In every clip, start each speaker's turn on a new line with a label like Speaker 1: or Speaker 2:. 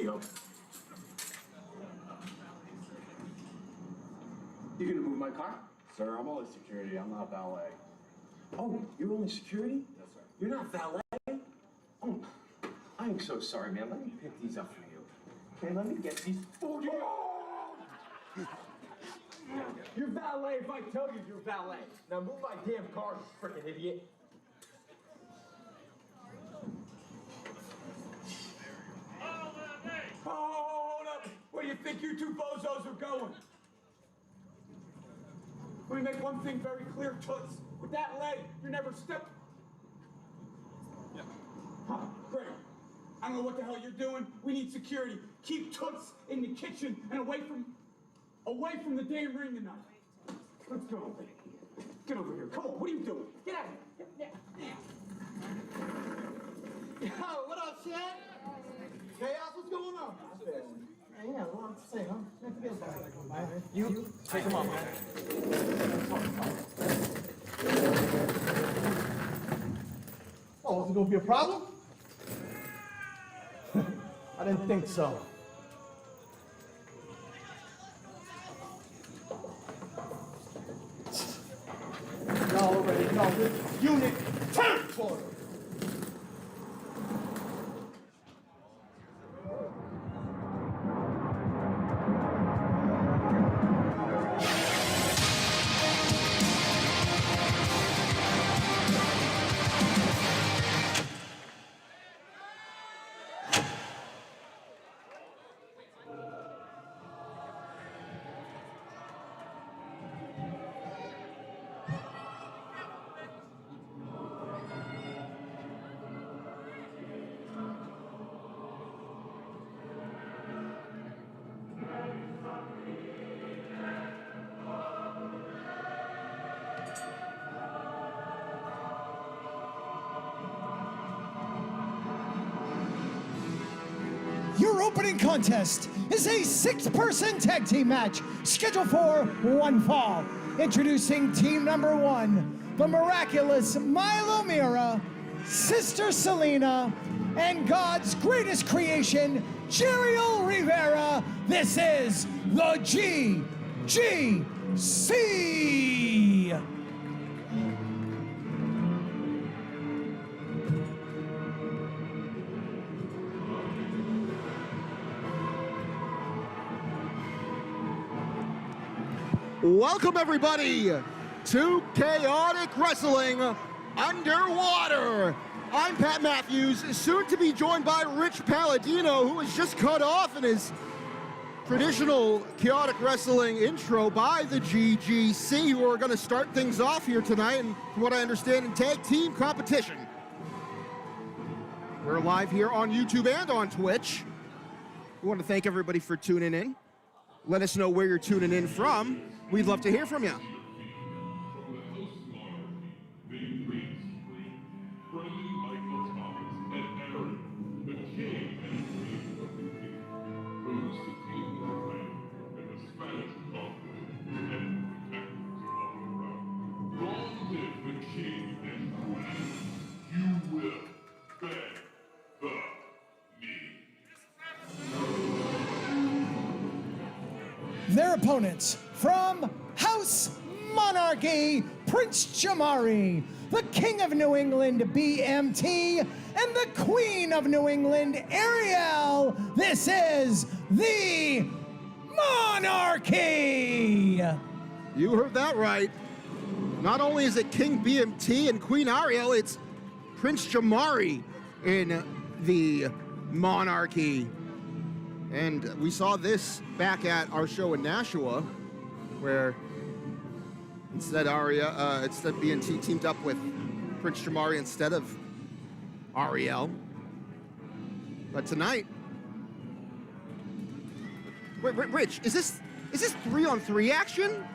Speaker 1: go. You gonna move my car?
Speaker 2: Sir, I'm only security. I'm not valet.
Speaker 1: Oh, you're only security?
Speaker 2: Yes, sir.
Speaker 1: You're not valet? Oh, I'm so sorry, man. Let me pick these up for you. Okay, let me get these for you. You're valet if I tell you you're valet. Now move my damn car, you frickin' idiot. Hold up! Where do you think you two bozos are going? Let me make one thing very clear, Toots. With that leg, you never step. Yeah. Huh, great. I don't know what the hell you're doing. We need security. Keep Toots in the kitchen and away from the damn ring tonight. Let's go. Get over here. Come on, what are you doing? Get out of here.
Speaker 3: Yo, what up, Chad? Chaos, what's going on? Yeah, well, I'm saying, huh? You take him off, man. Oh, is it gonna be a problem? I didn't think so. Y'all already know this unit territory.
Speaker 4: Your opening contest is a 6-person tag team match scheduled for one fall. Introducing team number 1, the miraculous Milo Mira, Sister Selena, and God's greatest creation, Jeriel Rivera. This is the GGC.
Speaker 5: Welcome, everybody, to Chaotic Wrestling Underwater. I'm Pat Matthews, soon to be joined by Rich Palladino, who was just cut off in his traditional Chaotic Wrestling intro by the GGC, who are going to start things off here tonight, and from what I understand, in tag team competition. We're live here on YouTube and on Twitch. We want to thank everybody for tuning in. Let us know where you're tuning in from. We'd love to hear from you.
Speaker 4: Their opponents from House Monarchy, Prince Jamari, the King of New England, BMT, and the Queen of New England, Ariel. This is the Monarchy.
Speaker 5: You heard that right. Not only is it King BMT and Queen Ariel, it's Prince Jamari in the Monarchy. And we saw this back at our show in Nashua, where instead BMT teamed up with Prince Jamari instead of Ariel. But tonight, wait, Rich, is this 3-on-3 action?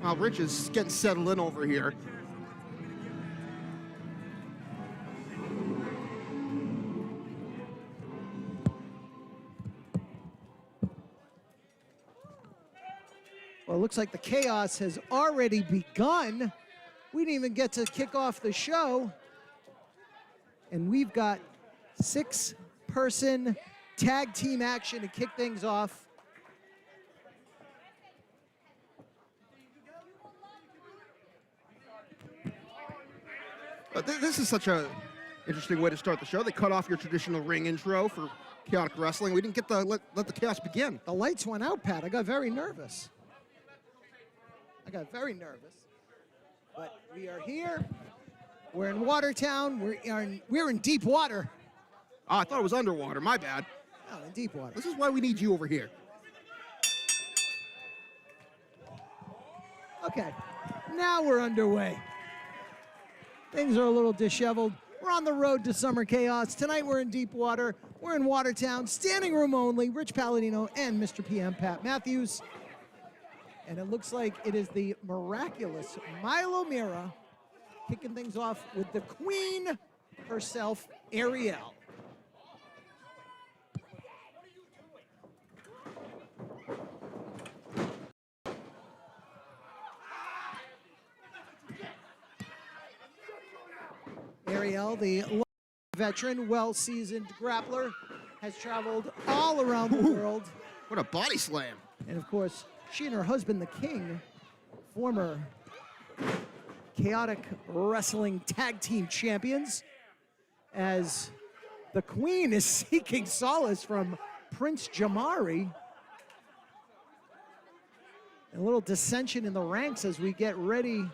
Speaker 5: Well, Rich is getting settled in over here.
Speaker 4: Well, it looks like the chaos has already begun. We didn't even get to kick off the show. And we've got Six-person tag team action to kick things off.
Speaker 5: This is such a interesting way to start the show. They cut off your traditional ring intro for chaotic wrestling. We didn't get the let the chaos begin.
Speaker 4: The lights went out, Pat. I got very nervous. But we are here. We're in Watertown. We're in deep water.
Speaker 5: Oh, I thought it was underwater. My bad.
Speaker 4: Oh, in deep water.
Speaker 5: This is why we need you over here.
Speaker 4: Okay, now we're underway. Things are a little disheveled. We're on the road to Summer Chaos. Tonight we're in deep water. We're in Watertown, standing room only. Rich Palladino and Mr. PM Pat Matthews. And it looks like it is the miraculous Milo Mira kicking things off with the queen herself, Ariel. Ariel, the veteran, well-seasoned grappler, has traveled all around the world.
Speaker 5: What a body slam.
Speaker 4: And of course, she and her husband, the King, former chaotic wrestling tag team champions, as the Queen is seeking solace from Prince Jamari. A little dissension in the ranks as we get ready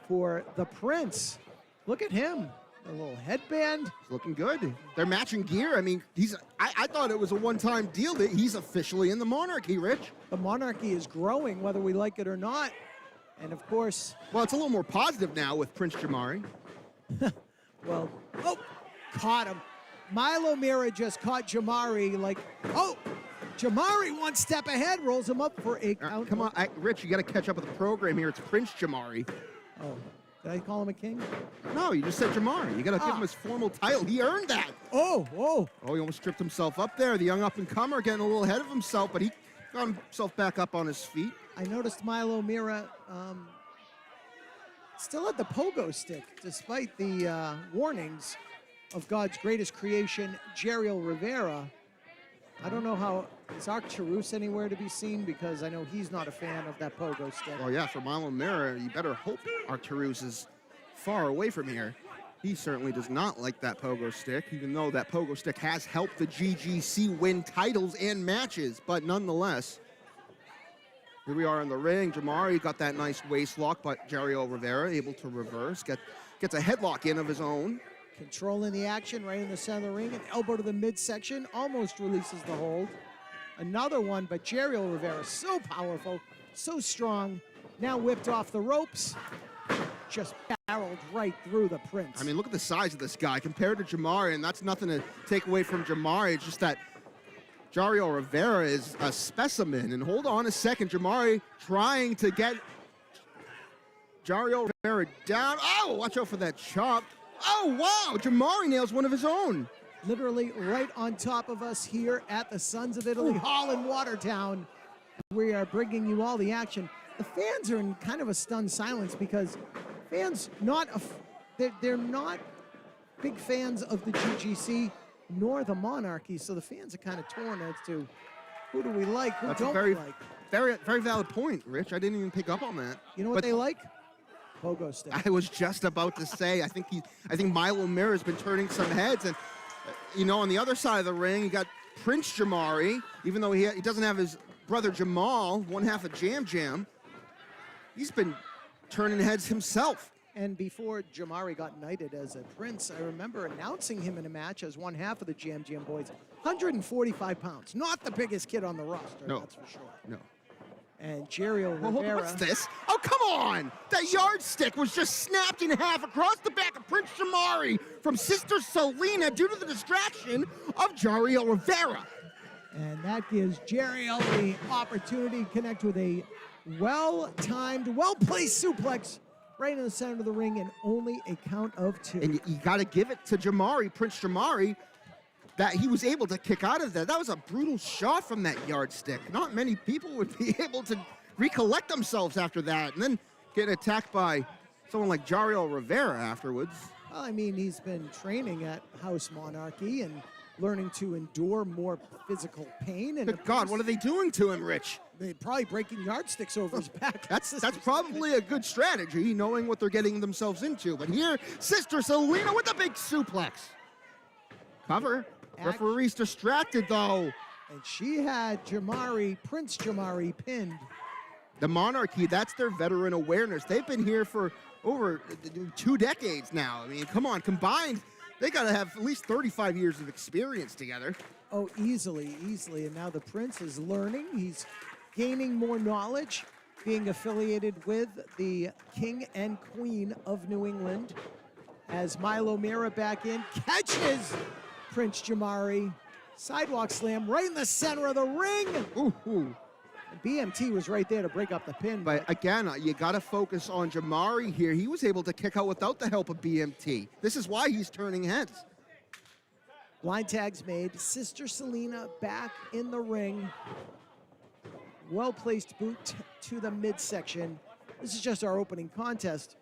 Speaker 4: for the Prince. Look at him. A little headband.
Speaker 5: He's looking good. They're matching gear. I mean, I thought it was a one-time deal that he's officially in the monarchy, Rich.
Speaker 4: The monarchy is growing, whether we like it or not. And of course...
Speaker 5: Well, it's a little more positive now with Prince Jamari.
Speaker 4: Well, oh, caught him. Milo Mira just caught Jamari like, oh, Jamari one step ahead, rolls him up for a count.
Speaker 5: Come on, Rich, you got to catch up with the program here. It's Prince Jamari.
Speaker 4: Oh. Did I call him a king?
Speaker 5: No, you just said Jamari. You got to give him his formal title. He earned that.
Speaker 4: Oh.
Speaker 5: Oh, he almost tripped himself up there. The young up-and-comer getting a little ahead of himself, but he got himself back up on his feet.
Speaker 4: I noticed Milo Mira still had the pogo stick, despite the warnings of God's greatest creation, Jeriel Rivera. I don't know how, is Arcturus anywhere to be seen? Because I know he's not a fan of that pogo stick.
Speaker 5: Well, yeah, for Milo Mira, you better hope Arcturus is far away from here. He certainly does not like that pogo stick, even though that pogo stick has helped the GGC win titles and matches. But nonetheless, here we are in the ring. Jamari got that nice waist lock, but Jeriel Rivera able to reverse, gets a headlock in of his own.
Speaker 4: Controlling the action right in the center of the ring, an elbow to the midsection, almost releases the hold. Another one, but Jeriel Rivera, so powerful, so strong, now whipped off the ropes, just barreled right through the Prince.
Speaker 5: I mean, look at the size of this guy compared to Jamari, and that's nothing to take away from Jamari. It's just that Jeriel Rivera is a specimen. And hold on a second, Jamari trying to get Jeriel Rivera down. Oh, watch out for that chop. Oh, wow, Jamari nails one of his own.
Speaker 4: Literally right on top of us here at the Sons of Italy Hall in Watertown. We are bringing you all the action. The fans are in kind of a stunned silence because fans they're not big fans of the GGC nor the monarchy, so the fans are kind of torn as to who do we like, who don't we like.
Speaker 5: Very valid point, Rich. I didn't even pick up on that.
Speaker 4: You know what they like? Pogo stick.
Speaker 5: I was just about to say, I think Milo Mira has been turning some heads, and you know, on the other side of the ring, you got Prince Jamari, even though he doesn't have his brother Jamal, one half of Jam Jam. He's been turning heads himself.
Speaker 4: And before Jamari got knighted as a prince, I remember announcing him in a match as one half of the Jam Jam boys. 145 pounds, not the biggest kid on the roster,
Speaker 5: no,
Speaker 4: that's for sure.
Speaker 5: No.
Speaker 4: And Jeriel Rivera.
Speaker 5: What's this? Oh, come on! That yardstick was just snapped in half across the back of Prince Jamari from Sister Selena due to the distraction of Jeriel Rivera.
Speaker 4: And that gives Jeriel the opportunity to connect with a well-timed, well-placed suplex right in the center of the ring and only a count of 2.
Speaker 5: And you got to give it to Jamari, Prince Jamari, that he was able to kick out of that. That was a brutal shot from that yardstick. Not many people would be able to recollect themselves after that and then get attacked by someone like Jeriel Rivera afterwards.
Speaker 4: Well, I mean, he's been training at House Monarchy and learning to endure more physical pain. And
Speaker 5: Good God, what are they doing to him, Rich?
Speaker 4: They're probably breaking yardsticks over his back.
Speaker 5: That's probably a good strategy, knowing what they're getting themselves into. But here, Sister Selena with the big suplex. Cover. Referee's distracted, though.
Speaker 4: And she had Prince Jamari, pinned.
Speaker 5: The Monarchy, that's their veteran awareness. They've been here for over 2 decades now. I mean, come on, combined, they got to have at least 35 years of experience together.
Speaker 4: Oh, easily. And now the Prince is learning. He's gaining more knowledge, being affiliated with the King and Queen of New England. As Milo Mira back in, catches Prince Jamari. Sidewalk slam right in the center of the ring.
Speaker 5: Ooh.
Speaker 4: And BMT was right there to break up the pin.
Speaker 5: But again, you got to focus on Jamari here. He was able to kick out without the help of BMT. This is why he's turning heads.
Speaker 4: Blind tags made. Sister Selena back in the ring. Well-placed boot to the midsection. This is just our opening contest.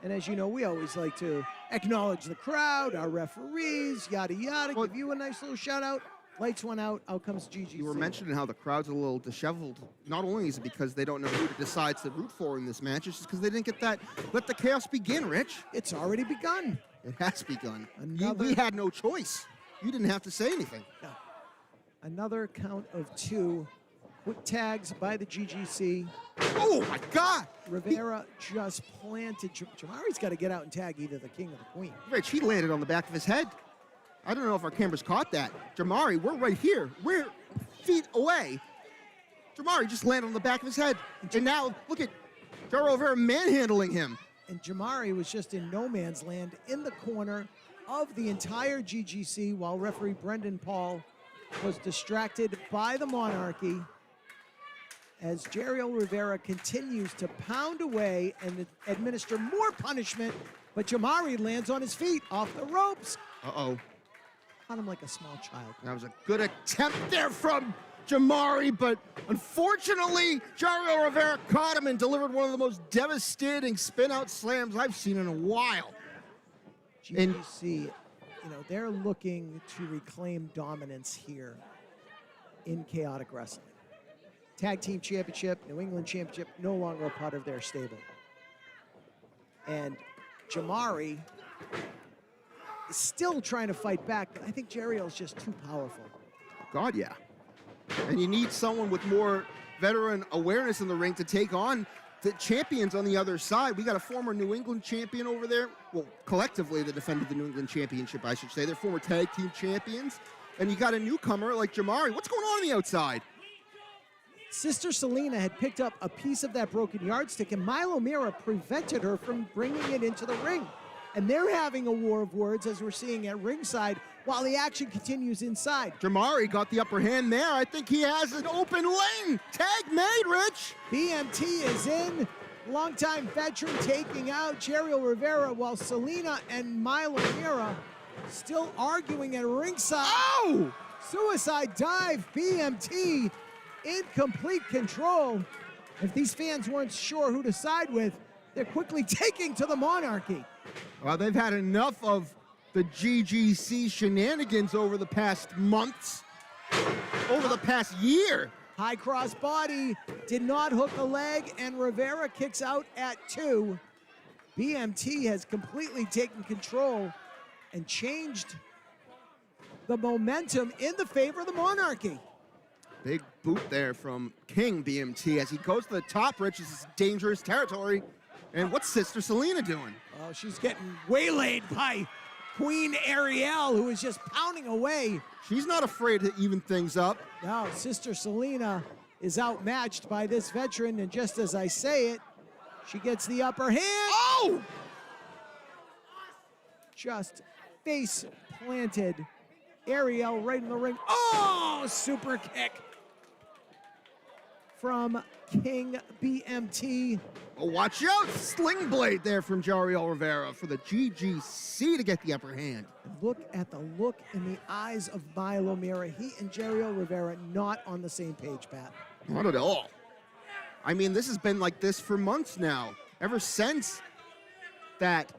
Speaker 4: And as you know, we always like to acknowledge the crowd, our referees, yada, yada. Give you a nice little shout out. Lights went out. Out comes GGC.
Speaker 5: You were mentioning how the crowd's a little disheveled. Not only is it because they don't know who to decide to root for in this match, it's just because they didn't get that. Let the chaos begin, Rich.
Speaker 4: It's already begun.
Speaker 5: It has begun.
Speaker 4: Another-
Speaker 5: We had no choice. You didn't have to say anything.
Speaker 4: Yeah. Another count of 2. Quick tags by the GGC.
Speaker 5: Oh, my God.
Speaker 4: Rivera just planted. Jamari's got to get out and tag either the king or the queen.
Speaker 5: Rich, he landed on the back of his head. I don't know if our cameras caught that. Jamari, we're right here. We're feet away. Jamari just landed on the back of his head. And now, look at Jaro Rivera manhandling him.
Speaker 4: And Jamari was just in no man's land in the corner of the entire GGC while referee Brendan Paul was distracted by the Monarchy as Jeriel Rivera continues to pound away and administer more punishment, but Jamari lands on his feet off the ropes.
Speaker 5: Uh-oh.
Speaker 4: Caught him like a small child.
Speaker 5: That was a good attempt there from Jamari, but unfortunately, Jaro Rivera caught him and delivered one of the most devastating spin-out slams I've seen in a while.
Speaker 4: GGC, you know, they're looking to reclaim dominance here in Chaotic Wrestling. Tag Team Championship, New England Championship, no longer a part of their stable. And Jamari is still trying to fight back, but I think Jeriel's just too powerful.
Speaker 5: God, yeah. And you need someone with more veteran awareness in the ring to take on the champions on the other side. We got a former New England champion over there. Well, collectively, they defended the New England Championship, I should say. They're former tag team champions. And you got a newcomer like Jamari. What's going on the outside?
Speaker 4: Sister Selena had picked up a piece of that broken yardstick, and Milo Mira prevented her from bringing it into the ring. And they're having a war of words, as we're seeing at ringside, while the action continues inside.
Speaker 5: Jamari got the upper hand there. I think he has an open lane. Tag made, Rich.
Speaker 4: BMT is in. Longtime veteran taking out Jeriel Rivera, while Selena and Milo Mira still arguing at ringside.
Speaker 5: Oh!
Speaker 4: Suicide dive, BMT in complete control. If these fans weren't sure who to side with, they're quickly taking to the Monarchy.
Speaker 5: Well, they've had enough of the GGC shenanigans over the past months, over the past year.
Speaker 4: High cross body, did not hook a leg, and Rivera kicks out at 2. BMT has completely taken control and changed the momentum in the favor of the Monarchy.
Speaker 5: Big boot there from King BMT as he goes to the top, Rich. This is dangerous territory. And what's Sister Selena doing?
Speaker 4: Oh, she's getting waylaid by Queen Ariel, who is just pounding away.
Speaker 5: She's not afraid to even things up.
Speaker 4: Now, Sister Selena is outmatched by this veteran, and just as I say it, she gets the upper hand.
Speaker 5: Oh!
Speaker 4: Just face planted Ariel right in the ring. Oh, super kick from King BMT.
Speaker 5: Oh, watch out! Sling blade there from Jariel Rivera for the GGC to get the upper hand.
Speaker 4: Look at the look in the eyes of Milo Mira. He and Jariel Rivera not on the same page, Pat.
Speaker 5: Not at all. I mean, this has been like this for months now. Ever since that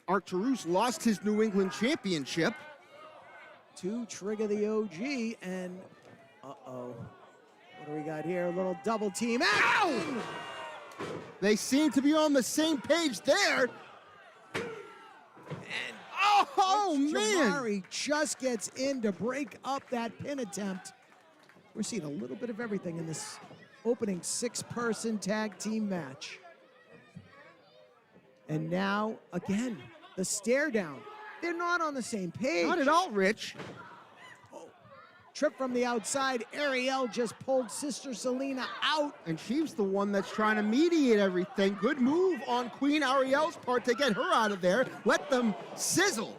Speaker 5: Arturus lost his New England championship.
Speaker 4: To trigger the OG, and uh-oh. What do we got here? A little double team. Ow!
Speaker 5: They seem to be on the same page there.
Speaker 4: And
Speaker 5: oh, man!
Speaker 4: Jamari just gets in to break up that pin attempt. We're seeing a little bit of everything in this opening 6-person tag team match. And now, again, the stare down. They're not on the same page.
Speaker 5: Not at all, Rich.
Speaker 4: Oh. Trip from the outside. Ariel just pulled Sister Selena out.
Speaker 5: And she's the one that's trying to mediate everything. Good move on Queen Ariel's part to get her out of there. Let them sizzle.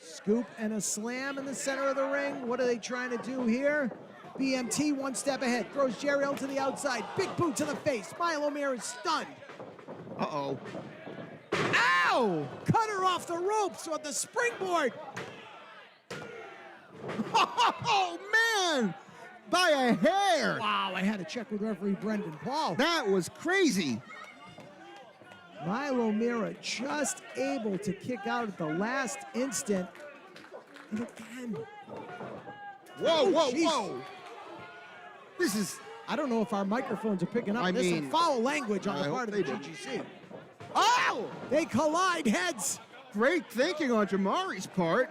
Speaker 4: Scoop and a slam in the center of the ring. What are they trying to do here? BMT one step ahead. Throws Jeriel to the outside. Big boot to the face. Milo Mir is stunned.
Speaker 5: Uh-oh.
Speaker 4: Ow! Cut her off the ropes on the springboard.
Speaker 5: Oh, man! By a hair.
Speaker 4: Wow, I had to check with referee Brendan Paul.
Speaker 5: That was crazy.
Speaker 4: Milo Mira just able to kick out at the last instant. And again.
Speaker 5: Whoa, whoa,
Speaker 4: geez.
Speaker 5: whoa. This is...
Speaker 4: I don't know if our microphones are picking up this.
Speaker 5: mean,
Speaker 4: Foul language on
Speaker 5: I
Speaker 4: the part of
Speaker 5: hope
Speaker 4: the
Speaker 5: they do.
Speaker 4: GGC.
Speaker 5: Oh!
Speaker 4: They collide heads.
Speaker 5: Great thinking on Jamari's part.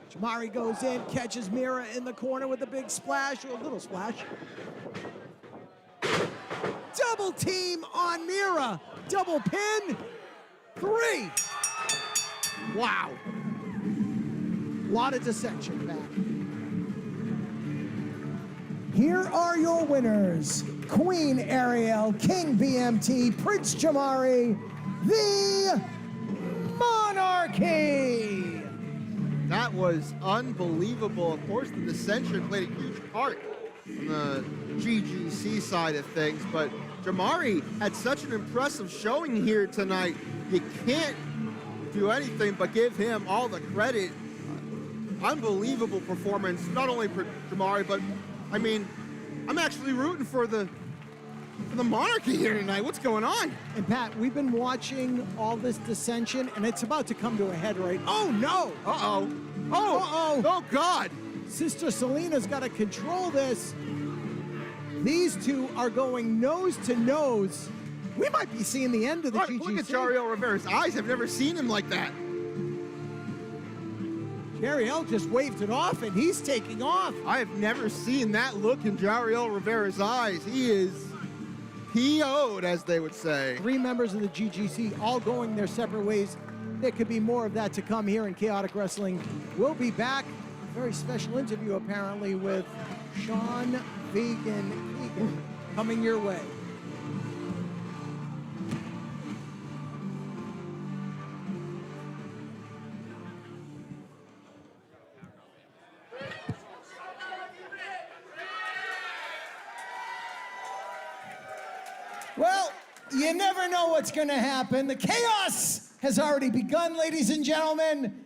Speaker 4: Jamari goes in, catches Mira in the corner with a big splash, or a little splash. Double team on Mira. Double pin. 3.
Speaker 5: Wow.
Speaker 4: Lot of dissension back. Here are your winners. Queen Ariel, King BMT, Prince Jamari, the Monarchy.
Speaker 5: That was unbelievable. Of course, the dissension played a huge part on the GGC side of things, but Jamari had such an impressive showing here tonight. You can't do anything but give him all the credit. Unbelievable performance, not only for Jamari, but I mean, I'm actually rooting for the Monarchy here tonight. What's going on?
Speaker 4: And Pat, we've been watching all this dissension, and it's about to come to a head, right? Oh no!
Speaker 5: Uh-oh. Oh!
Speaker 4: Uh-oh!
Speaker 5: Oh, God!
Speaker 4: Sister Selena's got to control this. These two are going nose to nose. We might be seeing the end of the GGC.
Speaker 5: Look at Jariel Rivera's eyes. I've never seen him like that.
Speaker 4: Jariel just waved it off, and he's taking off.
Speaker 5: I have never seen that look in Jariel Rivera's eyes. He is PO'd, as they would say.
Speaker 4: 3 members of the GGC all going their separate ways. There could be more of that to come here in Chaotic Wrestling. We'll be back. A very special interview, apparently, with Sean Keegan coming your way. Well, you never know what's going to happen. The chaos has already begun, ladies and gentlemen.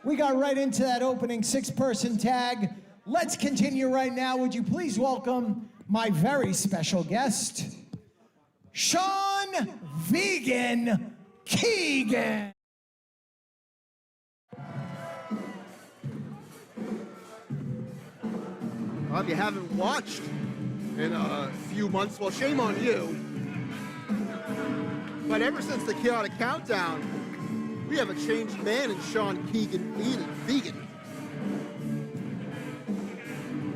Speaker 4: We got right into that opening 6-person tag. Let's continue right now. Would you please welcome my very special guest, Sean Vegan Keegan.
Speaker 5: Well, if you haven't watched in a few months, well, shame on you. But ever since the Chaotic Countdown, we have a changed man in Sean Keegan Vegan.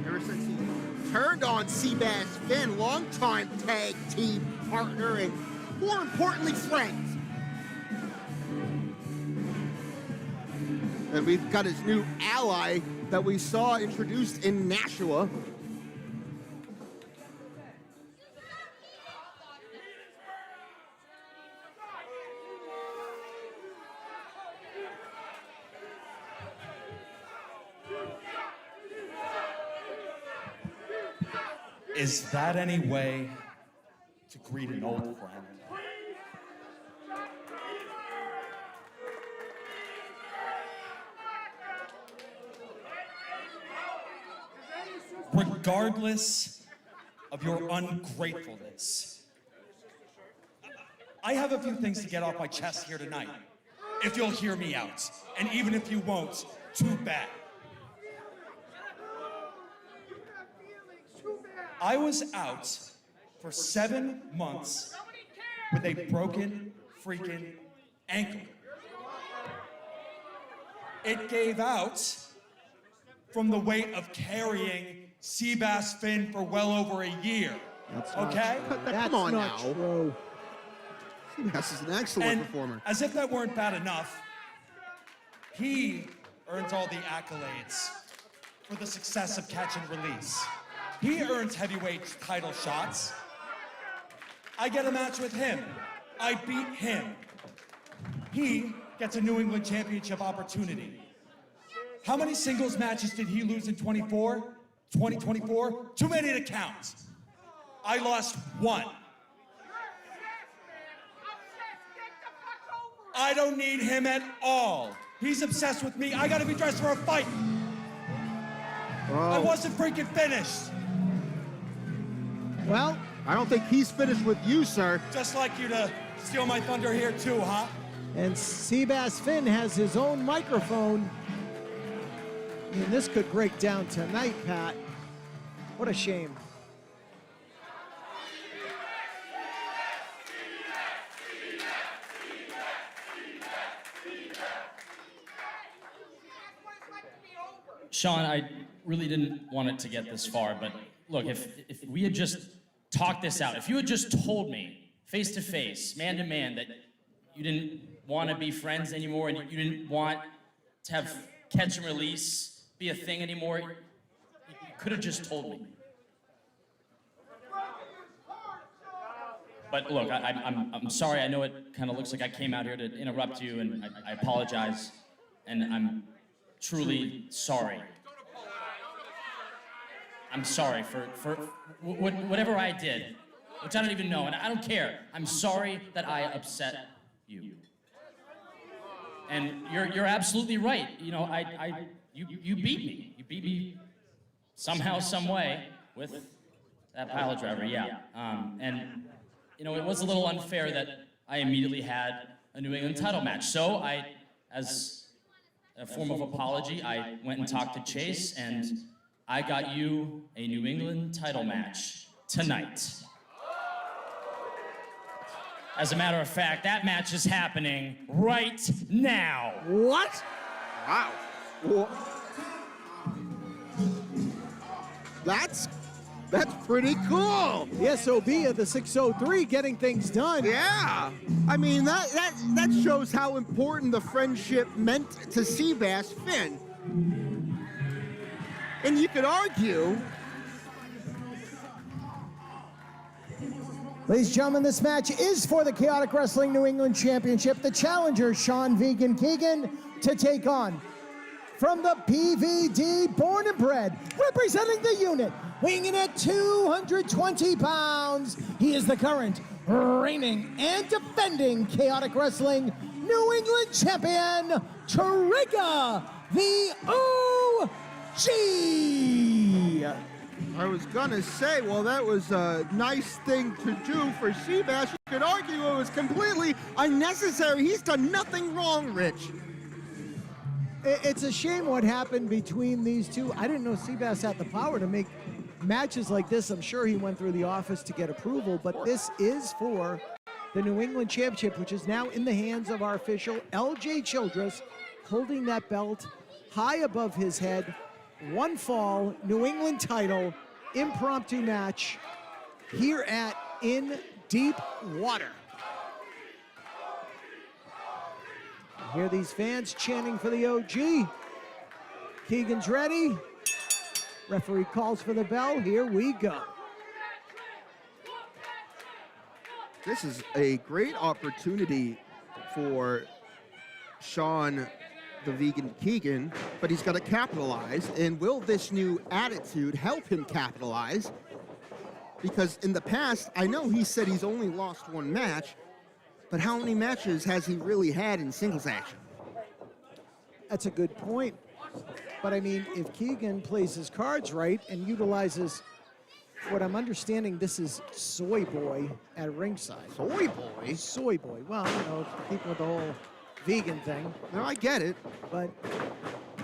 Speaker 5: Ever since he turned on Seabass Finn, longtime tag team partner and, more importantly, friends. And we've got his new ally that we saw introduced in Nashua.
Speaker 6: Is that any way to greet an old friend? Regardless of your ungratefulness, I have a few things to get off my chest here tonight. If you'll hear me out, and even if you won't, too bad. I was out for 7 months with a broken freaking ankle. It gave out from the weight of carrying Seabass Finn for well over a year. Okay?
Speaker 5: Come on now.
Speaker 4: True.
Speaker 5: Seabass is an excellent performer.
Speaker 6: As if that weren't bad enough, he earns all the accolades for the success of catch and release. He earns heavyweight title shots. I get a match with him. I beat him. He gets a New England Championship opportunity. How many singles matches did he lose in 2024? Too many to count. I lost 1. I don't need him at all. He's obsessed with me. I gotta be dressed for a fight. I wasn't freaking finished.
Speaker 4: Well,
Speaker 5: I don't think he's finished with you, sir.
Speaker 6: Just like you to steal my thunder here too, huh?
Speaker 4: and Seabass Finn has his own microphone. And this could break down tonight, Pat. What a shame.
Speaker 7: Sean, I really didn't want it to get this far, but look, if we had just talked this out, if you had just told me face to face, man to man, that you didn't want to be friends anymore and you didn't want to have catch and release be a thing anymore, you could have just told me. But look, I'm sorry. I know it kind of looks like I came out here to interrupt you, and I apologize, and I'm truly sorry. I'm sorry for whatever I did, which I don't even know, and I don't care. I'm sorry that I upset you. And you're absolutely right. You know, you beat me. You beat me somehow, some way with that pile driver. Yeah. And you know, it was a little unfair that I immediately had a New England title match. So as a form of apology, I went and talked to Chase, and I got you a New England title match tonight. As a matter of fact, that match is happening right now.
Speaker 5: What? Wow. That's pretty cool.
Speaker 4: The SOB of the 603 getting things done.
Speaker 5: Yeah. I mean, that shows how important the friendship meant to Seabass Finn. And you could argue.
Speaker 4: Ladies and gentlemen, this match is for the Chaotic Wrestling New England Championship. The challenger, Sean Vegan Keegan, to take on, from the PVD, born and bred, representing the unit, weighing in at 220 pounds. He is the current reigning and defending Chaotic Wrestling New England Champion, Trigger, the OG.
Speaker 5: I was gonna say, well, that was a nice thing to do for Seabass. You could argue it was completely unnecessary. He's done nothing wrong, Rich.
Speaker 4: It's a shame what happened between these two. I didn't know Seabass had the power to make matches like this. I'm sure he went through the office to get approval, but this is for the New England Championship, which is now in the hands of our official, LJ Childress, holding that belt high above his head. One fall, New England title, impromptu match here at In Deep Water. Hear these fans chanting for the OG. Keegan's ready. Referee calls for the bell. Here we go.
Speaker 5: This is a great opportunity for Sean the Vegan Keegan, but he's got to capitalize. And will this new attitude help him capitalize? Because in the past, I know he said he's only lost one match, but how many matches has he really had in singles action?
Speaker 4: That's a good point. But I mean, if Keegan plays his cards right and utilizes what I'm understanding, this is Soy Boy at ringside.
Speaker 5: Soy Boy?
Speaker 4: Soy Boy. Well, you know, people with the whole vegan thing.
Speaker 5: No, I get it.
Speaker 4: But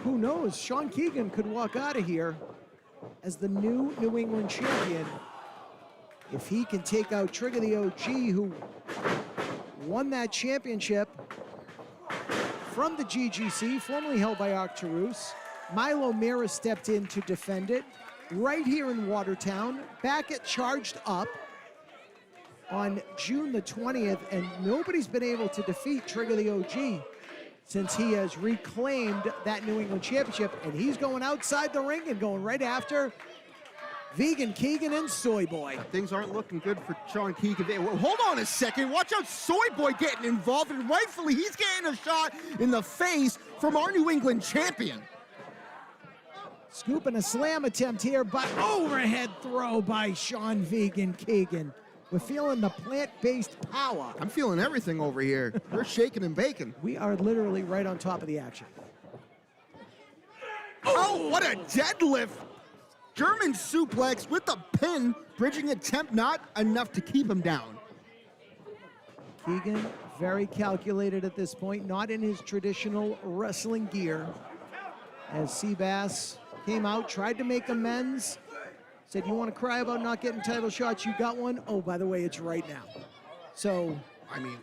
Speaker 4: who knows? Sean Keegan could walk out of here as the new New England champion if he can take out Trigger the OG, who won that championship from the GGC, formerly held by Arcturus. Milo Mira stepped in to defend it right here in Watertown, back at Charged Up on June the 20th, and nobody's been able to defeat Trigger the OG since he has reclaimed that New England championship, and he's going outside the ring and going right after Vegan Keegan and Soy Boy.
Speaker 5: Things aren't looking good for Sean Keegan. Well, hold on a second. Watch out, Soy Boy getting involved, and rightfully he's getting a shot in the face from our New England champion.
Speaker 4: Scoop and a slam attempt here, but overhead throw by Sean Vegan Keegan. We're feeling the plant-based power.
Speaker 5: I'm feeling everything over here. We're shaking and baking.
Speaker 4: We are literally right on top of the action.
Speaker 5: Oh, what a deadlift. German suplex with the pin. Bridging attempt, not enough to keep him down.
Speaker 4: Keegan, very calculated at this point, not in his traditional wrestling gear. As Seabass came out, tried to make amends. Said, you want to cry about not getting title shots? You got one? Oh, by the way, it's right now. So,
Speaker 5: I mean,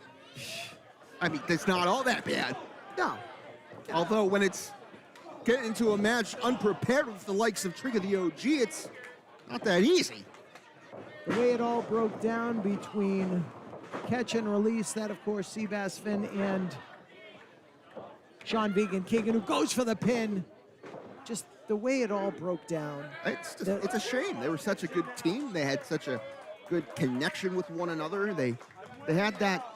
Speaker 5: it's not all that bad.
Speaker 4: no.
Speaker 5: Although when it's getting into a match unprepared with the likes of Trigger the OG, it's not that easy.
Speaker 4: The way it all broke down between catch and release, that of course Seabass Finn and Sean Vegan Keegan, who goes for the pin. Just the way it all broke down.
Speaker 5: It's a shame. They were such a good team. They had such a good connection with one another. They had that,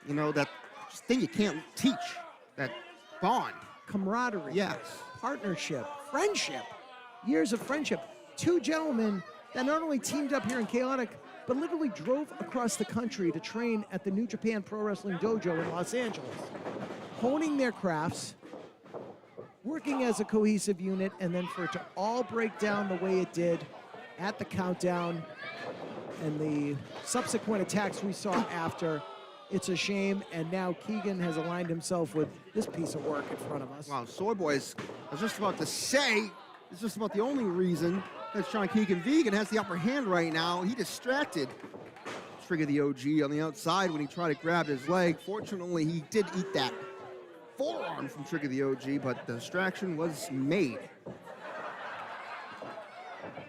Speaker 5: you know, that thing you can't teach, that bond.
Speaker 4: Camaraderie.
Speaker 5: Yes.
Speaker 4: Partnership. Friendship. Years of friendship. Two gentlemen that not only teamed up here in Chaotic, but literally drove across the country to train at the New Japan Pro Wrestling Dojo in Los Angeles, honing their crafts, working as a cohesive unit, and then for it to all break down the way it did at the countdown and the subsequent attacks we saw after. It's a shame, and now Keegan has aligned himself with this piece of work in front of us.
Speaker 5: Wow, Soy Boys, I was just about to say, it's just about the only reason that Sean Keegan Vegan has the upper hand right now. He distracted Trigger the OG on the outside when he tried to grab his leg. Fortunately, he did eat that forearm from Trigger the OG, but the distraction was made.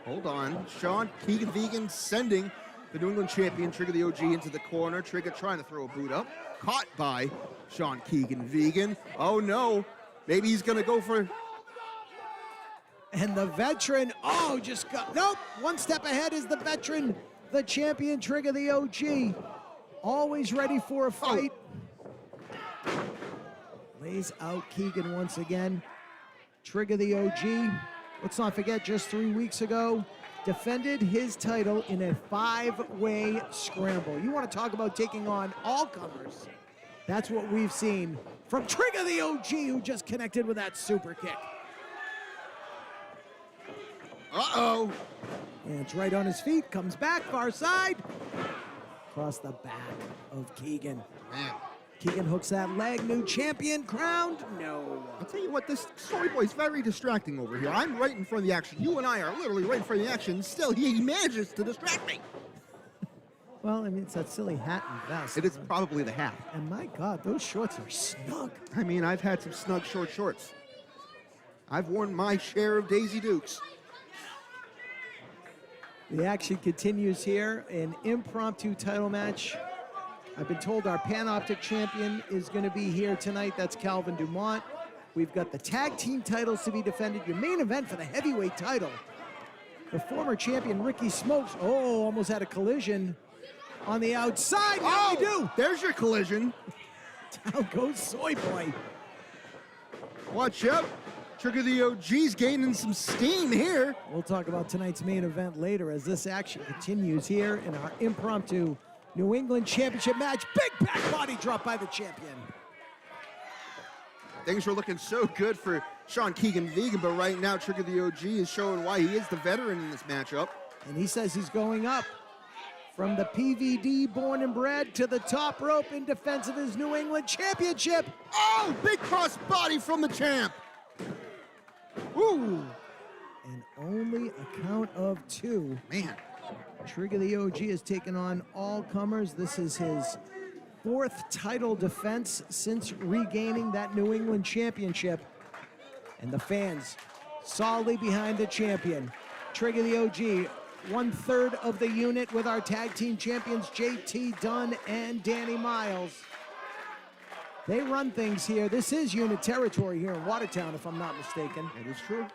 Speaker 5: Hold on. Sean Keegan Vegan sending the New England champion Trigger the OG into the corner. Trigger trying to throw a boot up. Caught by Sean Keegan Vegan. Oh no. Maybe he's going to go for...
Speaker 4: And the veteran, oh, just got, nope. One step ahead is the veteran, the champion Trigger the OG. Always ready for a fight. Oh. Lays out Keegan once again. Trigger the OG, let's not forget, just 3 weeks ago, defended his title in a 5-way scramble. You want to talk about taking on all comers? That's what we've seen from Trigger the OG, who just connected with that super kick.
Speaker 5: Uh-oh.
Speaker 4: And it's right on his feet, comes back, far side. Across the back of Keegan.
Speaker 5: Man.
Speaker 4: Keegan hooks that leg, new champion crowned. No.
Speaker 5: I'll tell you what, this Soy Boy's very distracting over here. I'm right in front of the action. You and I are literally right in front of the action. Still, he manages to distract me.
Speaker 4: Well, I mean, it's that silly hat and vest.
Speaker 5: It is probably the hat.
Speaker 4: And my God, those shorts are snug.
Speaker 5: I mean, I've had some snug short shorts. I've worn my share of Daisy Dukes.
Speaker 4: The action continues here, an impromptu title match. I've been told our Panoptic champion is going to be here tonight. That's Calvin Dumont. We've got the tag team titles to be defended. Your main event for the heavyweight title. The former champion Ricky Smokes, oh, almost had a collision on the outside. What do we do?
Speaker 5: There's your collision.
Speaker 4: Down goes Soy Boy.
Speaker 5: Watch out. Trigger the OG's gaining some steam here.
Speaker 4: We'll talk about tonight's main event later as this action continues here in our impromptu New England Championship match. Big back body drop by the champion.
Speaker 5: Things were looking so good for Sean Keegan Vegan, but right now Trigger the OG is showing why he is the veteran in this matchup.
Speaker 4: And he says he's going up from the PVD born and bred to the top rope in defense of his New England championship.
Speaker 5: Oh, big cross body from the champ. Ooh.
Speaker 4: And only a count of 2.
Speaker 5: Man.
Speaker 4: Trigger the OG has taken on all comers. This is his 4th title defense since regaining that New England championship. And the fans solidly behind the champion. Trigger the OG, 1/3 of the unit with our tag team champions JT Dunn and Danny Miles. They run things here. This is unit territory here in Watertown, if I'm not mistaken.
Speaker 5: That is true.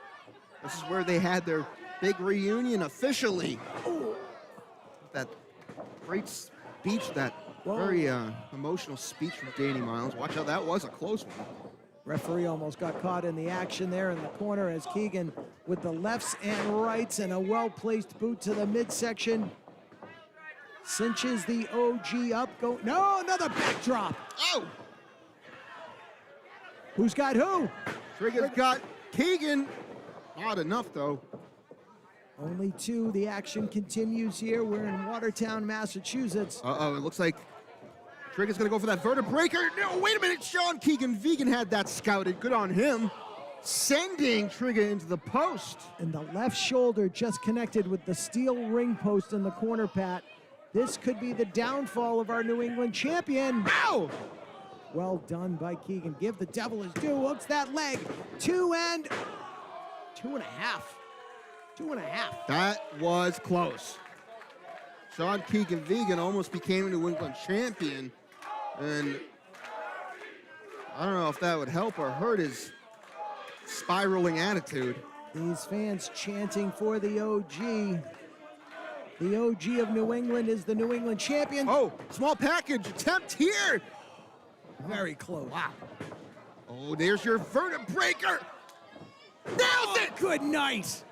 Speaker 5: This is where they had their big reunion officially. Ooh. That great speech, that very emotional speech from Danny Miles. Watch how that was a close one.
Speaker 4: Referee almost got caught in the action there in the corner as Keegan with the lefts and rights and a well-placed boot to the midsection. Cinches the OG up. No, another backdrop.
Speaker 5: Oh!
Speaker 4: Who's got who?
Speaker 5: Trigger's got Keegan. Not enough, though.
Speaker 4: Only 2. The action continues here. We're in Watertown, Massachusetts.
Speaker 5: Uh-oh, it looks like Trigger's gonna go for that vertebreaker. No, wait a minute, Sean Keegan Vegan had that scouted. Good on him. Sending Trigger into the post.
Speaker 4: And the left shoulder just connected with the steel ring post in the corner, Pat. This could be the downfall of our New England champion.
Speaker 5: Ow!
Speaker 4: Well done by Keegan. Give the devil his due. Hooks that leg. 2 and 2.5. 2.5.
Speaker 5: That was close. Sean Keegan Vegan almost became a New England champion. And I don't know if that would help or hurt his spiraling attitude.
Speaker 4: These fans chanting for the OG. The OG of New England is the New England champion.
Speaker 5: Oh, small package attempt here.
Speaker 4: Very close.
Speaker 5: Wow. Oh, there's your vertebreaker. Nailed it!
Speaker 4: Good night.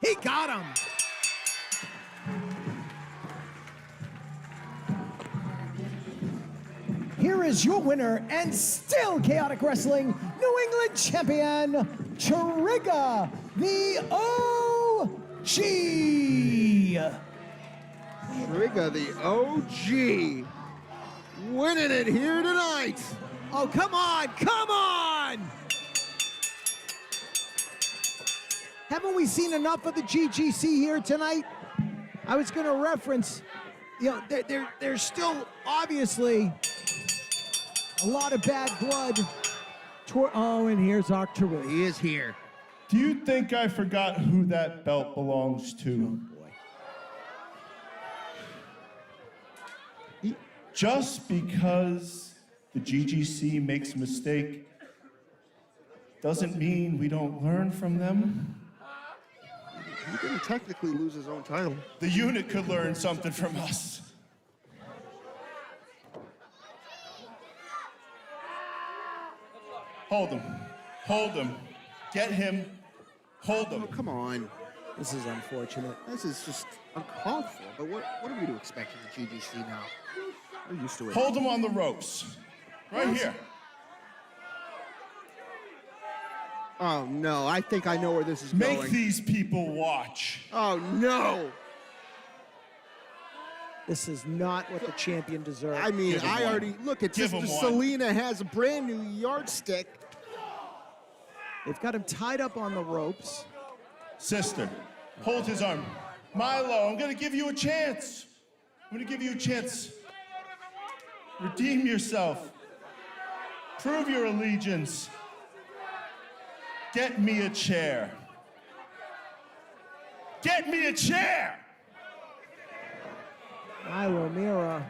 Speaker 4: He got him. Here is your winner and still Chaotic Wrestling New England champion, Trigger the OG.
Speaker 5: Trigger the OG. Winning it here tonight.
Speaker 4: Oh, come on, come on! Haven't we seen enough of the GGC here tonight? I was going to reference, you know, there's still obviously a lot of bad blood. Oh, and here's Octorus.
Speaker 5: He is here.
Speaker 8: Do you think I forgot who that belt belongs to? Just because the GGC makes a mistake doesn't mean we don't learn from them.
Speaker 5: He didn't technically lose his own title.
Speaker 8: The unit could learn something from us. Hold him. Hold him. Get him. Hold him.
Speaker 5: Oh, come on.
Speaker 4: This is unfortunate.
Speaker 5: This is just uncalled for. But what are we to expect from the GGC now? We're used to it.
Speaker 8: Hold him on the ropes. Right here.
Speaker 5: Oh, no. I think I know where this is going.
Speaker 8: Make these people watch.
Speaker 5: Oh, no.
Speaker 4: This is not what the champion deserves.
Speaker 5: I mean,
Speaker 8: Give him
Speaker 5: I
Speaker 8: one.
Speaker 5: already... Look, at
Speaker 8: Give
Speaker 5: Sister
Speaker 8: him one.
Speaker 5: Selena has a brand new yardstick.
Speaker 4: They've got him tied up on the ropes.
Speaker 8: Sister, hold his arm. Milo, I'm gonna give you a chance. I'm gonna give you a chance. Redeem yourself. Prove your allegiance. Get me a chair. Get me a chair!
Speaker 4: Milo Mira.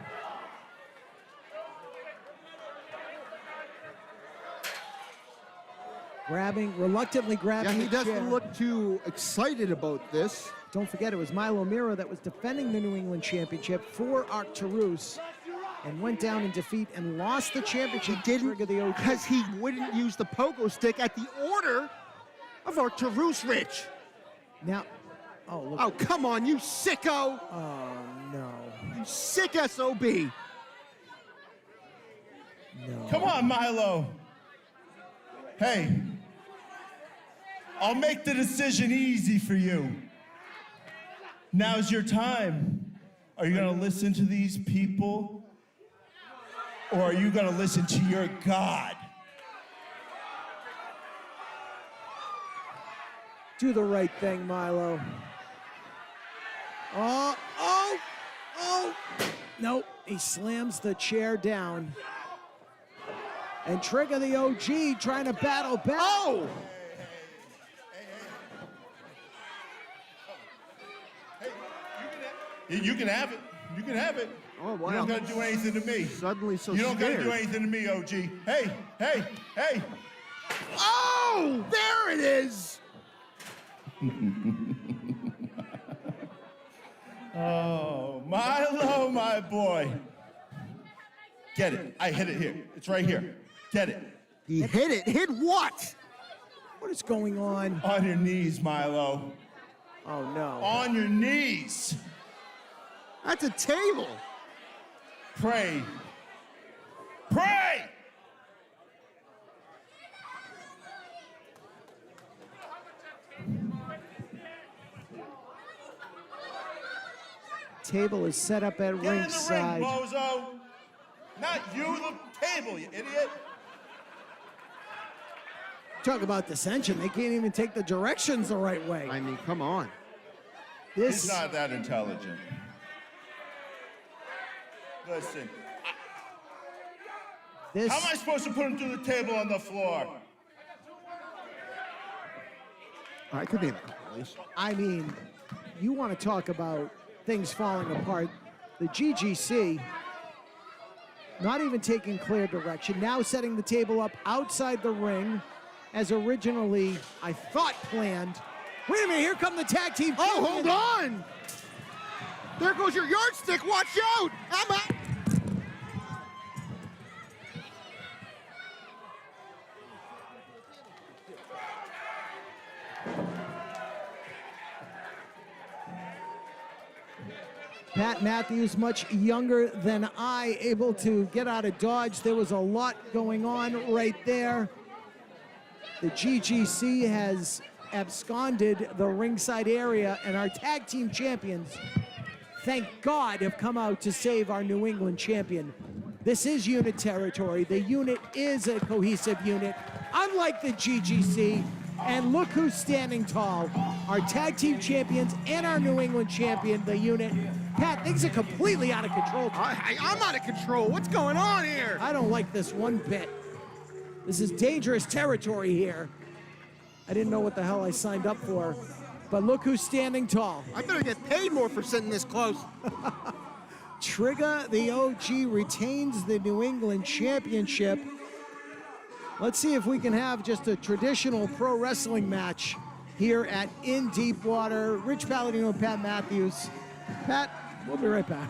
Speaker 4: Reluctantly grabbing
Speaker 5: Yeah, he
Speaker 4: the
Speaker 5: doesn't
Speaker 4: chair.
Speaker 5: look too excited about this.
Speaker 4: Don't forget, it was Milo Mira that was defending the New England Championship for Arcturus and went down in defeat and lost the championship.
Speaker 5: He didn't,
Speaker 4: Trigger the OG.
Speaker 5: because he wouldn't use the pogo stick at the order of Arcturus Rich.
Speaker 4: Now, oh, look.
Speaker 5: Oh, come on, you sicko.
Speaker 4: Oh, no.
Speaker 5: You sick SOB.
Speaker 4: No.
Speaker 8: Come on, Milo. Hey. I'll make the decision easy for you. Now's your time. Are you gonna listen to these people? Or are you gonna listen to your God?
Speaker 4: Do the right thing, Milo. Oh. Nope, he slams the chair down. And Trigger the OG trying to battle back.
Speaker 5: Oh!
Speaker 8: You can have it. You can have it.
Speaker 5: Oh, wow.
Speaker 8: You don't gotta do anything to me.
Speaker 5: Suddenly so
Speaker 8: You don't
Speaker 5: scared.
Speaker 8: gotta do anything to me, OG. Hey!
Speaker 5: Oh! There it is!
Speaker 8: Oh, Milo, my boy. Get it. I hit it here. It's right here. Get it.
Speaker 5: He hit it. Hit what?
Speaker 4: What is going on?
Speaker 8: On your knees, Milo.
Speaker 4: Oh, no.
Speaker 8: On your knees.
Speaker 5: That's a table.
Speaker 8: Pray. Pray!
Speaker 4: Table is set up at
Speaker 8: Get in the ring,
Speaker 4: ringside.
Speaker 8: bozo. Not you, the table, you idiot.
Speaker 4: Talk about dissension. They can't even take the directions the right way.
Speaker 5: I mean, come on.
Speaker 8: He's not that intelligent. Listen, how am I supposed to put him through the table on the floor?
Speaker 5: I could be in a compilation.
Speaker 4: I mean, you want to talk about things falling apart. The GGC not even taking clear direction, now setting the table up outside the ring as originally, I thought, planned. Wait a minute, here come the tag team.
Speaker 5: Oh, hold on! There goes your yardstick, watch out! I'm out!
Speaker 4: Pat Matthews, much younger than I, able to get out of dodge. There was a lot going on right there. The GGC has absconded the ringside area, and our tag team champions, thank God, have come out to save our New England champion. This is unit territory. The unit is a cohesive unit, unlike the GGC. And look who's standing tall. Our tag team champions and our New England champion, the unit. Pat, things are completely out of control.
Speaker 5: I'm out of control. What's going on here?
Speaker 4: I don't like this one bit. This is dangerous territory here. I didn't know what the hell I signed up for, but look who's standing tall.
Speaker 5: I better get paid more for sitting this close.
Speaker 4: Trigger, the OG, retains the New England championship. Let's see if we can have just a traditional pro wrestling match here at In Deep Water. Rich Palladino and Pat Matthews. Pat, we'll be right back.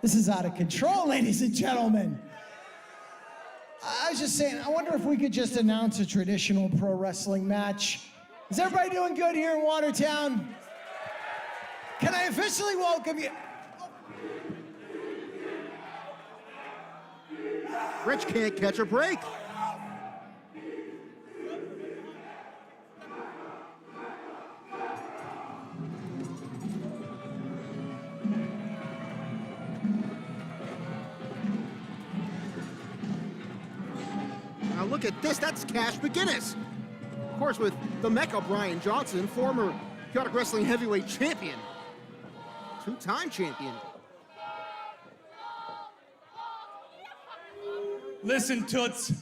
Speaker 4: This is out of control, ladies and gentlemen. I was just saying, I wonder if we could just announce a traditional pro wrestling match. Is everybody doing good here in Watertown? Can I officially welcome you?
Speaker 5: Rich can't catch a break. Now look at this, that's Cash McGinnis. Of course, with the Mecca Brian Johnson, former chaotic wrestling heavyweight champion. Two-time champion.
Speaker 1: Listen, Toots,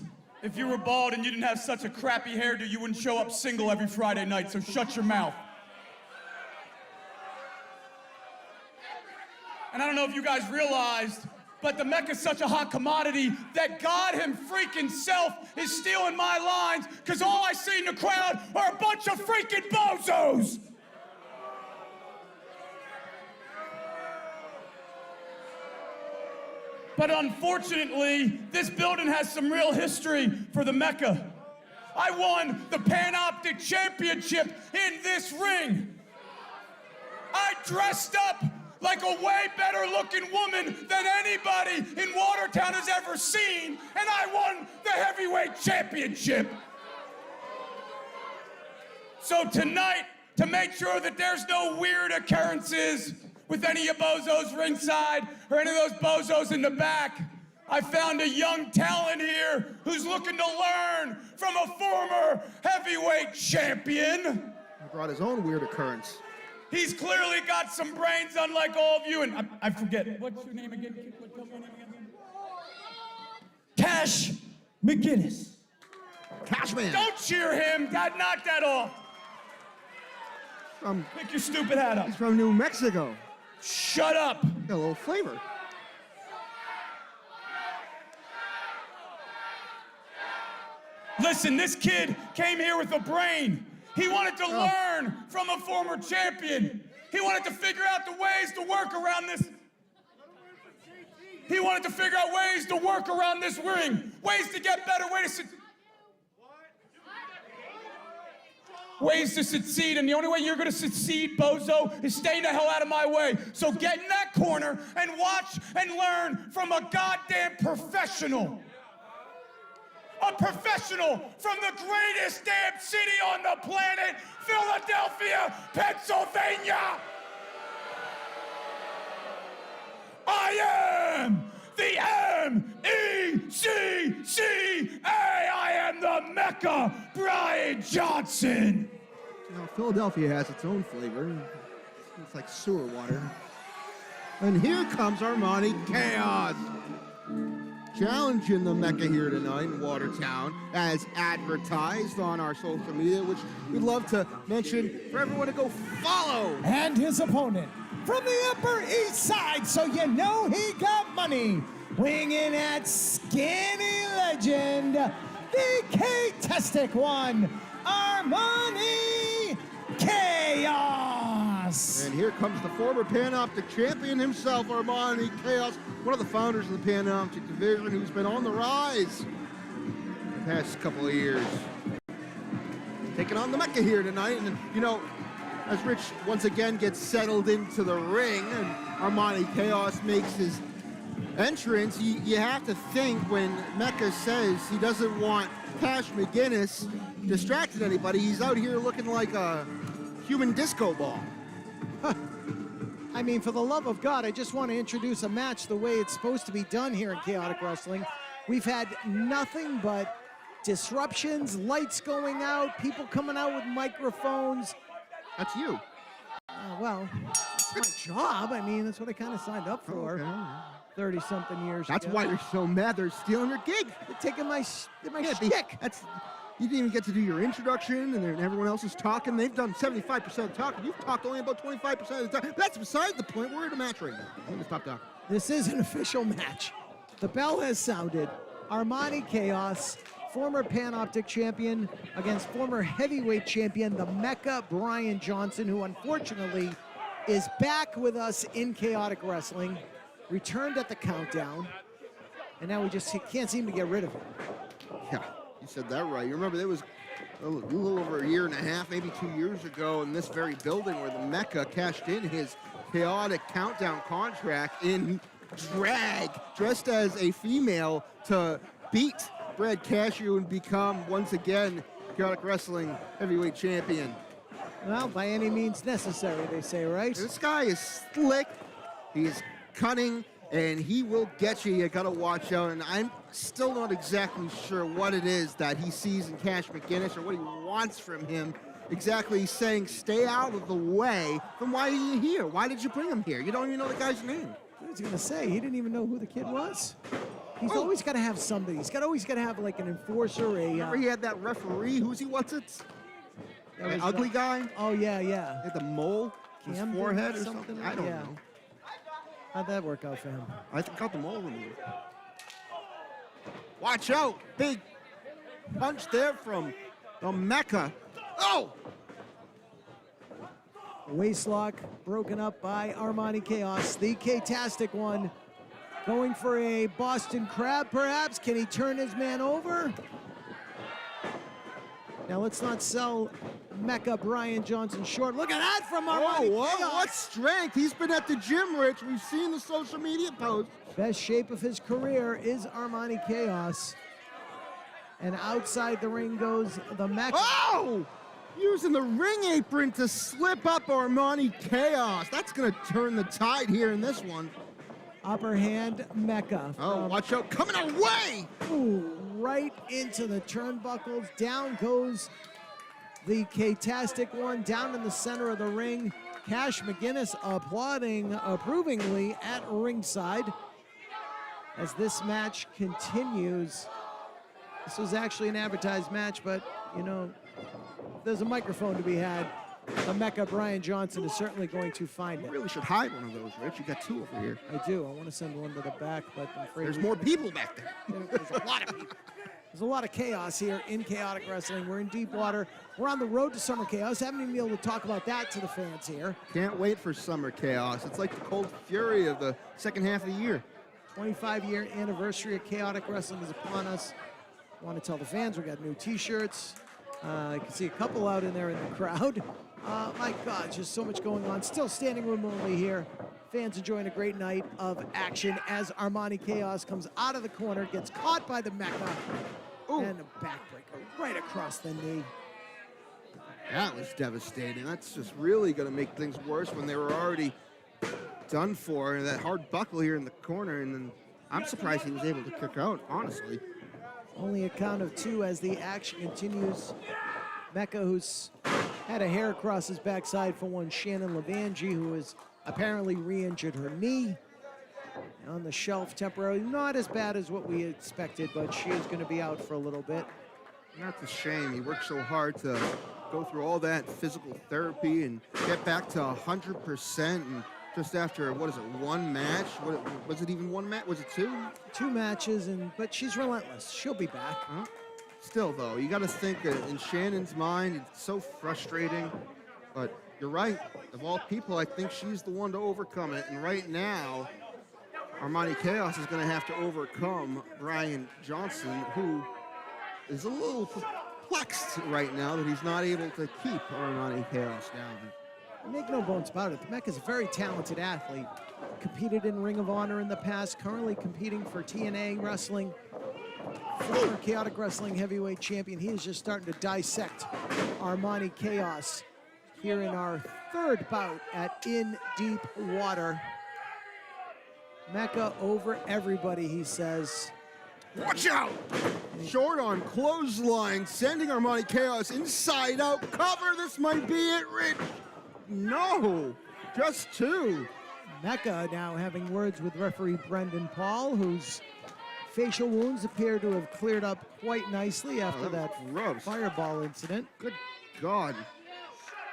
Speaker 1: if you were bald and you didn't have such a crappy hairdo, you wouldn't show up single every Friday night, so shut your mouth. And I don't know if you guys realized, But the Mecca's such a hot commodity that God him freaking self is stealing my lines, because all I see in the crowd are a bunch of freaking bozos. But unfortunately, this building has some real history for the Mecca. I won the Panoptic Championship in this ring. I dressed up like a way better looking woman than anybody in Watertown has ever seen, and I won the heavyweight championship. So tonight, to make sure that there's no weird occurrences with any of bozos ringside or any of those bozos in the back, I found a young talent here who's looking to learn from a former heavyweight champion.
Speaker 5: He brought his own weird occurrence.
Speaker 1: He's clearly got some brains, unlike all of you, and I forget. What's your name again? What's your name again?
Speaker 4: Cash McGinnis.
Speaker 5: Cashman.
Speaker 1: Don't cheer him. God, knock that off. Pick your stupid hat up.
Speaker 5: He's from New Mexico.
Speaker 1: Shut up.
Speaker 5: Got a little flavor.
Speaker 1: Listen, this kid came here with a brain. He wanted to learn from a former champion. He wanted to figure out the ways to work around this. He wanted to figure out ways to work around this ring. Ways to get better, ways to succeed. And the only way you're gonna succeed, bozo, is staying the hell out of my way. So get in that corner and watch and learn from a goddamn professional. A professional from the greatest damn city on the planet, Philadelphia, Pennsylvania. I am the MECCA. I am the Mecca, Brian Johnson.
Speaker 5: You know, Philadelphia has its own flavor. It's like sewer water. And here comes Armani Chaos. Challenging the Mecca here tonight in Watertown, as advertised on our social media, which we'd love to mention for everyone to go follow.
Speaker 4: And his opponent from the Upper East Side, so you know he got money. Weighing in at Skinny Legend, the K-Tastic one, Armani Chaos.
Speaker 5: And here comes the former Panoptic champion himself, Armani Chaos, one of the founders of the Panoptic division, who's been on the rise the past couple of years. Taking on the Mecca here tonight, and you know, as Rich once again gets settled into the ring and Armani Chaos makes his entrance, you have to think when Mecca says he doesn't want Cash McGinnis distracting anybody, he's out here looking like a human disco ball.
Speaker 4: I mean, for the love of God, I just want to introduce a match the way it's supposed to be done here in Chaotic Wrestling. We've had nothing but disruptions, lights going out, people coming out with microphones.
Speaker 5: That's you.
Speaker 4: Well, it's my job. I mean, that's what I kind of signed up for 30-something years
Speaker 5: That's
Speaker 4: ago.
Speaker 5: why you're so mad they're stealing your gig.
Speaker 4: They're taking my shtick.
Speaker 5: You didn't even get to do your introduction, and then everyone else is talking. They've done 75% of the talking. You've talked only about 25% of the time. That's beside the point. We're in a match right now. I'm gonna stop talking.
Speaker 4: This is an official match. The bell has sounded. Armani Chaos, former Panoptic champion, against former heavyweight champion, the Mecca, Brian Johnson, who unfortunately is back with us in Chaotic Wrestling, returned at the countdown, and now we just can't seem to get rid of him.
Speaker 5: Yeah, you said that right. You remember there was a little over a year and a half, maybe 2 years ago, in this very building where the Mecca cashed in his Chaotic Countdown contract in drag, dressed as a female, to beat Brad Cashew and become, once again, Chaotic Wrestling heavyweight champion.
Speaker 4: Well, by any means necessary, they say, right?
Speaker 5: This guy is slick, he is cunning, and he will get you. You gotta watch out, and I'm still not exactly sure what it is that he sees in Cash McGinnis or what he wants from him. Exactly, he's saying stay out of the way. Then why are you here? Why did you bring him here? You don't even know the guy's name.
Speaker 4: I was gonna say, he didn't even know who the kid was. He's always got to have somebody. He's always got to have like an enforcer,
Speaker 5: Remember he had that referee, who's he, what's it? The ugly guy?
Speaker 4: Oh, yeah, yeah.
Speaker 5: He had the mole on his
Speaker 4: Camden
Speaker 5: forehead or
Speaker 4: something?
Speaker 5: something? I don't
Speaker 4: Yeah.
Speaker 5: know.
Speaker 4: How'd that work out for him?
Speaker 5: I got them all removed. Watch out. Big punch there from the Mecca. Oh!
Speaker 4: Waistlock broken up by Armani Chaos. The K-tastic one going for a Boston Crab, perhaps. Can he turn his man over? Now let's not sell Mecca Brian Johnson short. Look at that from Armani Chaos.
Speaker 5: What strength. He's been at the gym, Rich. We've seen the social media posts.
Speaker 4: Best shape of his career is Armani Chaos. And outside the ring goes the Mecca.
Speaker 5: Oh! Using the ring apron to slip up Armani Chaos. That's going to turn the tide here in this one.
Speaker 4: Upper hand Mecca.
Speaker 5: Oh, watch out. Coming away!
Speaker 4: Ooh, right into the turnbuckles. Down goes the K-tastic one down in the center of the ring. Cash McGinnis applauding approvingly at ringside as this match continues. This was actually an advertised match, but, you know, there's a microphone to be had. The Mecca Brian Johnson is certainly going to find
Speaker 5: You
Speaker 4: it.
Speaker 5: really should hide one of those, Rich. You got two over here.
Speaker 4: I do. I want to send one to the back, but I'm afraid
Speaker 5: There's
Speaker 4: we
Speaker 5: more
Speaker 4: can't.
Speaker 5: people back there.
Speaker 4: There's a lot of people. There's a lot of chaos here in Chaotic Wrestling. We're in deep water. We're on the road to Summer Chaos. Haven't even been able to talk about that to the fans here.
Speaker 5: Can't wait for Summer Chaos. It's like the cold fury of the second half of the year.
Speaker 4: 25-year anniversary of Chaotic Wrestling is upon us. I want to tell the fans we got new T-shirts. I can see a couple out in there in the crowd. My God, just so much going on. Still standing room only here. Fans enjoying a great night of action as Armani Chaos comes out of the corner, gets caught by the Mecca, and a backbreaker right across the knee.
Speaker 5: That was devastating. That's just really going to make things worse when they were already done for. That hard buckle here in the corner, and then I'm surprised he was able to kick out, honestly.
Speaker 4: Only a count of two as the action continues. Mecca, who's had a hair across his backside for one Shannon Levangie, who has apparently re-injured her knee. On the shelf temporarily, not as bad as what we expected, but she is going to be out for a little bit.
Speaker 5: That's a shame. He worked so hard to go through all that physical therapy and get back to 100%. And just after, what is it, one match? Was it even one match? Was it two?
Speaker 4: Two matches, but she's relentless. She'll be back.
Speaker 5: Still, though, you got to think in Shannon's mind, it's so frustrating. But you're right. Of all people, I think she's the one to overcome it. And right now, Armani Chaos is going to have to overcome Brian Johnson, who is a little perplexed right now that he's not able to keep Armani Chaos down.
Speaker 4: Make no bones about it, the Mecca's a very talented athlete. Competed in Ring of Honor in the past, currently competing for TNA Wrestling. Former Chaotic Wrestling heavyweight champion. He is just starting to dissect Armani Chaos here in our third bout at In Deep Water. Mecca over everybody, he says.
Speaker 5: Watch out! Short on clothesline, sending Armani Chaos inside out. Cover, this might be it, Rich. No, just two.
Speaker 4: Mecca now having words with referee Brendan Paul, whose facial wounds appear to have cleared up quite nicely after that fireball incident.
Speaker 5: Good God.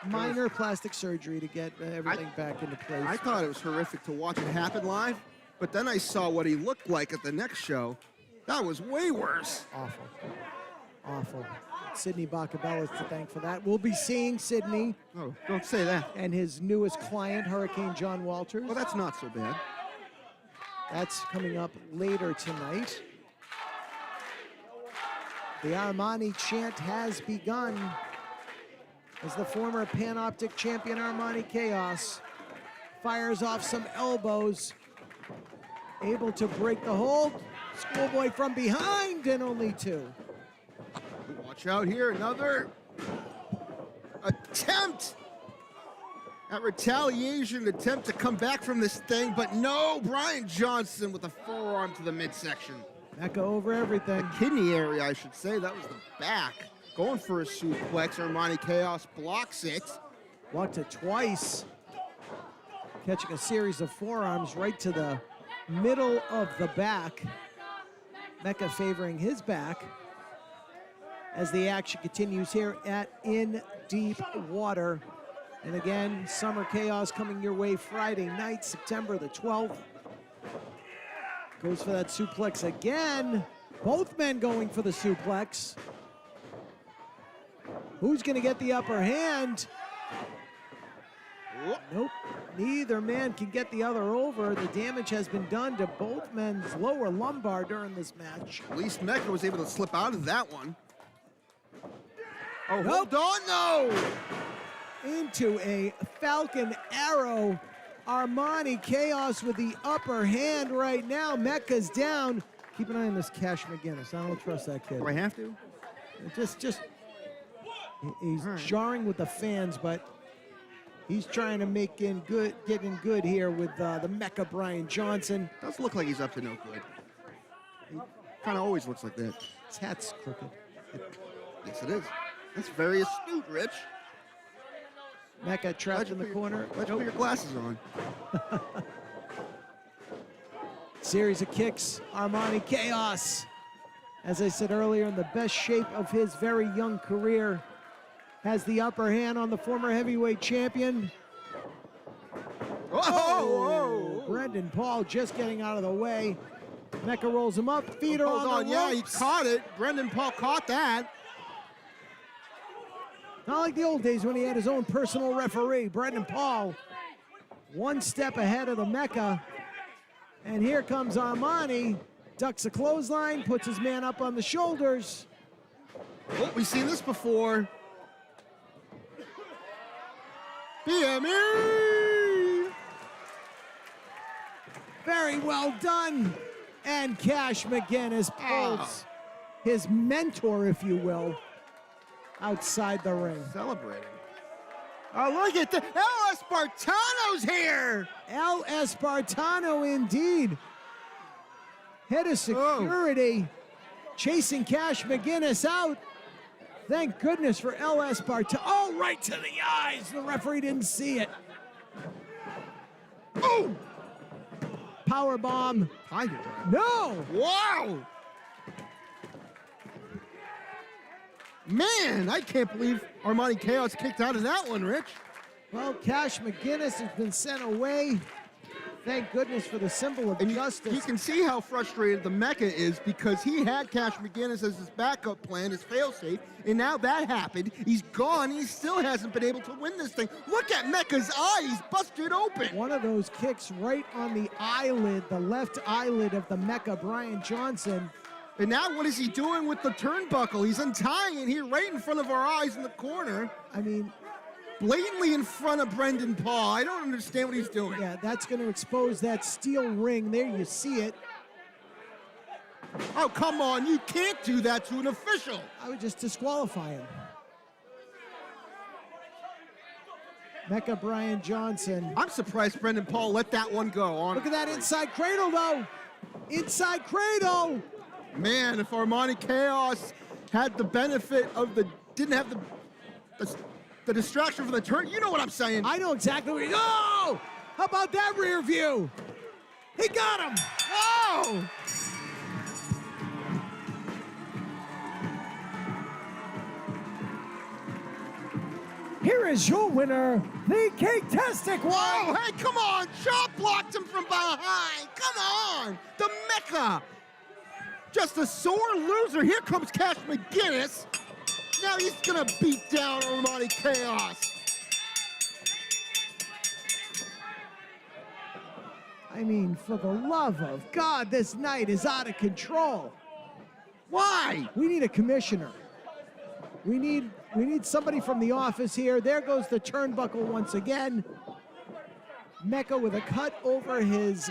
Speaker 4: Minor plastic surgery to get everything back into place.
Speaker 5: I thought it was horrific to watch it happen live, but then I saw what he looked like at the next show. That was way worse.
Speaker 4: Awful. Awful. Sidney Bacabella to thank for that. We'll be seeing Sidney.
Speaker 5: Oh, don't say that.
Speaker 4: And his newest client, Hurricane John Walters.
Speaker 5: Well, that's not so bad.
Speaker 4: That's coming up later tonight. The Armani chant has begun as the former Panoptic champion Armani Chaos fires off some elbows, able to break the hold. Schoolboy from behind, and only two.
Speaker 5: Watch out here, another attempt at retaliation, attempt to come back from this thing, but no, Brian Johnson with a forearm to the midsection.
Speaker 4: Mecca over everything.
Speaker 5: The kidney area, I should say, that was the back. Going for a suplex, Armani Chaos blocks it.
Speaker 4: Blocked it twice. Catching a series of forearms right to the middle of the back. Mecca favoring his back as the action continues here at In Deep Water. And again, Summer Chaos coming your way Friday night, September the 12th. Goes for that suplex again. Both men going for the suplex. Who's going to get the upper hand? Nope. Neither man can get the other over. The damage has been done to both men's lower lumbar during this match.
Speaker 5: At least Mecca was able to slip out of that one. Oh, hold on, no!
Speaker 4: Into a Falcon Arrow. Armani Chaos with the upper hand right now. Mecca's down. Keep an eye on this Cash McGinnis. I don't trust that kid.
Speaker 5: Do I have to?
Speaker 4: He's jarring with the fans, but he's trying to make in good, getting good here with the Mecca Brian Johnson.
Speaker 5: Does look like he's up to no good. He kind of always looks like that.
Speaker 4: His hat's crooked.
Speaker 5: Yes, it is. That's very astute, Rich.
Speaker 4: Mecca trapped in the corner.
Speaker 5: Let's put your glasses on.
Speaker 4: Series of kicks. Armani Chaos, as I said earlier, in the best shape of his very young career, has the upper hand on the former heavyweight champion.
Speaker 5: Oh!
Speaker 4: Brendan Paul just getting out of the way. Mecca rolls him up. Feet are on the
Speaker 5: yeah, he
Speaker 4: ropes.
Speaker 5: caught it. Brendan Paul caught that.
Speaker 4: Not like the old days when he had his own personal referee. Brendan Paul, one step ahead of the Mecca. And here comes Armani. Ducks a clothesline, puts his man up on the shoulders.
Speaker 5: Oh, we've seen this before. BME!
Speaker 4: Very well done. And Cash McGinnis pulls his mentor, if you will, outside the ring.
Speaker 5: Celebrating. Oh, look at the El Espartano's here!
Speaker 4: El Espartano, indeed. Head of security, chasing Cash McGinnis out. Thank goodness for El Espartano. Oh, right to the eyes. The referee didn't see it. Oh! Power bomb.
Speaker 5: Tiger.
Speaker 4: No!
Speaker 5: Wow! Man, I can't believe Armani Chaos kicked out of that one, Rich.
Speaker 4: Well, Cash McGinnis has been sent away. Thank goodness for the symbol of justice.
Speaker 5: You can see how frustrated the Mecca is because he had Cash McGinnis as his backup plan, his failsafe, and now that happened. He's gone. He still hasn't been able to win this thing. Look at Mecca's eyes busted open.
Speaker 4: One of those kicks right on the eyelid, the left eyelid of the Mecca, Brian Johnson.
Speaker 5: And now what is he doing with the turnbuckle? He's untying it here right in front of our eyes in the corner.
Speaker 4: I mean,
Speaker 5: blatantly in front of Brendan Paul. I don't understand what he's doing.
Speaker 4: Yeah, that's going to expose that steel ring. There you see it.
Speaker 5: Oh, come on. You can't do that to an official.
Speaker 4: I would just disqualify him. Mecca Brian Johnson.
Speaker 5: I'm surprised Brendan Paul let that one go.
Speaker 4: Look at that inside cradle, though. Inside cradle.
Speaker 5: Man, if Armani Chaos had the benefit of didn't have the distraction from the turn, you know what I'm saying.
Speaker 4: I know exactly what oh! How about that rear view? He got him.
Speaker 5: Whoa!
Speaker 4: Here is your winner, the Cake-tastic one.
Speaker 5: Whoa, hey, come on. Chop blocked him from behind. Come on. The Mecca. Just a sore loser. Here comes Cash McGinnis. Now he's going to beat down Armani Chaos.
Speaker 4: I mean, for the love of God, this night is out of control.
Speaker 5: Why?
Speaker 4: We need a commissioner. We need somebody from the office here. There goes the turnbuckle once again. Mecca with a cut over his...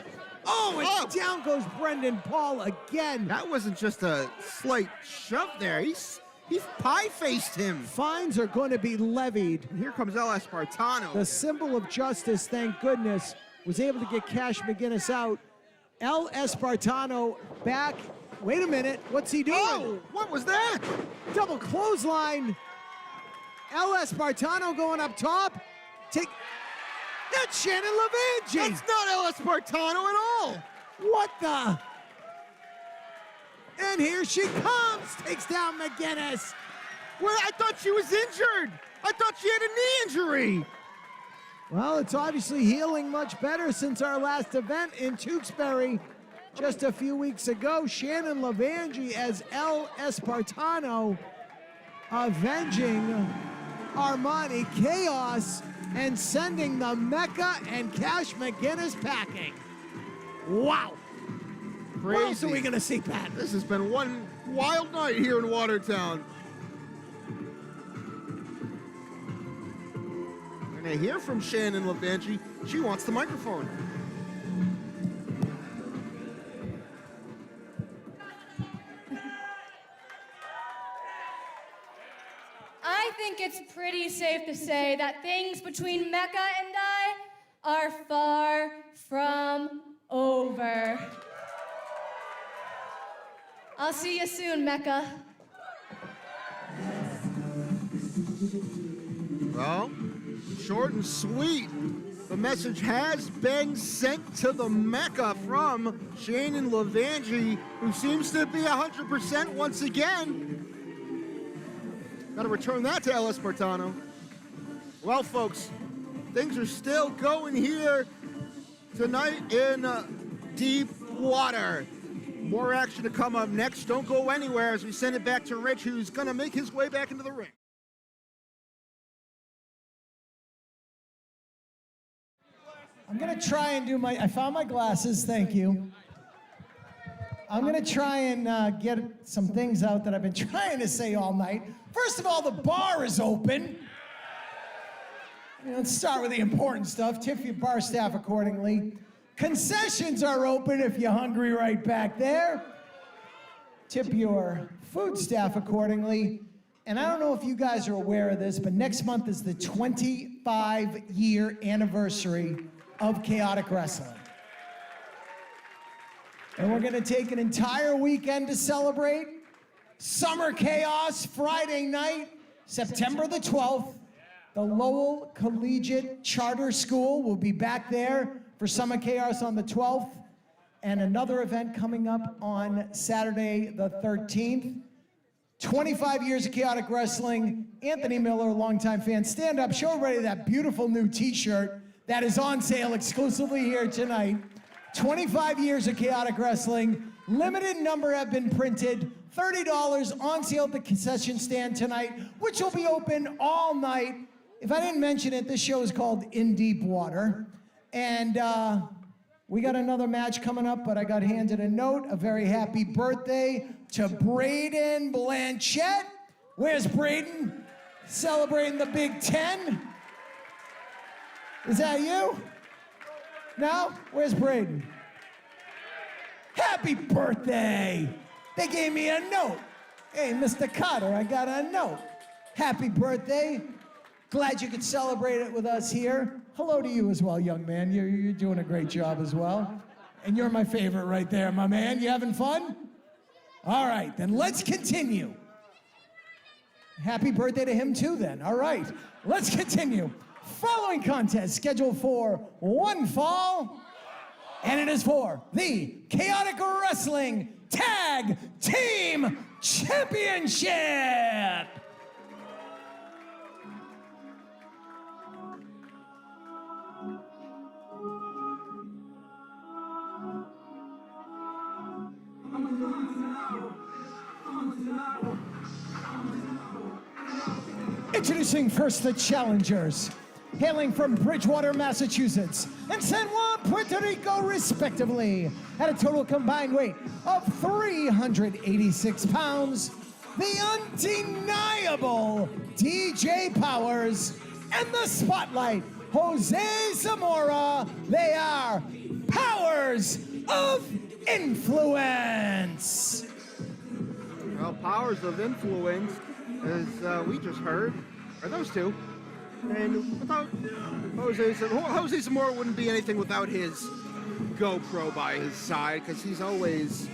Speaker 4: Oh, and down goes Brendan Paul again.
Speaker 5: That wasn't just a slight shove there. He pie-faced him.
Speaker 4: Fines are going to be levied.
Speaker 5: And here comes El Espartano.
Speaker 4: The symbol of justice, thank goodness, was able to get Cash McGinnis out. El Espartano back. Wait a minute, what's he doing?
Speaker 5: Oh, what was that?
Speaker 4: Double clothesline. El Espartano going up top. That's Shannon Levangie.
Speaker 5: That's not El Espartano at all.
Speaker 4: What the? And here she comes. Takes down McGinnis.
Speaker 5: Well, I thought she was injured. I thought she had a knee injury.
Speaker 4: Well, it's obviously healing much better since our last event in Tewksbury just a few weeks ago. Shannon Lavangi as El Espartano avenging Armani Chaos and sending the Mecca and Cash McGinnis packing. Wow.
Speaker 5: Crazy.
Speaker 4: What else are we going to see, Pat?
Speaker 5: This has been one wild night here in Watertown. And I hear from Shannon Lavangi, she wants the microphone.
Speaker 9: I think it's pretty safe to say that things between Mecca and I are far from over. I'll see you soon, Mecca.
Speaker 5: Well, short and sweet. The message has been sent to the Mecca from Shannon Lavangi, who seems to be 100% once again. Got to return that to El Espartano. Well, folks, things are still going here tonight in Deep Water. More action to come up next. Don't go anywhere as we send it back to Rich, who's going to make his way back into the ring.
Speaker 4: I'm going to try and do I found my glasses, thank you. I'm going to try and get some things out that I've been trying to say all night. First of all, the bar is open. Let's start with the important stuff. Tip your bar staff accordingly. Concessions are open if you're hungry right back there. Tip your food staff accordingly. And I don't know if you guys are aware of this, but next month is the 25-year anniversary of Chaotic Wrestling. And we're gonna take an entire weekend to celebrate. Summer Chaos, Friday night, September the 12th. The Lowell Collegiate Charter School will be back there for Summer Chaos on the 12th. And another event coming up on Saturday the 13th. 25 years of Chaotic Wrestling. Anthony Miller, longtime fan. Stand up, show everybody that beautiful new t-shirt that is on sale exclusively here tonight. 25 years of Chaotic Wrestling. Limited number have been printed. $30 on sale at the concession stand tonight, which will be open all night. If I didn't mention it, this show is called In Deep Water. And we got another match coming up, but I got handed a note. A very happy birthday to Braden Blanchette. Where's Braden? Celebrating the Big Ten. Is that you? No? Where's Braden? Happy birthday! They gave me a note. Hey, Mr. Cotter, I got a note. Happy birthday. Glad you could celebrate it with us here. Hello to you as well, young man. You're doing a great job as well. And you're my favorite right there, my man. You having fun? All right, then let's continue. Happy birthday to him too, then. All right, let's continue. Following contest scheduled for one fall, and it is for the Chaotic Wrestling Tag Team Championship. Introducing first the challengers, hailing from Bridgewater, Massachusetts, and San Juan, Puerto Rico, respectively, at a total combined weight of 386 pounds, the undeniable DJ Powers, and the Spotlight, Jose Zamora. They are Powers of Influence.
Speaker 5: Well, Powers of Influence, as we just heard, are those two. And without Jose Zamora wouldn't be anything without his GoPro by his side, because he's always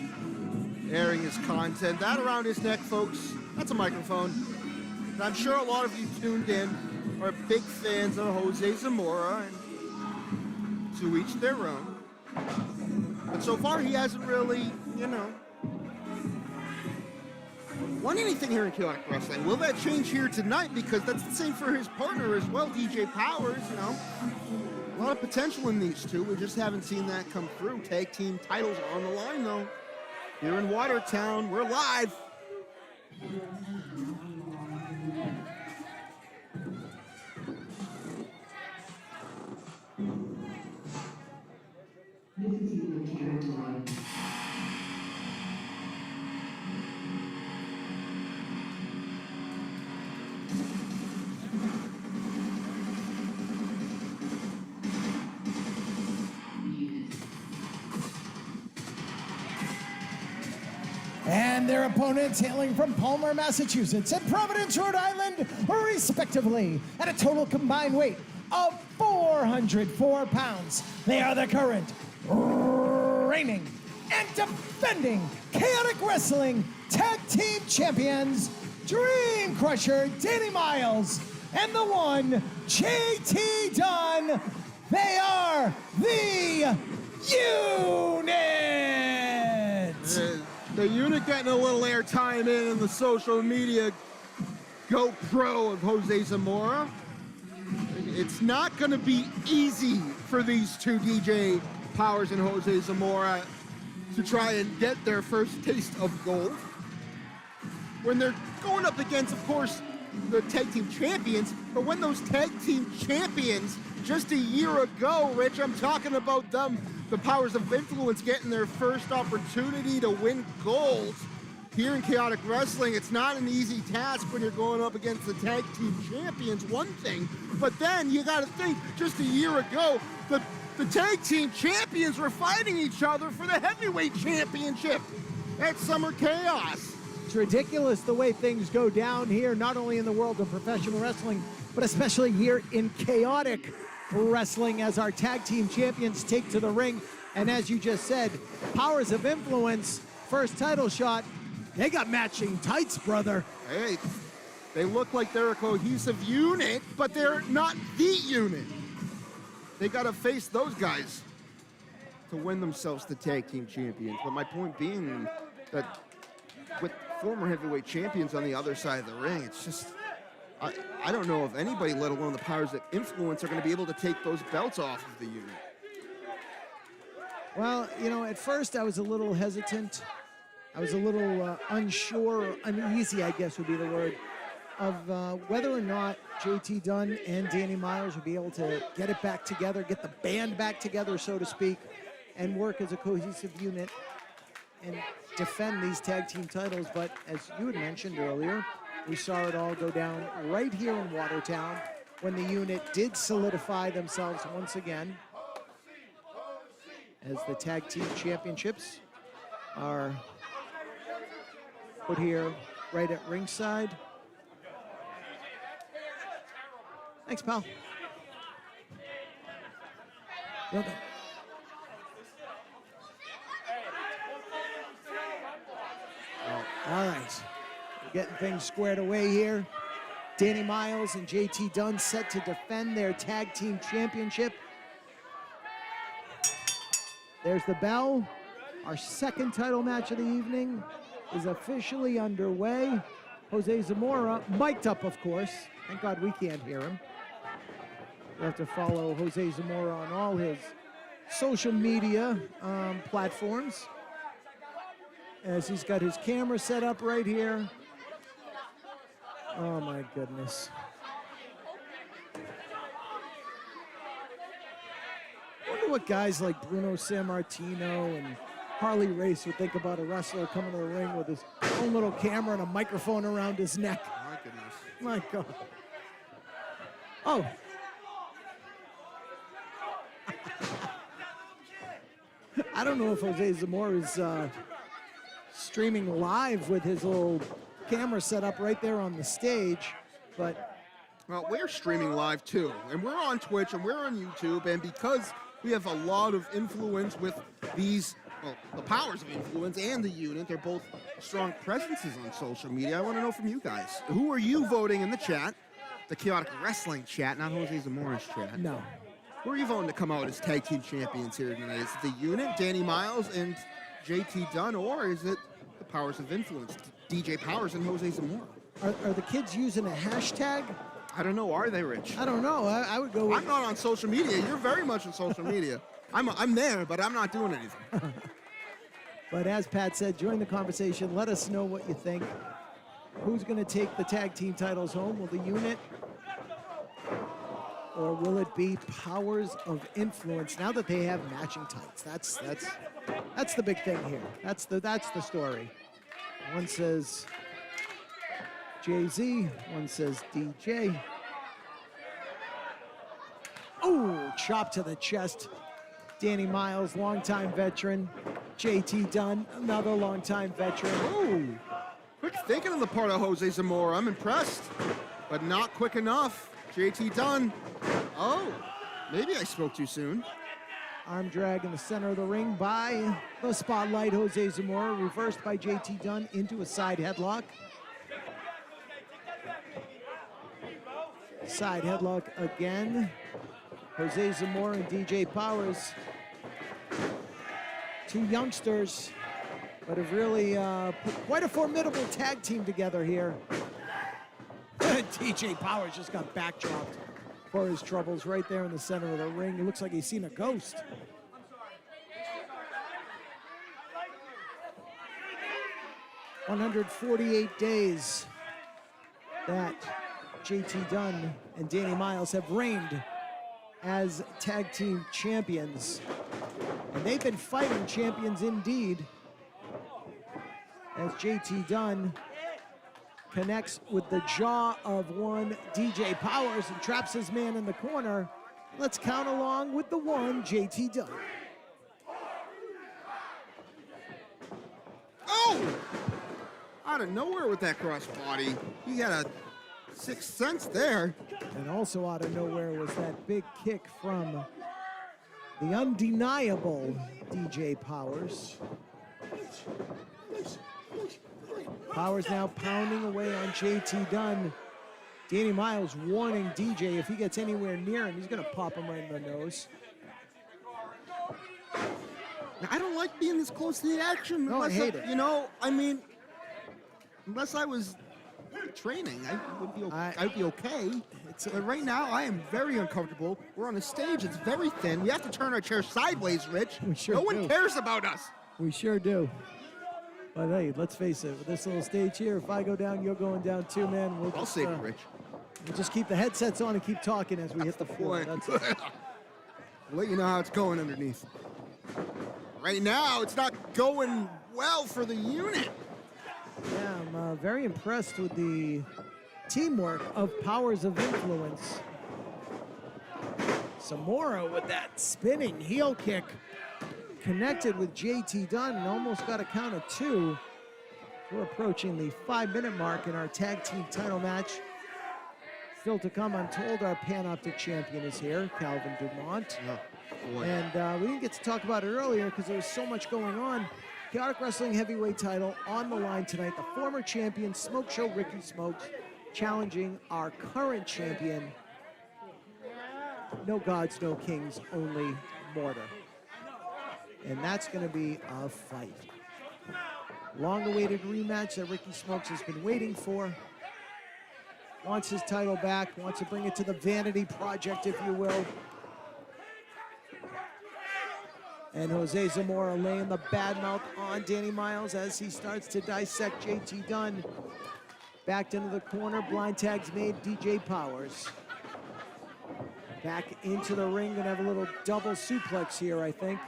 Speaker 5: airing his content. That around his neck, folks, that's a microphone. And I'm sure a lot of you tuned in are big fans of Jose Zamora, and to each their own. But so far, he hasn't really, won anything here in Chaotic Wrestling. Will that change here tonight? Because that's the same for his partner as well, DJ Powers, you know. A lot of potential in these two. We just haven't seen that come through. Tag team titles are on the line, though. Here in Watertown, we're live.
Speaker 4: And their opponents hailing from Palmer, Massachusetts and Providence, Rhode Island, respectively, at a total combined weight of 404 pounds. They are the current, reigning, and defending Chaotic Wrestling Tag Team Champions, Dream Crusher Danny Miles and the one, JT Dunn. They are the Unit!
Speaker 5: The Unit getting a little airtime in the social media GoPro of Jose Zamora. It's not going to be easy for these two, DJ Powers and Jose Zamora, to try and get their first taste of gold. When they're going up against, of course, the tag team champions, but when those tag team champions just a year ago, Rich, I'm talking about them, the Powers of Influence getting their first opportunity to win gold. Here in Chaotic Wrestling, it's not an easy task when you're going up against the tag team champions, one thing, but then you gotta think, just a year ago, the tag team champions were fighting each other for the heavyweight championship at Summer Chaos.
Speaker 4: It's ridiculous the way things go down here, not only in the world of professional wrestling, but especially here in Chaotic Wrestling as our tag team champions take to the ring. And as you just said, Powers of Influence, first title shot, they got matching tights, brother.
Speaker 5: Hey, they look like they're a cohesive unit, but they're not the unit. They gotta face those guys to win themselves the tag team champions. But my point being that with former heavyweight champions on the other side of the ring, it's just, I don't know if anybody, let alone the Powers of Influence, are going to be able to take those belts off of the unit.
Speaker 4: Well, you know, at first I was a little hesitant. I was a little unsure, or uneasy, I guess would be the word, of whether or not JT Dunn and Danny Miles would be able to get it back together, get the band back together, so to speak, and work as a cohesive unit and defend these tag team titles. But as you had mentioned earlier, we saw it all go down right here in Watertown when the unit did solidify themselves once again as the tag team championships are put here right at ringside. Thanks, pal. Well done. All right. Getting things squared away here. Danny Miles and JT Dunn set to defend their tag team championship. There's the bell. Our second title match of the evening is officially underway. Jose Zamora, mic'd up, of course. Thank God we can't hear him. You have to follow Jose Zamora on all his social media platforms, as he's got his camera set up right here. Oh my goodness. I wonder what guys like Bruno Sammartino and Harley Race would think about a wrestler coming to the ring with his own little camera and a microphone around his neck.
Speaker 5: My goodness.
Speaker 4: My God. Oh. I don't know if Jose Zamora is streaming live with his little camera set up right there on the stage, but...
Speaker 5: Well, we're streaming live too, and we're on Twitch and we're on YouTube, and because we have a lot of influence with these, well, the Powers of Influence and the unit, they're both strong presences on social media. I want to know from you guys, who are you voting in the chat? The Chaotic Wrestling chat, not Jose Zamora's chat.
Speaker 4: No.
Speaker 5: Who are you voting to come out as tag team champions here tonight? Is it the unit, Danny Miles and JT Dunn, or is it the Powers of Influence, DJ Powers and Jose Zamora.
Speaker 4: Are the kids using a hashtag?
Speaker 5: I don't know. Are they, Rich?
Speaker 4: I don't know. I would go with...
Speaker 5: I'm not on social media. You're very much on social media. I'm there, but I'm not doing anything.
Speaker 4: But as Pat said, join the conversation. Let us know what you think. Who's going to take the tag team titles home? Will the unit? Or will it be Powers of Influence? Now that they have matching tights, that's the big thing here. That's the story. One says Jay-Z, one says DJ. Oh, chop to the chest. Danny Miles, longtime veteran. JT Dunn, another longtime veteran.
Speaker 5: Oh, quick thinking on the part of Jose Zamora. I'm impressed, but not quick enough. JT Dunn. Oh, maybe I spoke too soon.
Speaker 4: Arm drag in the center of the ring by the Spotlight. Jose Zamora reversed by JT Dunn into a side headlock. Side headlock again. Jose Zamora and DJ Powers. Two youngsters, but have really put quite a formidable tag team together here. DJ Powers just got backdropped for his troubles right there in the center of the ring. It looks like he's seen a ghost. "148 days that JT Dunn and Danny Miles have reigned as tag team champions. And they've been fighting champions indeed, as JT Dunn connects with the jaw of one DJ Powers and traps his man in the corner. Let's count along with the one JT Dunn.
Speaker 5: Oh! Out of nowhere with that crossbody. He had a sixth sense there.
Speaker 4: And also out of nowhere was that big kick from the undeniable DJ Powers. Powers now pounding away on JT Dunn. Danny Miles warning DJ if he gets anywhere near him, he's gonna pop him right in the nose.
Speaker 5: Now, I don't like being this close to the action.
Speaker 4: No, I hate it.
Speaker 5: You know, I mean, unless I was training, I'd be okay. But right now, I am very uncomfortable. We're on a stage, it's very thin. We have to turn our chair sideways, Rich.
Speaker 4: We sure
Speaker 5: No one
Speaker 4: do.
Speaker 5: cares about us.
Speaker 4: We sure do. But hey, let's face it, with this little stage here, if I go down, you're going down too, man.
Speaker 5: I'll save it, Rich.
Speaker 4: We'll just keep the headsets on and keep talking as we hit the floor. That's it.
Speaker 5: I'll let you know how it's going underneath. Right now, it's not going well for the unit.
Speaker 4: Yeah, I'm very impressed with the teamwork of Powers of Influence. Zamora with that spinning heel kick connected with JT Dunn and almost got a count of two. We're approaching the 5-minute mark in our tag team title match. Still to come, I'm told our Panoptic champion is here, Calvin Dumont.
Speaker 5: Oh, boy.
Speaker 4: And we didn't get to talk about it earlier because there was so much going on. Chaotic Wrestling Heavyweight title on the line tonight. The former champion, Smoke Show Ricky Smokes, challenging our current champion. No gods, no kings, only mortar. And that's going to be a fight. Long-awaited rematch that Ricky Smokes has been waiting for. Wants his title back, wants to bring it to the Vanity Project, if you will. And Jose Zamora laying the bad mouth on Danny Miles as he starts to dissect JT Dunn. Backed into the corner, blind tags made, DJ Powers. Back into the ring, gonna have a little double suplex here, I think.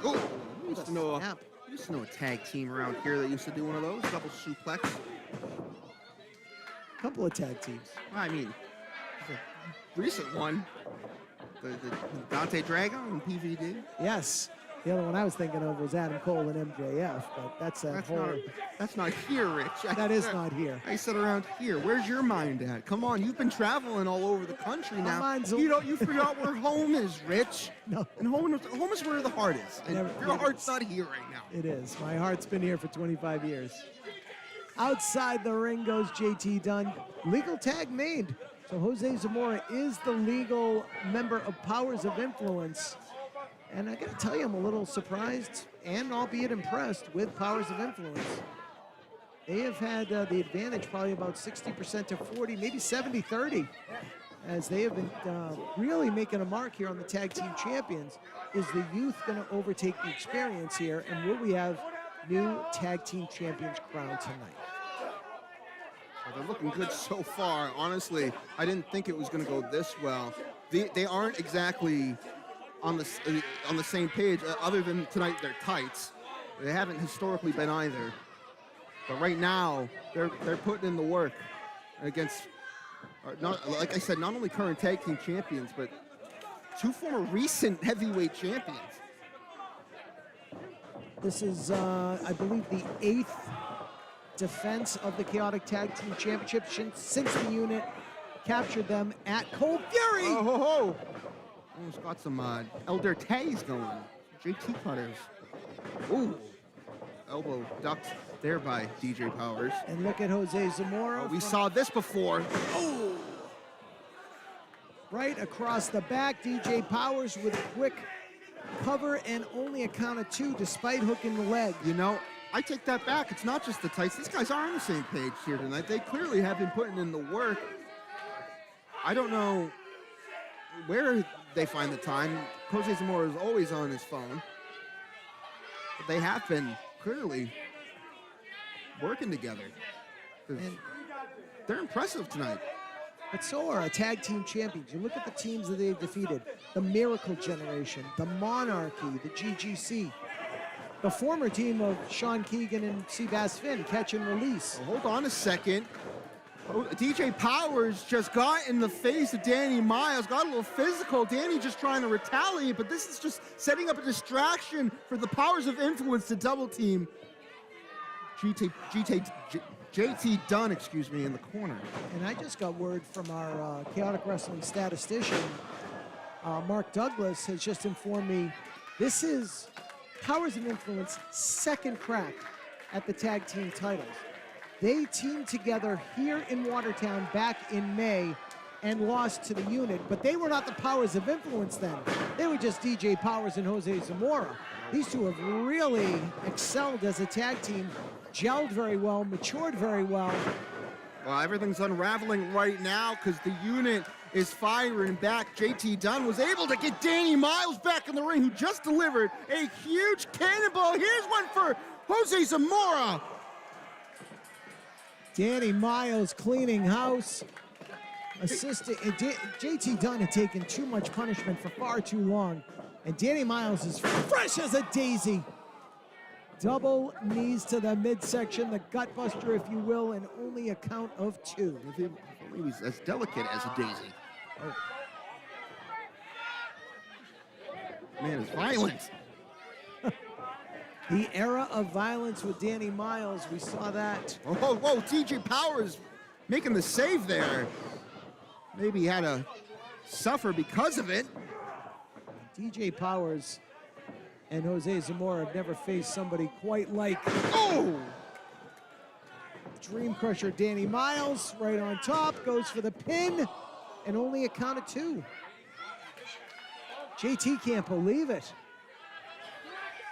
Speaker 5: Oh, I used to know a tag team around here that used to do one of those, double suplex.
Speaker 4: Couple of tag teams.
Speaker 5: I mean, the recent one, the Dante Dragon and PVD.
Speaker 4: Yes. The other one I was thinking of was Adam Cole and MJF, but that's
Speaker 5: not here, Rich.
Speaker 4: That is not here.
Speaker 5: I said around here. Where's your mind at? Come on, you've been traveling all over the country now. You forgot where home is, Rich.
Speaker 4: No.
Speaker 5: And home is where the heart is. And your heart's not here right now.
Speaker 4: It is. My heart's been here for 25 years. Outside the ring goes JT Dunn. Legal tag made. So Jose Zamora is the legal member of Powers of Influence. And I gotta tell you, I'm a little surprised and albeit impressed with Powers of Influence. They have had the advantage probably about 60% to 40, maybe 70-30, as they have been really making a mark here on the tag team champions. Is the youth gonna overtake the experience here, and will we have new tag team champions crowned tonight?
Speaker 5: Well, they're looking good so far. Honestly, I didn't think it was gonna go this well. They aren't exactly on the same page, other than tonight their tights. They haven't historically been either. But right now, they're putting in the work against, like I said, not only current tag team champions, but two former recent heavyweight champions.
Speaker 4: This is, I believe, the 8th defense of the Chaotic Tag Team Championship since the unit captured them at Cold Fury.
Speaker 5: Oh, ho, ho. Almost got some Elder Tays going. JT cutters. Ooh. Elbow ducked there by DJ Powers.
Speaker 4: And look at Jose Zamora.
Speaker 5: We saw this before.
Speaker 4: Oh! Right across the back, DJ Powers with a quick cover and only a count of 2 despite hooking the leg.
Speaker 5: You know, I take that back. It's not just the tights. These guys are on the same page here tonight. They clearly have been putting in the work. I don't know where they find the time. Jose Zamora is always on his phone. But they have been clearly working together. And they're impressive tonight.
Speaker 4: But so are our tag team champions. You look at the teams that they've defeated. The Miracle Generation, the Monarchy, the GGC. The former team of Sean Keegan and Seabass Finn, Catch and Release.
Speaker 5: Well, hold on a second. DJ Powers just got in the face of Danny Miles, got a little physical. Danny just trying to retaliate, but this is just setting up a distraction for the Powers of Influence to double team JT Dunn, excuse me, in the corner.
Speaker 4: And I just got word from our Chaotic Wrestling statistician, Mark Douglas, has just informed me this is Powers of Influence second crack at the tag team titles. They teamed together here in Watertown back in May and lost to the unit, but they were not the Powers of Influence then. They were just DJ Powers and Jose Zamora. These two have really excelled as a tag team, gelled very well, matured very well.
Speaker 5: Well, everything's unraveling right now because the unit is firing back. JT Dunn was able to get Danny Miles back in the ring, who just delivered a huge cannonball. Here's one for Jose Zamora.
Speaker 4: Danny Miles cleaning house. JT Dunn had taken too much punishment for far too long. And Danny Miles is fresh as a daisy. Double knees to the midsection, the gut buster, if you will, and only a count of 2.
Speaker 5: He was as delicate as a daisy. Oh. Man, it's violent.
Speaker 4: The era of violence with Danny Miles, we saw that.
Speaker 5: Oh, whoa, TJ Powers making the save there. Maybe he had to suffer because of it.
Speaker 4: DJ Powers and Jose Zamora have never faced somebody quite like Dream Crusher Danny Miles. Right on top, goes for the pin, and only a count of 2. JT can't believe it.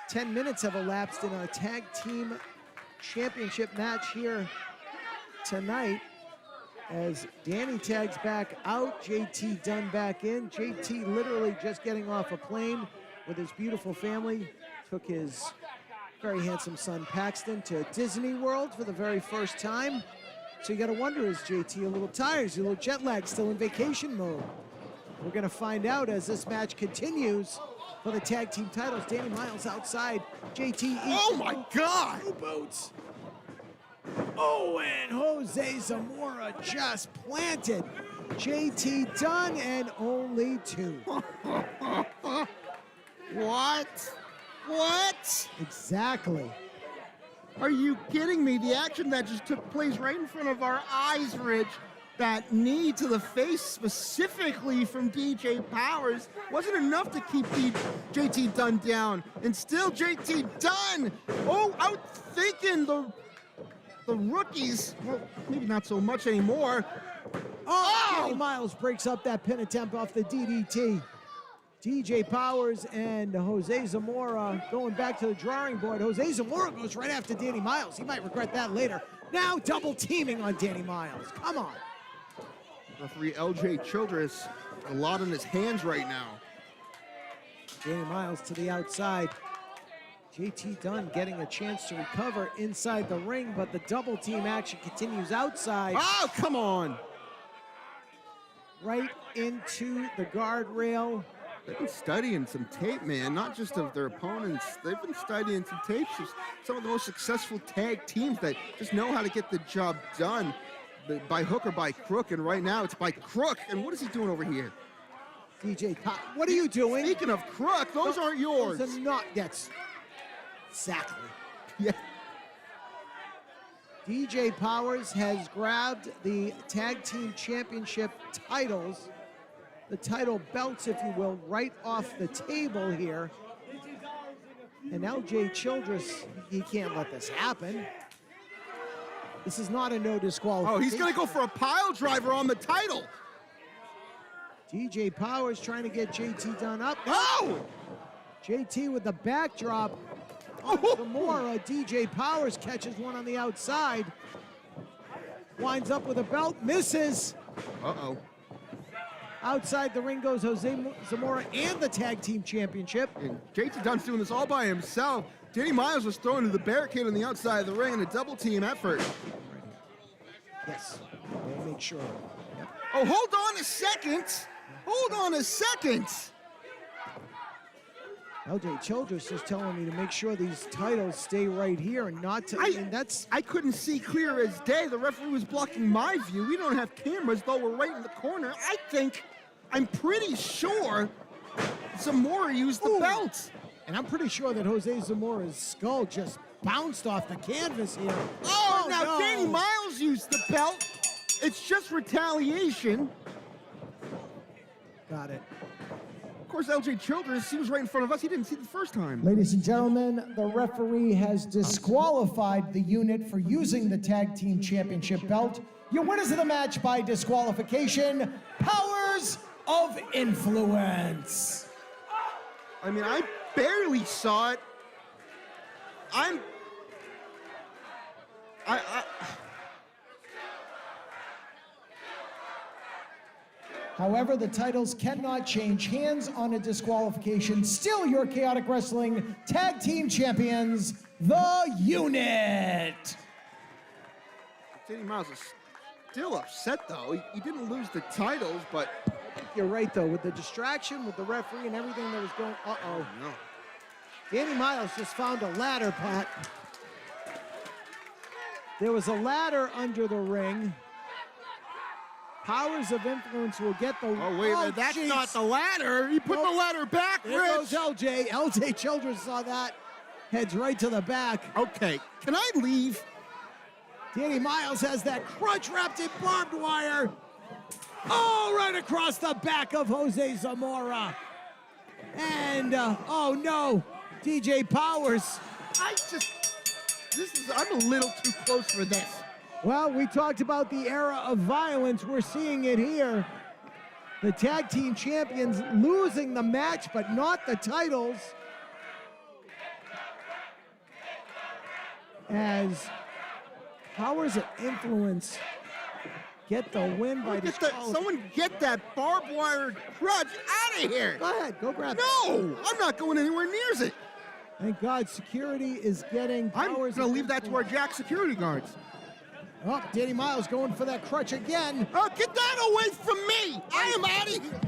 Speaker 4: 10 minutes have elapsed in our tag team championship match here tonight as Danny tags back out, JT Dunn back in. JT literally just getting off a plane with his beautiful family, took his very handsome son Paxton to Disney World for the very first time. So you gotta wonder, is JT a little tired? Is he a little jet lagged, still in vacation mode? We're gonna find out as this match continues for the tag team titles. Danny Miles outside, JT.
Speaker 5: Oh my God!
Speaker 4: 2 boots. Oh, and Jose Zamora just planted JT Dunn, and only 2.
Speaker 5: What? What?
Speaker 4: Exactly.
Speaker 5: Are you kidding me? The action that just took place right in front of our eyes, Rich, that knee to the face specifically from DJ Powers wasn't enough to keep JT Dunn down. And still JT Dunn, outthinking the rookies. Well, maybe not so much anymore.
Speaker 4: Oh! Danny Miles breaks up that pin attempt off the DDT. DJ Powers and Jose Zamora going back to the drawing board. Jose Zamora goes right after Danny Miles. He might regret that later. Now double teaming on Danny Miles. Come on.
Speaker 5: Referee LJ Childress, a lot on his hands right now.
Speaker 4: Danny Miles to the outside. JT Dunn getting a chance to recover inside the ring, but the double team action continues outside.
Speaker 5: Oh, come on.
Speaker 4: Right into the guardrail.
Speaker 5: They've been studying some tape, man, not just of their opponents. They've been studying some tapes of some of the most successful tag teams that just know how to get the job done by hook or by crook. And right now it's by crook. And what is he doing over here?
Speaker 4: DJ, what are you doing?
Speaker 5: Speaking of crook, those aren't yours.
Speaker 4: Those are not, that's exactly.
Speaker 5: Yeah.
Speaker 4: DJ Powers has grabbed the tag team championship titles, the title belts, if you will, right off the table here. And LJ Childress, he can't let this happen. This is not a no disqualification.
Speaker 5: Oh, he's going to go for a pile driver on the title.
Speaker 4: DJ Powers trying to get JT Dunn up.
Speaker 5: Oh!
Speaker 4: JT with the backdrop. Oh, Zamora. DJ Powers catches one on the outside. Winds up with a belt, misses.
Speaker 5: Uh-oh.
Speaker 4: Outside the ring goes Jose Zamora and the tag team championship.
Speaker 5: And JT Dunn's doing this all by himself. Danny Miles was thrown to the barricade on the outside of the ring in a double team effort.
Speaker 4: Yes, we'll make sure. Yep.
Speaker 5: Oh, hold on a second. Hold on a second.
Speaker 4: LJ Childress is telling me to make sure these titles stay right here and not to,
Speaker 5: I couldn't see clear as day. The referee was blocking my view. We don't have cameras, though we're right in the corner. I'm pretty sure Zamora used the belt.
Speaker 4: And I'm pretty sure that Jose Zamora's skull just bounced off the canvas here.
Speaker 5: Oh, now
Speaker 4: no.
Speaker 5: Danny Miles used the belt. It's just retaliation.
Speaker 4: Got it.
Speaker 5: Of course, LJ Childress, he was right in front of us. He didn't see the first time.
Speaker 4: Ladies and gentlemen, the referee has disqualified the unit for using the tag team championship belt. Your winners of the match by disqualification, Powers of Influence.
Speaker 5: I mean, I barely saw it.
Speaker 4: However, the titles cannot change hands on a disqualification. Still your Chaotic Wrestling Tag Team Champions, The Unit.
Speaker 5: Danny Miles is still upset, though. He didn't lose the titles, but...
Speaker 4: I think you're right, though, with the distraction, with the referee and everything that was going... Uh-oh.
Speaker 5: No.
Speaker 4: Danny Miles just found a ladder, Pat. There was a ladder under the ring. Powers of Influence will get the...
Speaker 5: Oh, wait a minute. That's not the ladder. He put the ladder back, Rich.
Speaker 4: There goes LJ. LJ Childress saw that. Heads right to the back.
Speaker 5: Okay. Can I leave?
Speaker 4: Danny Miles has that crutch wrapped in barbed wire. Oh, right across the back of Jose Zamora. And, oh no, DJ Powers.
Speaker 5: I'm a little too close for this.
Speaker 4: Well, we talked about the era of violence. We're seeing it here. The tag team champions losing the match, but not the titles. As Powers of Influence get the win by disqualification.
Speaker 5: Someone get that barbed wire crutch out of here.
Speaker 4: Go ahead, go grab it.
Speaker 5: No, I'm not going anywhere near it.
Speaker 4: Thank God security is getting
Speaker 5: I'm
Speaker 4: Powers.
Speaker 5: going to leave that to our Jack security guards.
Speaker 4: Oh, Danny Miles going for that crutch again.
Speaker 5: Oh, get that away from me. I am out of here.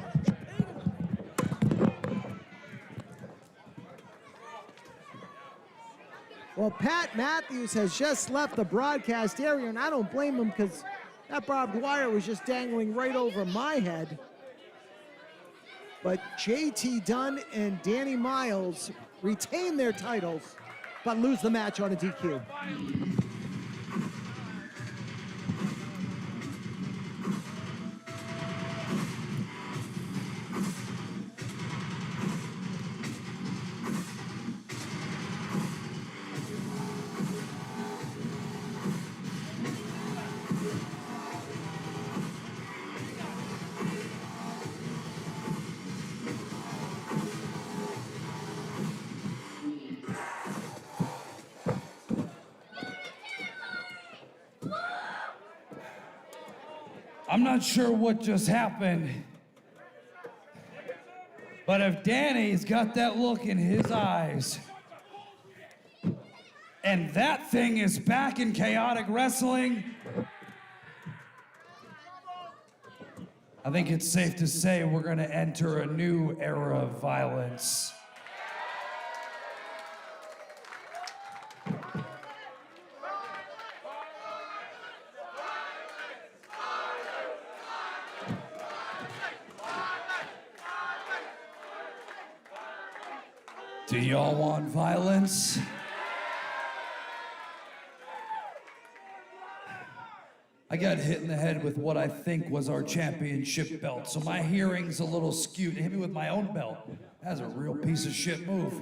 Speaker 4: Well, Pat Matthews has just left the broadcast area, and I don't blame him because that barbed wire was just dangling right over my head. But JT Dunn and Danny Miles retain their titles, but lose the match on a DQ.
Speaker 10: I'm not sure what just happened, but if Danny's got that look in his eyes, and that thing is back in chaotic wrestling, I think it's safe to say we're gonna enter a new era of violence. Do y'all want violence? I got hit in the head with what I think was our championship belt, so my hearing's a little skewed. They hit me with my own belt. That's a real piece of shit move.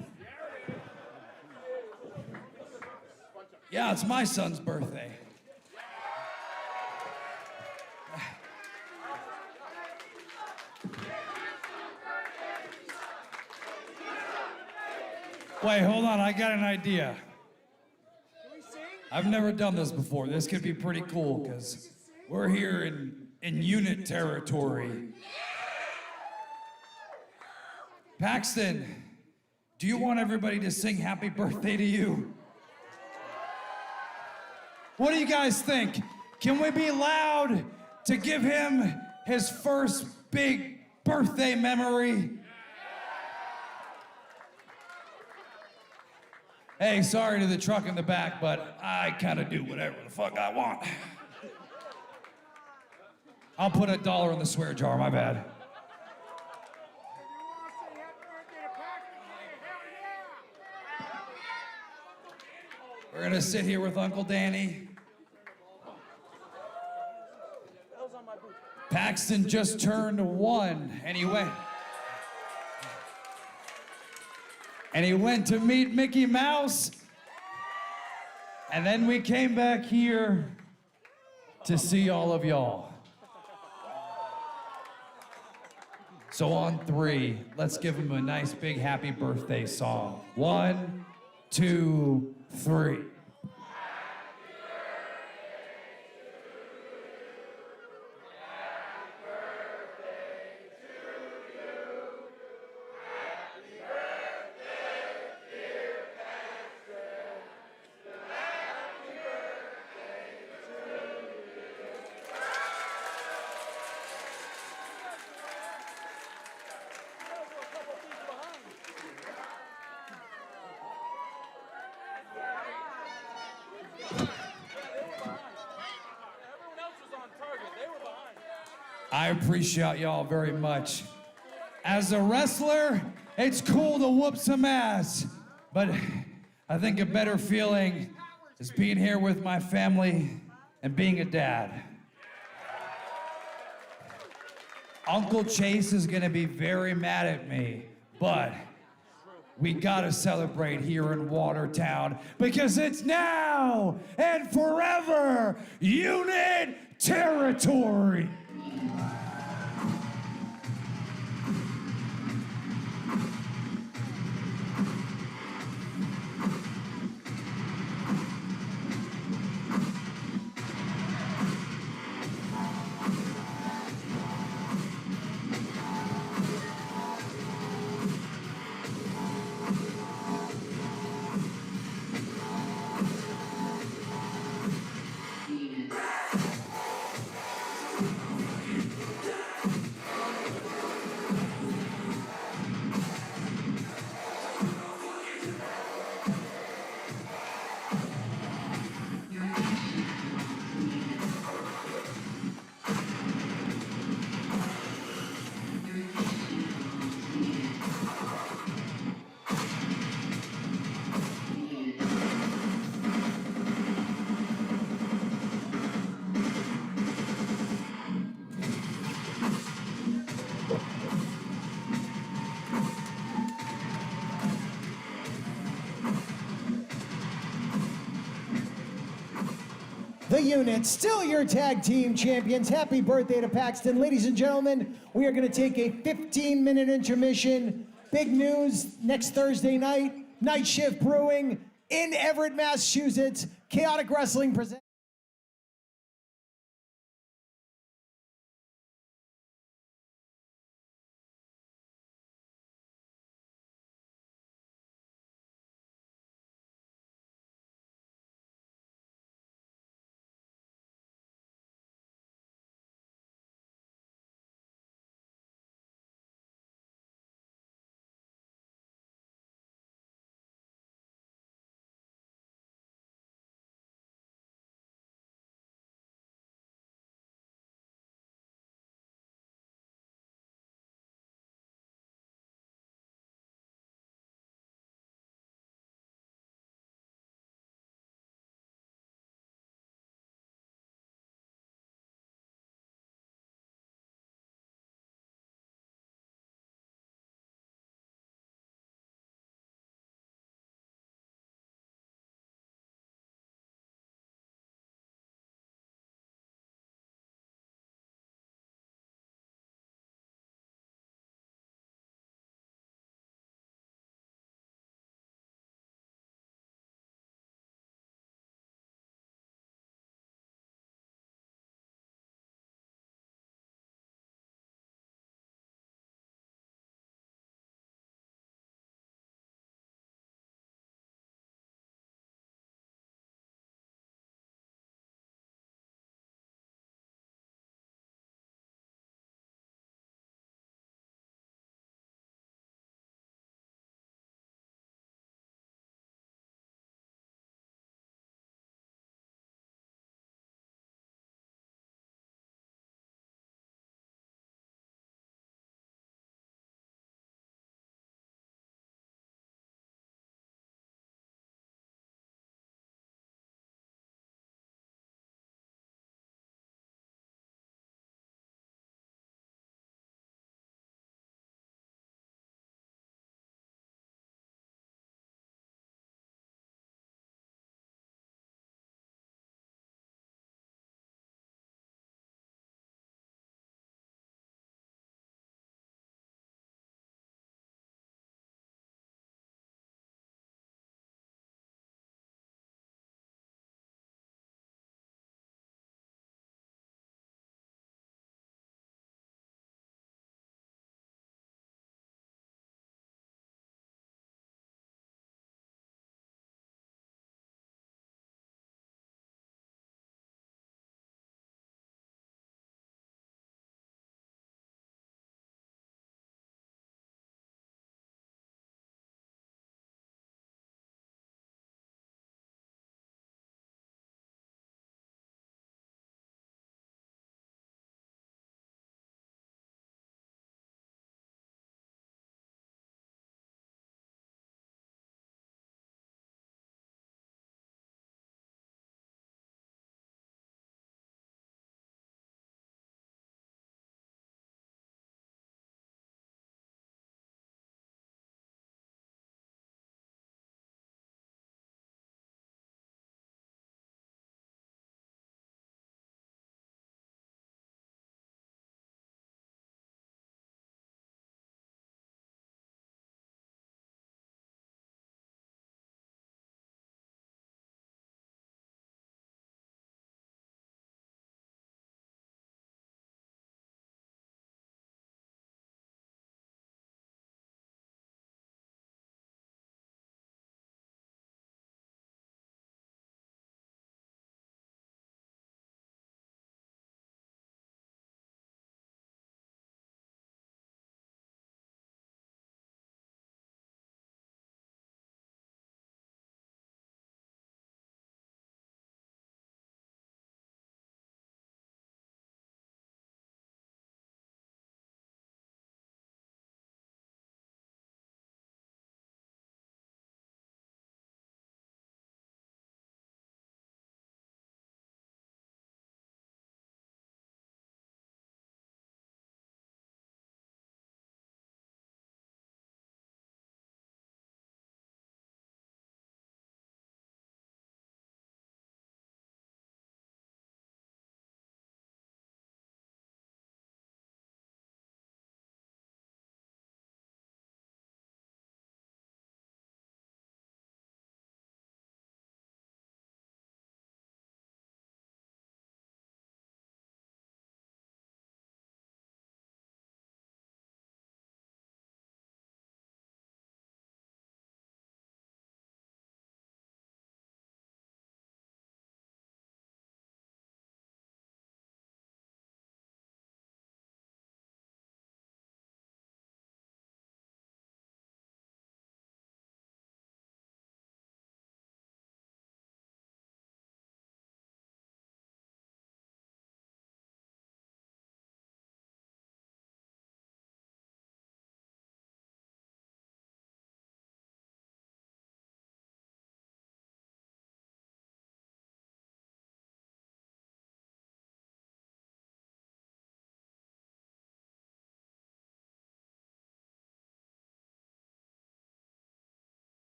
Speaker 10: Yeah, it's my son's birthday. Wait, hold on, I got an idea. I've never done this before. This could be pretty cool, because we're here in unit territory. Paxton, do you want everybody to sing happy birthday to you? What do you guys think? Can we be loud to give him his first big birthday memory? Hey, sorry to the truck in the back, but I kind of do whatever the fuck I want. I'll put $1 in the swear jar, my bad. We're gonna sit here with Uncle Danny. Paxton just turned 1, and he went to meet Mickey Mouse. And then we came back here to see all of y'all. So on 3, let's give him a nice big happy birthday song. 1, 2, 3. I appreciate y'all very much. As a wrestler, it's cool to whoop some ass, but I think a better feeling is being here with my family and being a dad. Uncle Chase is gonna be very mad at me, but we gotta celebrate here in Watertown because it's now and forever unit territory.
Speaker 4: The Unit, still your tag team champions. Happy birthday to Paxton. Ladies and gentlemen, we are going to take a 15-minute intermission. Big news, next Thursday night, Night Shift Brewing in Everett, Massachusetts. Chaotic Wrestling presents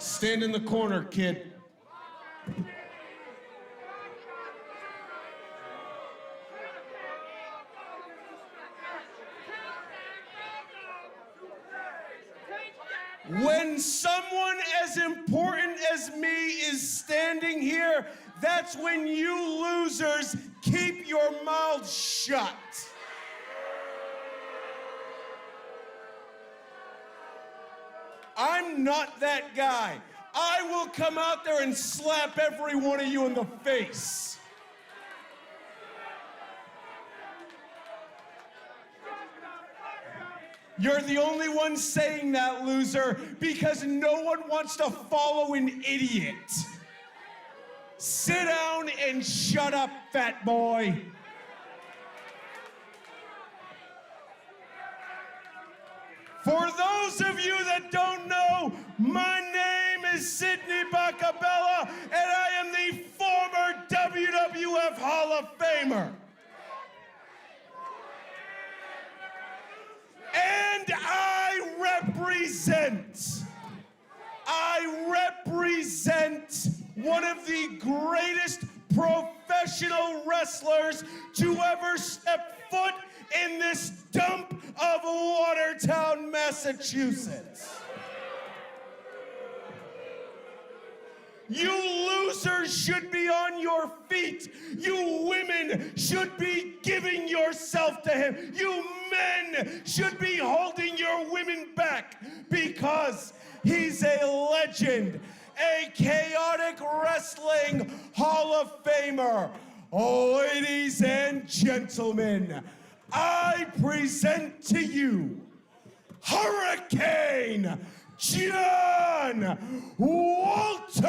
Speaker 8: Stand in the corner, kid. When someone as important as me is standing here, that's when you losers keep your mouths shut. I'm not that guy. I will come out there and slap every one of you in the face. You're the only one saying that, loser, because no one wants to follow an idiot. Sit down and shut up, fat boy. For those of you that don't know, my name is Sidney Bacabella, and I am the former WWF Hall of Famer. And I represent one of the greatest professional wrestlers to ever step foot in this dump of Watertown, Massachusetts. You losers should be on your feet. You women should be giving yourself to him. You men should be holding your women back because he's a legend, a chaotic wrestling Hall of Famer. Ladies and gentlemen, I present to you Hurricane John Walters.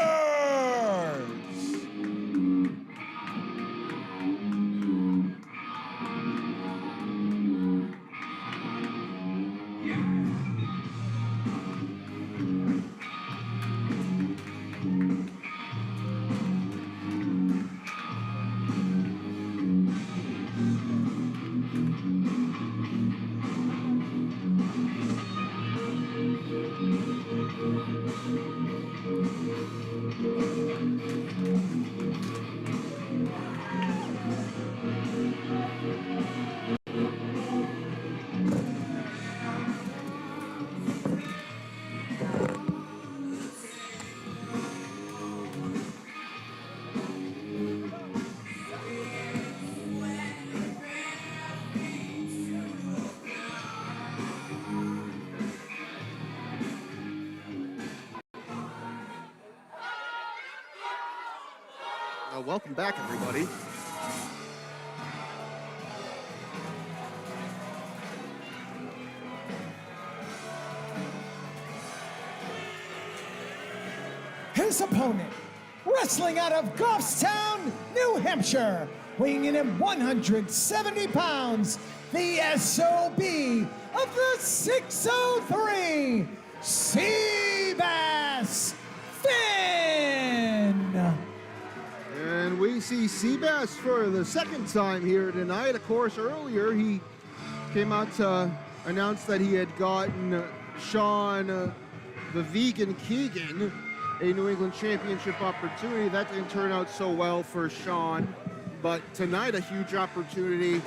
Speaker 5: Welcome back, everybody.
Speaker 4: His opponent, wrestling out of Goffstown, New Hampshire, weighing in at 170 pounds, the SOB of the 603, Seabass Finn.
Speaker 5: And we see Seabass for the second time here tonight. Of course, earlier he came out to announce that he had gotten Sean the Vegan Keegan a New England Championship opportunity. That didn't turn out so well for Sean, but tonight a huge opportunity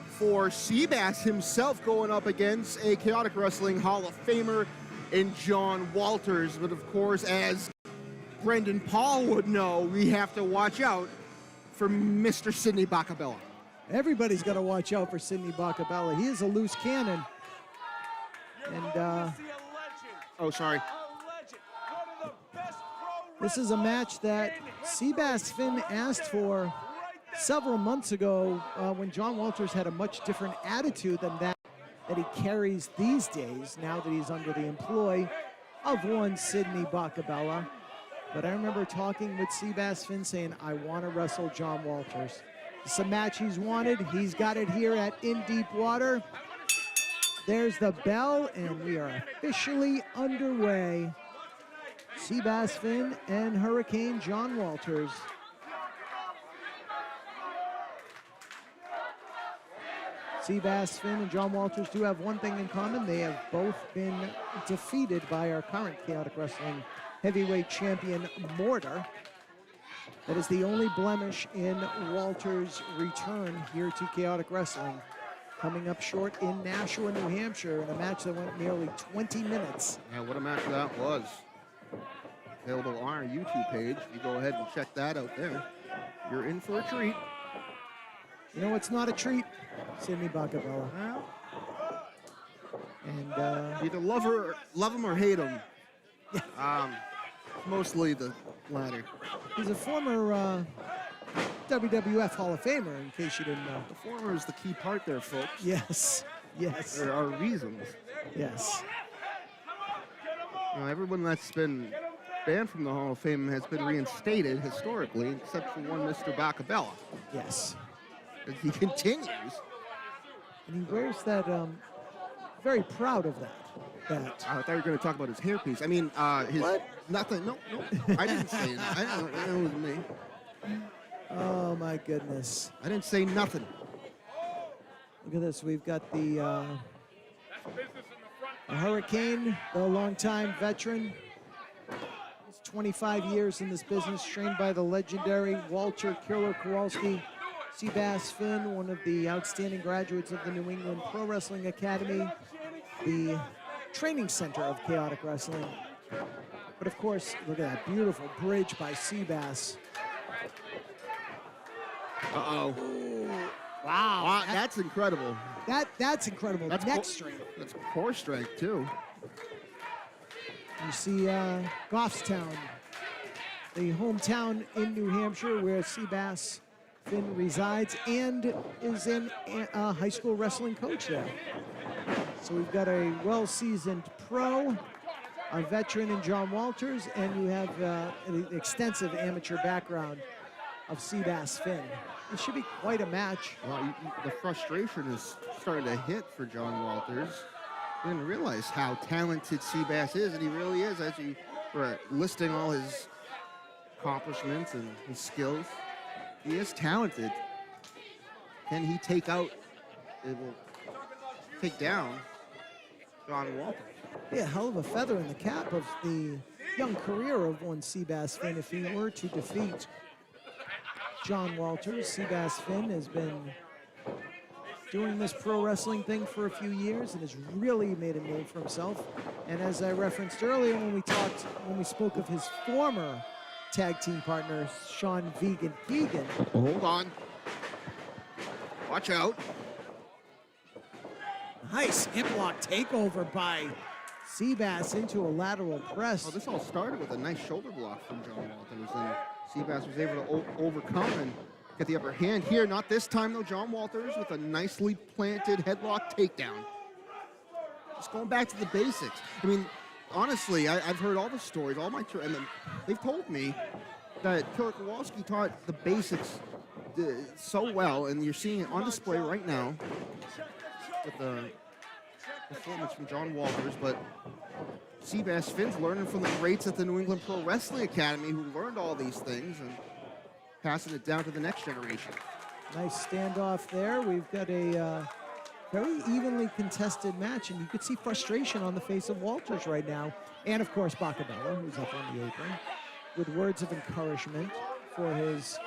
Speaker 5: for Seabass himself going up against a Chaotic Wrestling Hall of Famer in John Walters. But of course, as Brendan Paul would know, we have to watch out for Mr. Sidney Bacabella.
Speaker 4: Everybody's got to watch out for Sidney Bacabella. He is a loose cannon. And
Speaker 5: oh, sorry.
Speaker 4: This is a match that Seabass Finn asked for several months ago when John Walters had a much different attitude than that he carries these days, now that he's under the employ of one Sidney Bacabella. But I remember talking with Seabass Finn saying, I want to wrestle John Walters. It's a match he's wanted. He's got it here at In Deep Water. There's the bell, and we are officially underway. Seabass Finn and Hurricane John Walters. Seabass Finn and John Walters do have one thing in common. They have both been defeated by our current Chaotic Wrestling heavyweight champion Mortar. That is the only blemish in Walter's return here to Chaotic Wrestling. Coming up short in Nashua, New Hampshire, in a match that went nearly 20 minutes.
Speaker 5: Yeah, what a match that was. Available on our YouTube page. You go ahead and check that out there. You're in for a treat.
Speaker 4: You know what's not a treat? Sidney Bacabella. And
Speaker 5: either love him or hate him. Mostly the latter.
Speaker 4: He's a former WWF Hall of Famer, in case you didn't know.
Speaker 5: The former is the key part there, folks.
Speaker 4: Yes, yes.
Speaker 5: There are reasons.
Speaker 4: Yes.
Speaker 5: You know, everyone that's been banned from the Hall of Fame has been reinstated historically, except for one Mr. Bacabella.
Speaker 4: Yes.
Speaker 5: And he continues.
Speaker 4: And he wears that, very proud of that.
Speaker 5: I thought you were going to talk about his hairpiece. I mean, his...
Speaker 4: What?
Speaker 5: Nothing. No. I didn't say that. I don't know. It was me.
Speaker 4: Oh, my goodness.
Speaker 5: I didn't say nothing.
Speaker 4: Look at this. We've got the Hurricane, the longtime veteran. He's 25 years in this business, trained by the legendary Walter Killer Kowalski. Seabass Finn, one of the outstanding graduates of the New England Pro Wrestling Academy, the training center of Chaotic Wrestling. But of course, look at that beautiful bridge by Seabass.
Speaker 5: Uh-oh.
Speaker 4: Wow.
Speaker 5: That's incredible.
Speaker 4: That's incredible.
Speaker 5: That's
Speaker 4: neck strength.
Speaker 5: That's core strength, too.
Speaker 4: You see Goffstown, the hometown in New Hampshire where Seabass Finn resides and is in a high school wrestling coach there. So we've got a well-seasoned pro, a veteran in John Walters, and you have an extensive amateur background of Seabass Finn. It should be quite a match.
Speaker 5: Well, the frustration is starting to hit for John Walters. I didn't realize how talented Seabass is, and he really is, as you were listing all his accomplishments and his skills. He is talented. Can he take down John Walters?
Speaker 4: Yeah, hell of a feather in the cap of the young career of one Seabass Finn if he were to defeat John Walters. Seabass Finn has been doing this pro wrestling thing for a few years and has really made a name for himself. And as I referenced earlier when we spoke of his former tag team partner, Sean Vegan Keegan.
Speaker 5: Hold on. Watch out.
Speaker 4: Nice hip lock takeover by Seabass into a lateral press.
Speaker 5: Well, this all started with a nice shoulder block from John Walters, and Seabass was able to overcome and get the upper hand here. Not this time, though. John Walters with a nicely planted headlock takedown. Just going back to the basics. I mean, honestly, I've heard all the stories, and they've told me that Killer Kowalski taught the basics so well, and you're seeing it on display right now with the performance from John Walters. But Seabass Finn's learning from the greats at the New England Pro Wrestling Academy who learned all these things and passing it down to the next generation.
Speaker 4: Nice standoff there. We've got a very evenly contested match, and you could see frustration on the face of Walters right now. And of course, Bacabella, who's up on the apron, with words of encouragement for his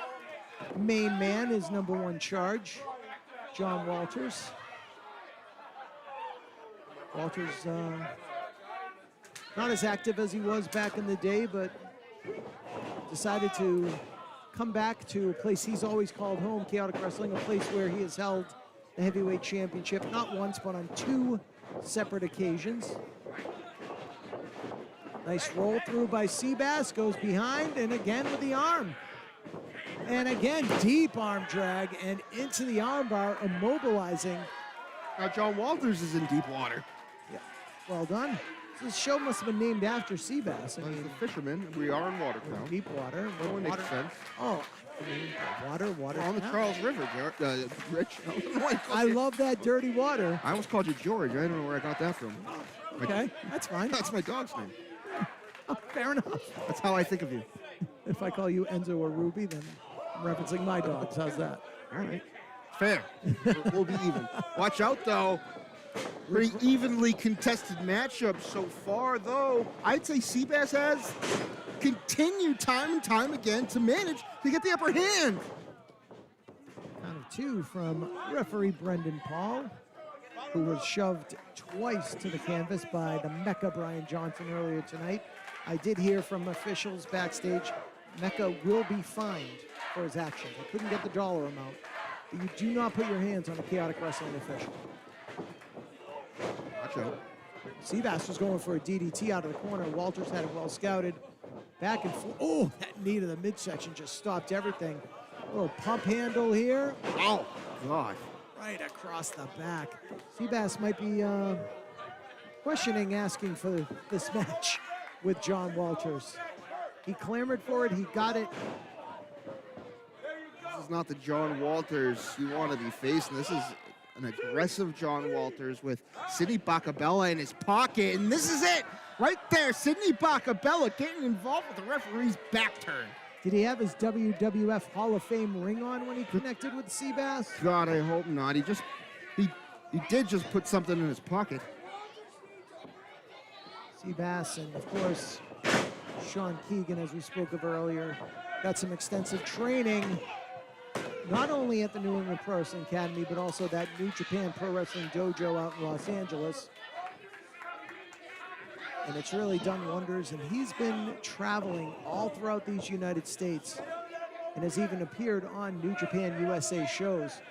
Speaker 4: main man, his number one charge, John Walters. Walters, not as active as he was back in the day, but decided to come back to a place he's always called home, Chaotic Wrestling, a place where he has held the heavyweight championship, not once, but on 2 separate occasions. Nice roll through by Seabass, goes behind, and again with the arm. And again, deep arm drag, and into the armbar, immobilizing.
Speaker 5: Now, John Walters is in deep water.
Speaker 4: Yeah, well done. This show must have been named after Seabass.
Speaker 5: He's a fisherman. We are in water now.
Speaker 4: Deep water.
Speaker 5: That one makes sense.
Speaker 4: Oh, I mean, water.
Speaker 5: We're on the Charles River, Rich.
Speaker 4: I love that dirty water.
Speaker 5: I almost called you George. I don't know where I got that from.
Speaker 4: Okay, that's fine.
Speaker 5: That's my dog's name.
Speaker 4: Oh, fair enough.
Speaker 5: That's how I think of you.
Speaker 4: If I call you Enzo or Ruby, then I'm referencing my dogs. How's that?
Speaker 5: All right. Fair. We'll be even. Watch out, though. Pretty evenly contested matchup so far, though. I'd say Seabass has continued time and time again to manage to get the upper hand.
Speaker 4: Count of 2 from referee Brendan Paul, who was shoved twice to the canvas by the Mecca Brian Johnson earlier tonight. I did hear from officials backstage, Mecca will be fined for his actions. I couldn't get the dollar amount, but you do not put your hands on a chaotic wrestling official.
Speaker 5: Watch out.
Speaker 4: Seabass was going for a DDT out of the corner. Walters had it well scouted. Back and forth. Oh, that knee to the midsection just stopped everything. A little pump handle here.
Speaker 5: Oh, God.
Speaker 4: Right across the back. Seabass might be questioning asking for this match with John Walters. He clamored for it. He got it.
Speaker 5: This is not the John Walters you want to be facing. This is an aggressive John Walters with Sidney Bacabella in his pocket. And this is it. Right there. Sidney Bacabella getting involved with the referee's back turn.
Speaker 4: Did he have his WWF Hall of Fame ring on when he connected with Seabass?
Speaker 5: God, I hope not. He did just put something in his pocket.
Speaker 4: Seabass and, of course, Sean Keegan, as we spoke of earlier, got some extensive training, not only at the New England Pro Wrestling Academy, but also that New Japan Pro Wrestling Dojo out in Los Angeles. And it's really done wonders, and he's been traveling all throughout these United States and has even appeared on New Japan USA shows,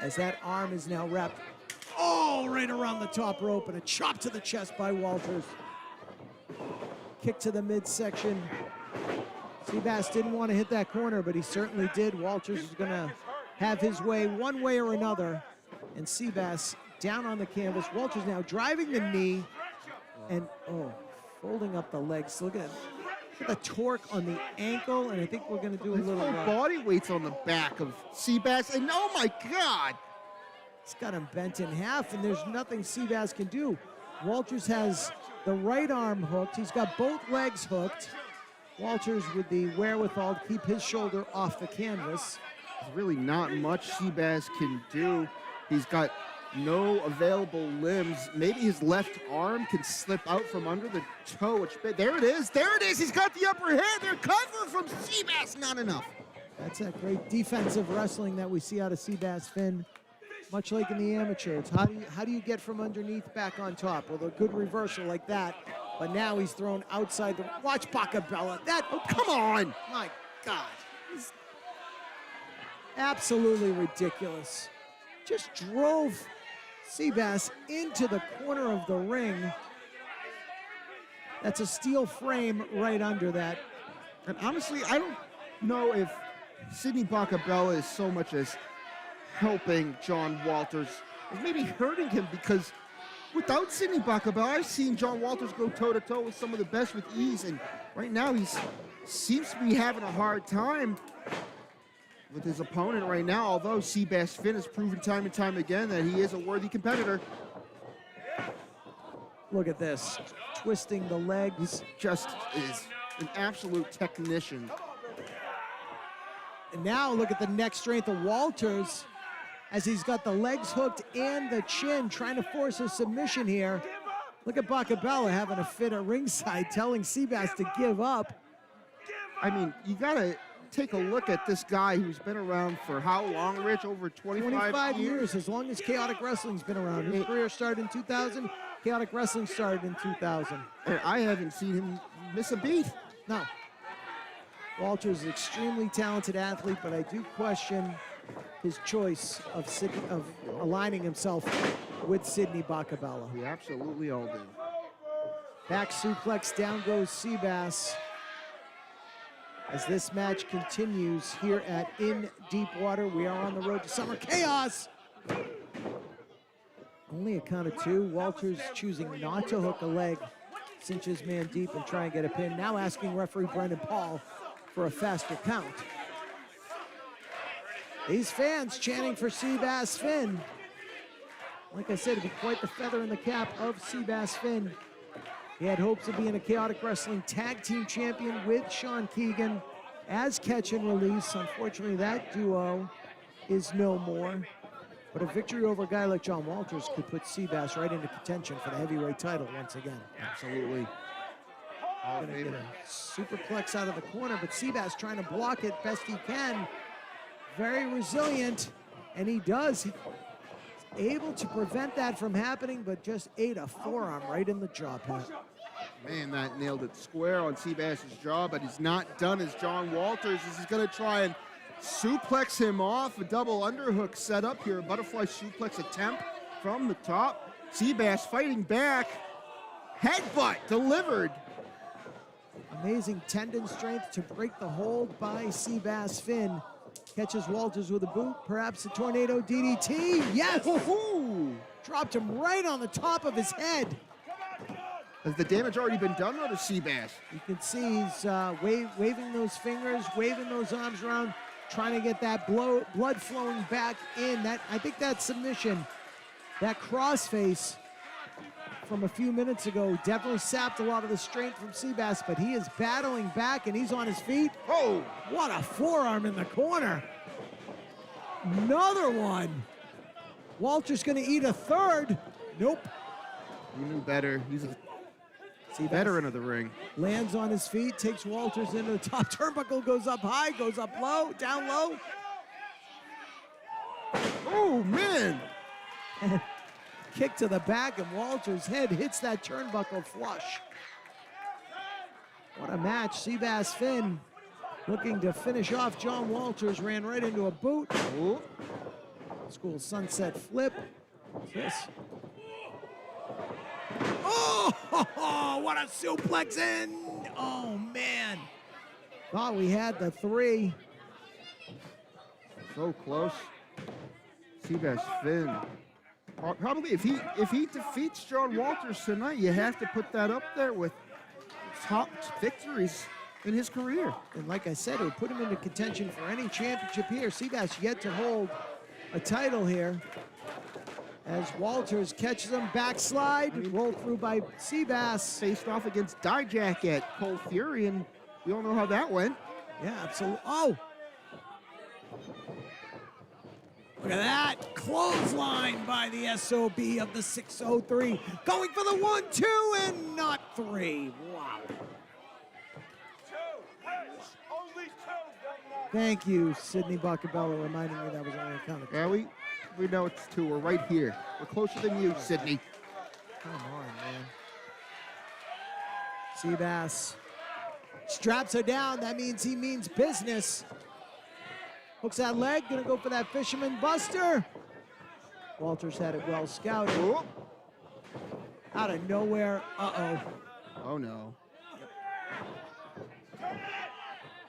Speaker 4: as that arm is now wrapped all right around the top rope, and a chop to the chest by Walters. Kick to the midsection. Seabass didn't want to hit that corner, but he certainly did. Walters is going to have his way one way or another, and Seabass down on the canvas. Walters now driving the knee and, oh, folding up the legs. Look at the torque on the ankle, and I think we're going to do a little...
Speaker 5: His whole body weight's on the back of Seabass, and oh my God!
Speaker 4: It's got him bent in half, and there's nothing Seabass can do. Walters has the right arm hooked. He's got both legs hooked. Walters with the wherewithal to keep his shoulder off the canvas.
Speaker 5: There's really not much Seabass can do. He's got no available limbs. Maybe his left arm can slip out from under the toe. Which, there it is. There it is. He's got the upper hand. They're covered from Seabass. Not enough.
Speaker 4: That's that great defensive wrestling that we see out of Seabass Finn. Much like in the amateur, it's how do you get from underneath back on top? Well, a good reversal like that, but now he's thrown outside the... Watch Bacabella. That... Oh, come on! My God. He's absolutely ridiculous. Just drove Seabass into the corner of the ring. That's a steel frame right under that.
Speaker 5: And honestly, I don't know if Sidney Bacabella is so much as helping John Walters, is maybe hurting him, because without Sidney Bacabella, I've seen John Walters go toe-to-toe with some of the best with ease, and right now he seems to be having a hard time with his opponent right now, although Seabass Finn has proven time and time again that he is a worthy competitor.
Speaker 4: Look at this, twisting the legs.
Speaker 5: Just is an absolute technician.
Speaker 4: And now look at the neck strength of Walters, as he's got the legs hooked and the chin, trying to force a submission here. Look at Bacabella having a fit at ringside, telling Seabass to give up.
Speaker 5: I mean, you gotta take a look at this guy who's been around for how long, Rich? Over 25
Speaker 4: years, as long as Chaotic Wrestling's been around. His career started in 2000, Chaotic Wrestling started in 2000.
Speaker 5: And I haven't seen him miss a beat.
Speaker 4: No. Walters is an extremely talented athlete, but I do question his choice of aligning himself with Sidney Bacabella.
Speaker 5: We absolutely all do.
Speaker 4: Back suplex, down goes Seabass. As this match continues here at In Deep Water, we are on the road to Summer Chaos. Only a count of 2. Walters choosing not to hook a leg, cinch his man deep and try and get a pin. Now asking referee Brendan Paul for a faster count. These fans chanting for Seabass Finn. Like I said, it'd be quite the feather in the cap of Seabass Finn. He had hopes of being a Chaotic Wrestling Tag Team Champion with Sean Keegan as Catch and Release. Unfortunately, that duo is no more. But a victory over a guy like John Walters could put Seabass right into contention for the heavyweight title once again.
Speaker 5: Absolutely.
Speaker 4: Gonna get a superplex out of the corner, but Seabass trying to block it best he can. Very resilient, and he does. He's able to prevent that from happening, but just ate a forearm right in the jaw, Pat.
Speaker 5: Man, that nailed it square on Seabass's jaw, but he's not done as John Walters. He's going to try and suplex him off. A double underhook set up here. A butterfly suplex attempt from the top. Seabass fighting back. Headbutt delivered.
Speaker 4: Amazing tendon strength to break the hold by Seabass Finn. Catches Walters with a boot, perhaps a tornado DDT. Yes!
Speaker 5: Woohoo!
Speaker 4: Dropped him right on the top of his head.
Speaker 5: Has the damage already been done to Seabass?
Speaker 4: You can see he's waving those fingers, waving those arms around, trying to get that blood flowing back in. I think that submission, that crossface from a few minutes ago definitely sapped a lot of the strength from Seabass, but he is battling back and he's on his feet.
Speaker 5: Oh!
Speaker 4: What a forearm in the corner. Another one. Walter's gonna eat a third. Nope.
Speaker 5: You knew better. He's a veteran of the ring.
Speaker 4: Lands on his feet, takes Walters into the top turnbuckle, goes up high, goes up low, down low.
Speaker 5: Oh, man!
Speaker 4: And kick to the back, and Walters' head hits that turnbuckle flush. What a match. Seabass Finn looking to finish off John Walters, ran right into a boot.
Speaker 5: Ooh.
Speaker 4: School sunset flip. What's this? Oh, what a suplex in. Oh, man. Thought we had the three.
Speaker 5: So close. Seabass Finn. Probably if he defeats John Walters tonight, you have to put that up there with top victories in his career.
Speaker 4: And like I said, it would put him into contention for any championship here. Seabass yet to hold a title here. As Walters catches him, backslide, rolled through by Seabass.
Speaker 5: Faced off against Dijak at Cold Fury, and we all know how that went.
Speaker 4: Yeah, absolutely. Oh! Look at that. Clothesline by the SOB of the 603. Going for the 1-2 and not 3. Wow. Thank you, Sidney Bacabella, reminding me that was only a count of 2.
Speaker 5: Yeah, we know it's 2. We're right here. We're closer than you, Sidney.
Speaker 4: Come on, man. Seabass straps her down. That means he means business. Hooks that leg, gonna go for that fisherman buster. Walters had it well scouted.
Speaker 5: Ooh.
Speaker 4: Out of nowhere, uh-oh.
Speaker 5: Oh, no.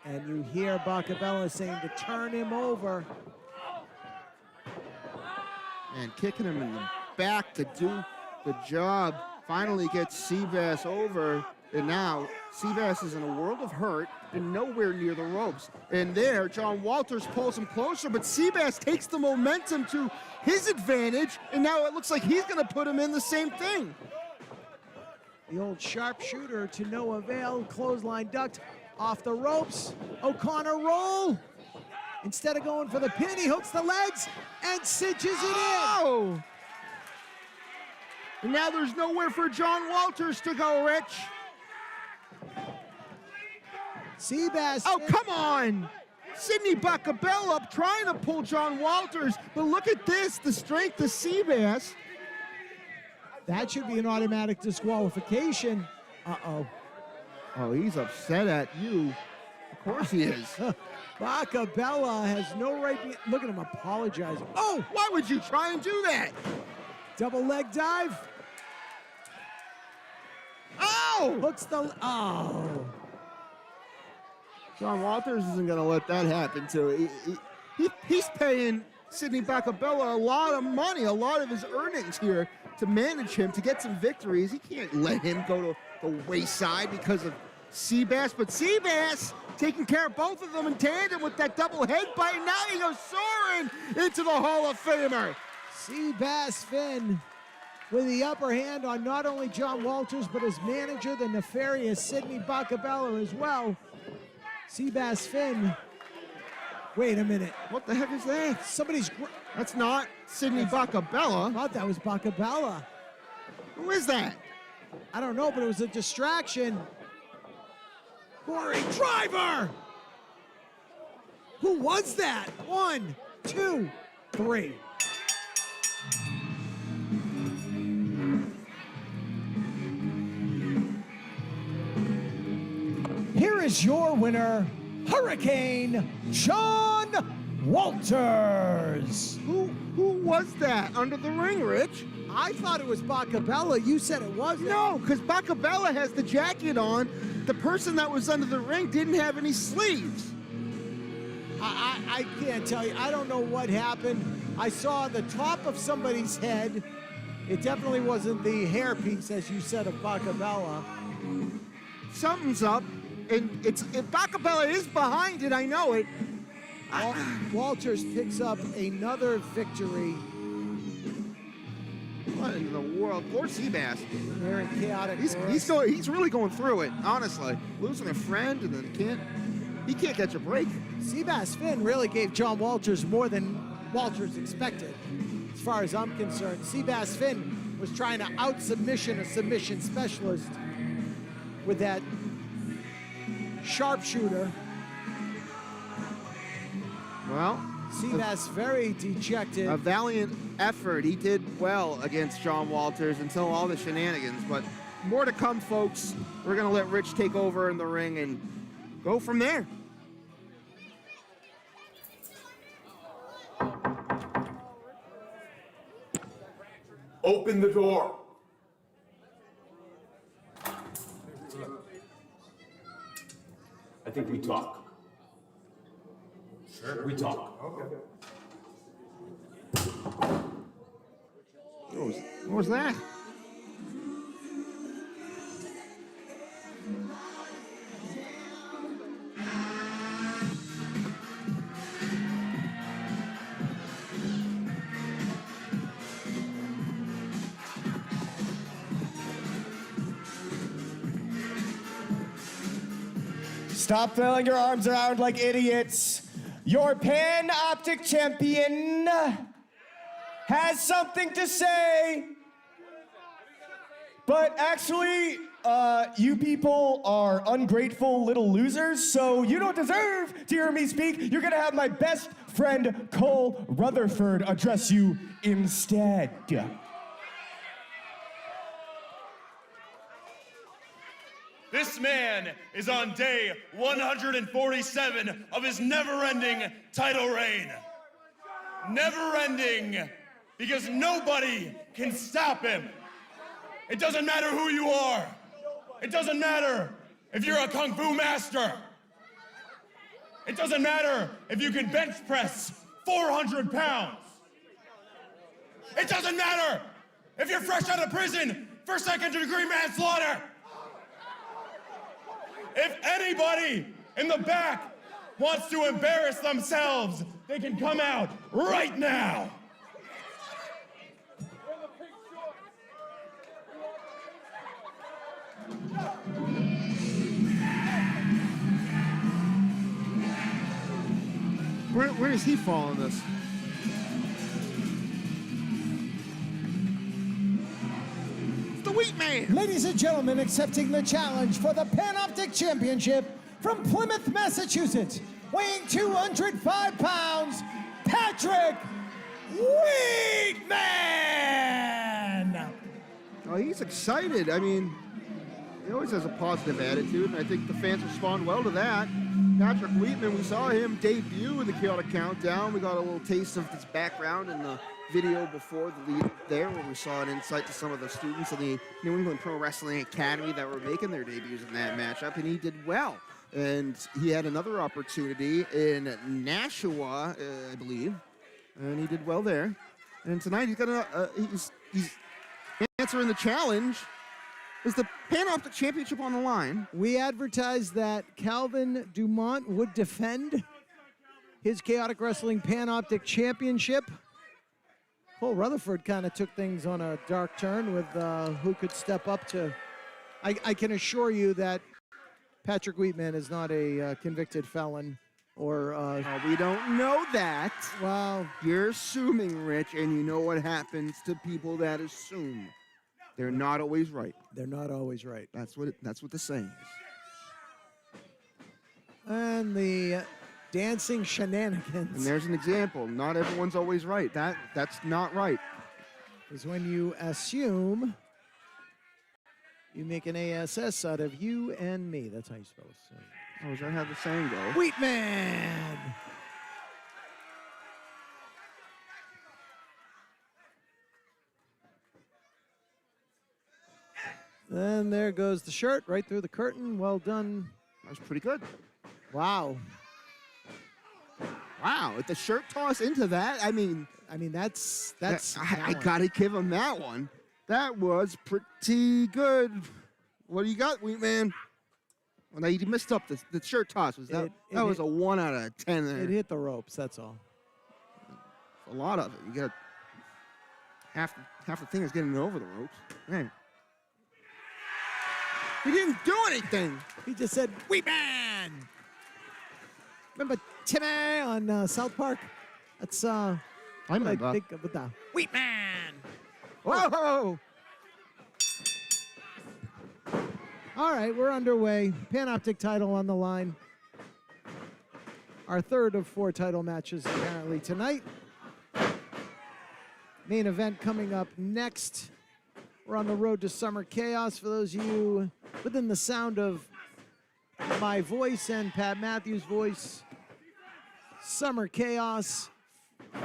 Speaker 4: And you hear Bacabella saying to turn him over.
Speaker 5: And kicking him in the back to do the job. Finally gets Seabass over. And now Seabass is in a world of hurt and nowhere near the ropes. And there, John Walters pulls him closer, but Seabass takes the momentum to his advantage, and now it looks like he's going to put him in the same thing.
Speaker 4: The old sharpshooter to no avail. Clothesline ducked off the ropes. O'Connor roll. Instead of going for the pin, he hooks the legs and cinches it in.
Speaker 5: Oh! And now there's nowhere for John Walters to go, Rich.
Speaker 4: Seabass.
Speaker 5: Oh, come on! Sidney Bacabella trying to pull John Walters, but look at this, the strength of Seabass.
Speaker 4: That should be an automatic disqualification. Uh-oh.
Speaker 5: Oh, he's upset at you. Of course he is.
Speaker 4: Bacabella has no right to... Look at him apologizing. Oh!
Speaker 5: Why would you try and do that?
Speaker 4: Double leg dive.
Speaker 5: Oh!
Speaker 4: Hooks the... Oh.
Speaker 5: John Walters isn't going to let that happen to him. He's paying Sidney Bacabella a lot of money, a lot of his earnings here to manage him, to get some victories. He can't let him go to the wayside because of Seabass. But Seabass taking care of both of them in tandem with that double headbutt. And now he goes soaring into the Hall of Famer.
Speaker 4: Seabass Finn with the upper hand on not only John Walters, but his manager, the nefarious Sidney Bacabella as well. Seabass Finn Wait a minute.
Speaker 5: What the heck is that?
Speaker 4: Somebody's...
Speaker 5: That's not Sidney Bacabella.
Speaker 4: I thought that was Bacabella.
Speaker 5: Who is that?
Speaker 4: I don't know, but it was a distraction. Corey Driver! Who was that? 1, 2, 3. Here is your winner, Hurricane Sean Walters.
Speaker 5: Who was that under the ring, Rich?
Speaker 4: I thought it was Bacabella. You said it wasn't.
Speaker 5: No, because Bacabella has the jacket on. The person that was under the ring didn't have any sleeves.
Speaker 4: I can't tell you. I don't know what happened. I saw the top of somebody's head. It definitely wasn't the hairpiece, as you said, of Bacabella.
Speaker 5: Something's up, and if Bacabella is behind it, I know it.
Speaker 4: Walters picks up another victory.
Speaker 5: What in the world? Poor Seabass.
Speaker 4: They're in chaotic.
Speaker 5: He's really going through it, honestly. Losing a friend and then he can't catch a break.
Speaker 4: Seabass Finn really gave John Walters more than Walters expected. As far as I'm concerned, Seabass Finn was trying to out-submission a submission specialist with that sharpshooter.
Speaker 5: Well,
Speaker 4: Seabass very dejected.
Speaker 5: A valiant effort. He did well against John Walters until all the shenanigans, but more to come, folks. We're going to let Rich take over in the ring and go from there.
Speaker 1: Open the door. I think we talk. Sure. We talk. Okay.
Speaker 5: What was that?
Speaker 11: Stop throwing your arms around like idiots. Your Panoptic champion has something to say. But actually, you people are ungrateful little losers, so you don't deserve to hear me speak. You're gonna have my best friend, Cole Rutherford, address you instead.
Speaker 8: This man is on day 147 of his never-ending title reign. Never-ending, because nobody can stop him. It doesn't matter who you are. It doesn't matter if you're a Kung Fu master. It doesn't matter if you can bench press 400 pounds. It doesn't matter if you're fresh out of prison for second-degree manslaughter. If anybody in the back wants to embarrass themselves, they can come out right now.
Speaker 5: Where does he fall in this? The Wheat Man.
Speaker 4: Ladies and gentlemen, accepting the challenge for the Panoptic Championship from Plymouth, Massachusetts, weighing 205 pounds, Patrick Wheatman!
Speaker 5: Oh, he's excited. I mean, he always has a positive attitude, and I think the fans respond well to that. Patrick Wheatman, we saw him debut in the Chaotic Countdown. We got a little taste of his background in the video before the lead there, where we saw an insight to some of the students in the New England Pro Wrestling Academy that were making their debuts in that matchup, and he did well. And he had another opportunity in Nashua, I believe, and he did well there. And tonight he's gonna he's answering the challenge. Is the Panoptic Championship on the line?
Speaker 4: We advertised that Calvin Dumont would defend his Chaotic Wrestling Panoptic Championship. Cole Rutherford kind of took things on a dark turn with who could step up to. I can assure you that Patrick Wheatman is not a convicted felon. Or,
Speaker 5: we don't know that.
Speaker 4: well,
Speaker 5: You're assuming, Rich, and you know what happens to people that assume. They're not always right.
Speaker 4: they're not always right.
Speaker 5: That's what the saying is.
Speaker 4: And the dancing shenanigans.
Speaker 5: And there's an example. Not everyone's always right. That's not right.
Speaker 4: Is when you assume you make an ASS out of you and me. That's how you spell it.
Speaker 5: Oh, is that how the saying goes?
Speaker 4: Wheatman! Then there goes the shirt right through the curtain. Well done.
Speaker 5: That was pretty good.
Speaker 4: Wow.
Speaker 5: Wow, with the shirt toss into that, I mean,
Speaker 4: that's
Speaker 5: I gotta give him that one. That was pretty good. What do you got, Wheatman? Well, now you messed up the shirt toss. Was that was a 1 out of 10 there.
Speaker 4: It hit the ropes, that's all.
Speaker 5: A lot of it. You got half the thing is getting over the ropes. Man. He didn't do anything.
Speaker 4: He just said, Wheatman! Remember Timmy on South Park? That's
Speaker 5: I remember.
Speaker 4: I think of the Wheatman!
Speaker 5: Whoa!
Speaker 4: All right, we're underway. Panoptic title on the line. Our third of 4 title matches apparently tonight. Main event coming up next. We're on the road to Summer Chaos. For those of you within the sound of my voice and Pat Matthews' voice, Summer Chaos,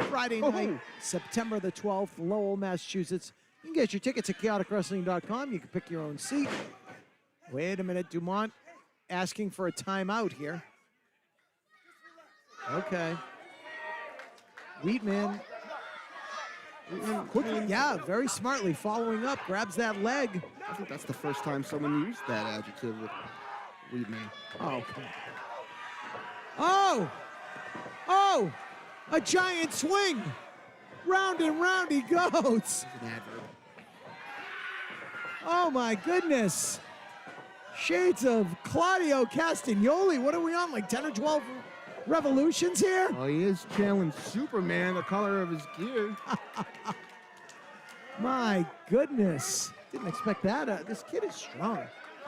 Speaker 4: Friday night, September the 12th, Lowell, Massachusetts. You can get your tickets at chaoticwrestling.com. You can pick your own seat. Wait a minute, Dumont asking for a timeout here. Okay. Wheatman quickly, yeah, very smartly following up, grabs that leg.
Speaker 5: I think that's the first time someone used that adjective with Wheatman.
Speaker 4: Oh, oh, oh, a giant swing. Round and round he goes.
Speaker 5: It's an adverb.
Speaker 4: Oh my goodness. Shades of Claudio Castagnoli. What are we on, like 10 or 12 revolutions here?
Speaker 5: Oh, he is channeling Superman, the color of his gear.
Speaker 4: My goodness. Didn't expect that. This kid is strong.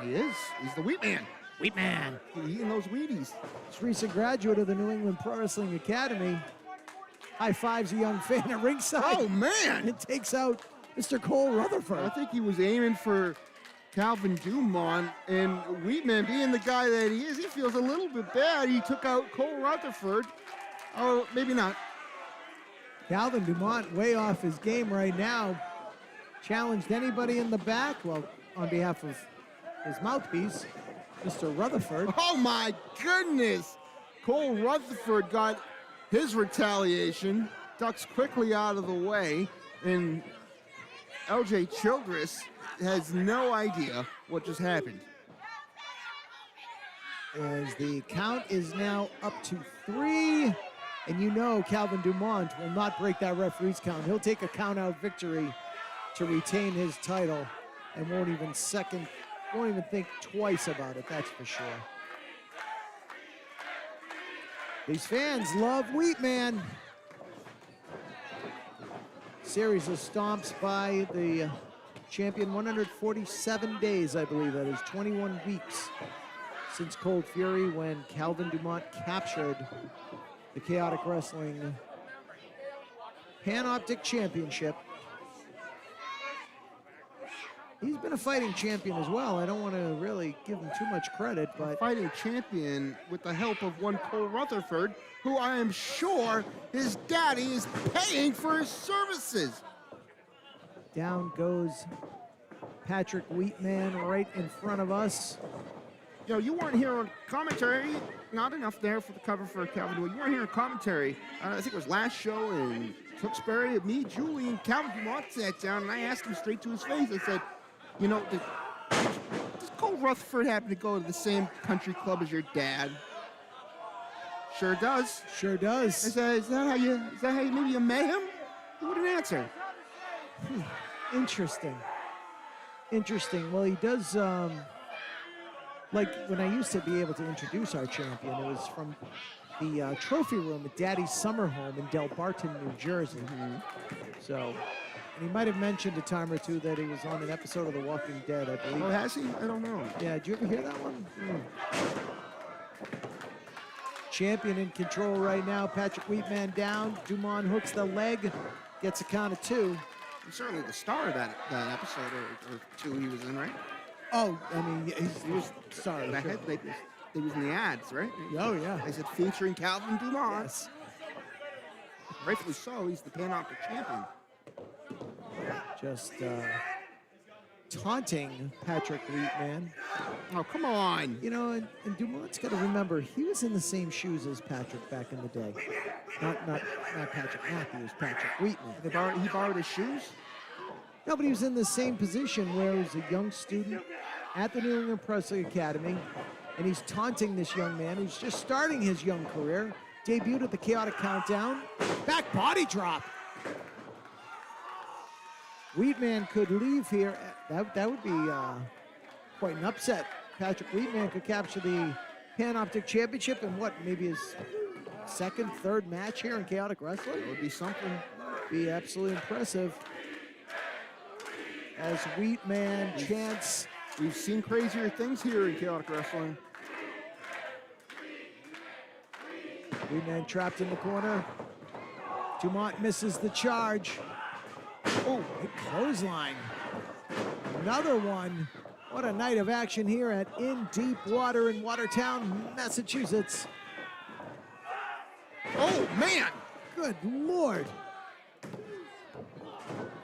Speaker 5: He is. He's the Wheatman.
Speaker 4: Wheatman.
Speaker 5: He's eating those Wheaties.
Speaker 4: This recent graduate of the New England Pro Wrestling Academy. High fives a young fan at ringside.
Speaker 5: Oh, man.
Speaker 4: It takes out Mr. Cole Rutherford.
Speaker 5: I think he was aiming for Calvin Dumont, and Wheatman, being the guy that he is, he feels a little bit bad. He took out Cole Rutherford. Oh, maybe not.
Speaker 4: Calvin Dumont way off his game right now. Challenged anybody in the back. Well, on behalf of his mouthpiece, Mr. Rutherford.
Speaker 5: Oh my goodness! Cole Rutherford got his retaliation, ducks quickly out of the way, and LJ Childress has no idea what just happened.
Speaker 4: As the count is now up to 3, and you know Calvin Dumont will not break that referee's count. He'll take a count-out victory to retain his title and won't even think twice about it, that's for sure. These fans love Wheatman. Series of stomps by the champion, 147 days, I believe that is, 21 weeks since Cold Fury, when Calvin Dumont captured the Chaotic Wrestling Panoptic Championship. He's been a fighting champion as well. I don't want to really give him too much credit, but...
Speaker 5: Fighting champion with the help of one Cole Rutherford, who I am sure his daddy is paying for his services.
Speaker 4: Down goes Patrick Wheatman right in front of us.
Speaker 5: You know, you weren't here on commentary. Not enough there for the cover for Calvin Dumont. You weren't here on commentary. I think it was last show in Tewksbury. Me, Julie, and Calvin Dumont sat down, and I asked him straight to his face. I said, you know, does Cole Rutherford happen to go to the same country club as your dad? Sure does.
Speaker 4: Sure does.
Speaker 5: I said, is that how you maybe you met him? He wouldn't answer.
Speaker 4: Interesting. Interesting. Well, he does, like when I used to be able to introduce our champion, it was from the trophy room at Daddy's summer home in Del Barton, New Jersey. So, and he might have mentioned a time or two that he was on an episode of The Walking Dead, I believe.
Speaker 5: Oh, has he? I don't know.
Speaker 4: Yeah, did you ever hear that one? Champion in control right now. Patrick Wheatman down. Dumont hooks the leg, gets a count of 2.
Speaker 5: He's certainly the star of that episode or 2 he was in, right?
Speaker 4: Oh, I mean, he was sorry. Sure.
Speaker 5: He was in the ads, right?
Speaker 4: Oh, yeah.
Speaker 5: They said featuring Calvin Dumont.
Speaker 4: Yes.
Speaker 5: Rightfully so, he's the Panoptic champion.
Speaker 4: Just taunting Patrick Wheatman.
Speaker 5: Oh, come on.
Speaker 4: You know, and Dumont's got to remember, he was in the same shoes as Patrick back in the day. Not Patrick Matthews, Patrick Wheatman.
Speaker 5: He borrowed his shoes?
Speaker 4: No, but he was in the same position where he was a young student at the New England Wrestling Academy, and he's taunting this young man who's just starting his young career. Debuted at the Chaotic Countdown. Back body drop. Wheatman could leave here. That would be quite an upset. Patrick Wheatman could capture the Panoptic Championship in what, maybe his second, third match here in Chaotic Wrestling?
Speaker 5: It would be something.
Speaker 4: Be absolutely impressive. As Wheatman chants.
Speaker 5: We've seen crazier things here in Chaotic Wrestling.
Speaker 4: Wheatman trapped in the corner. Dumont misses the charge. Oh, big clothesline. Another one. What a night of action here at In Deep Water in Watertown, Massachusetts.
Speaker 5: Oh, man!
Speaker 4: Good Lord.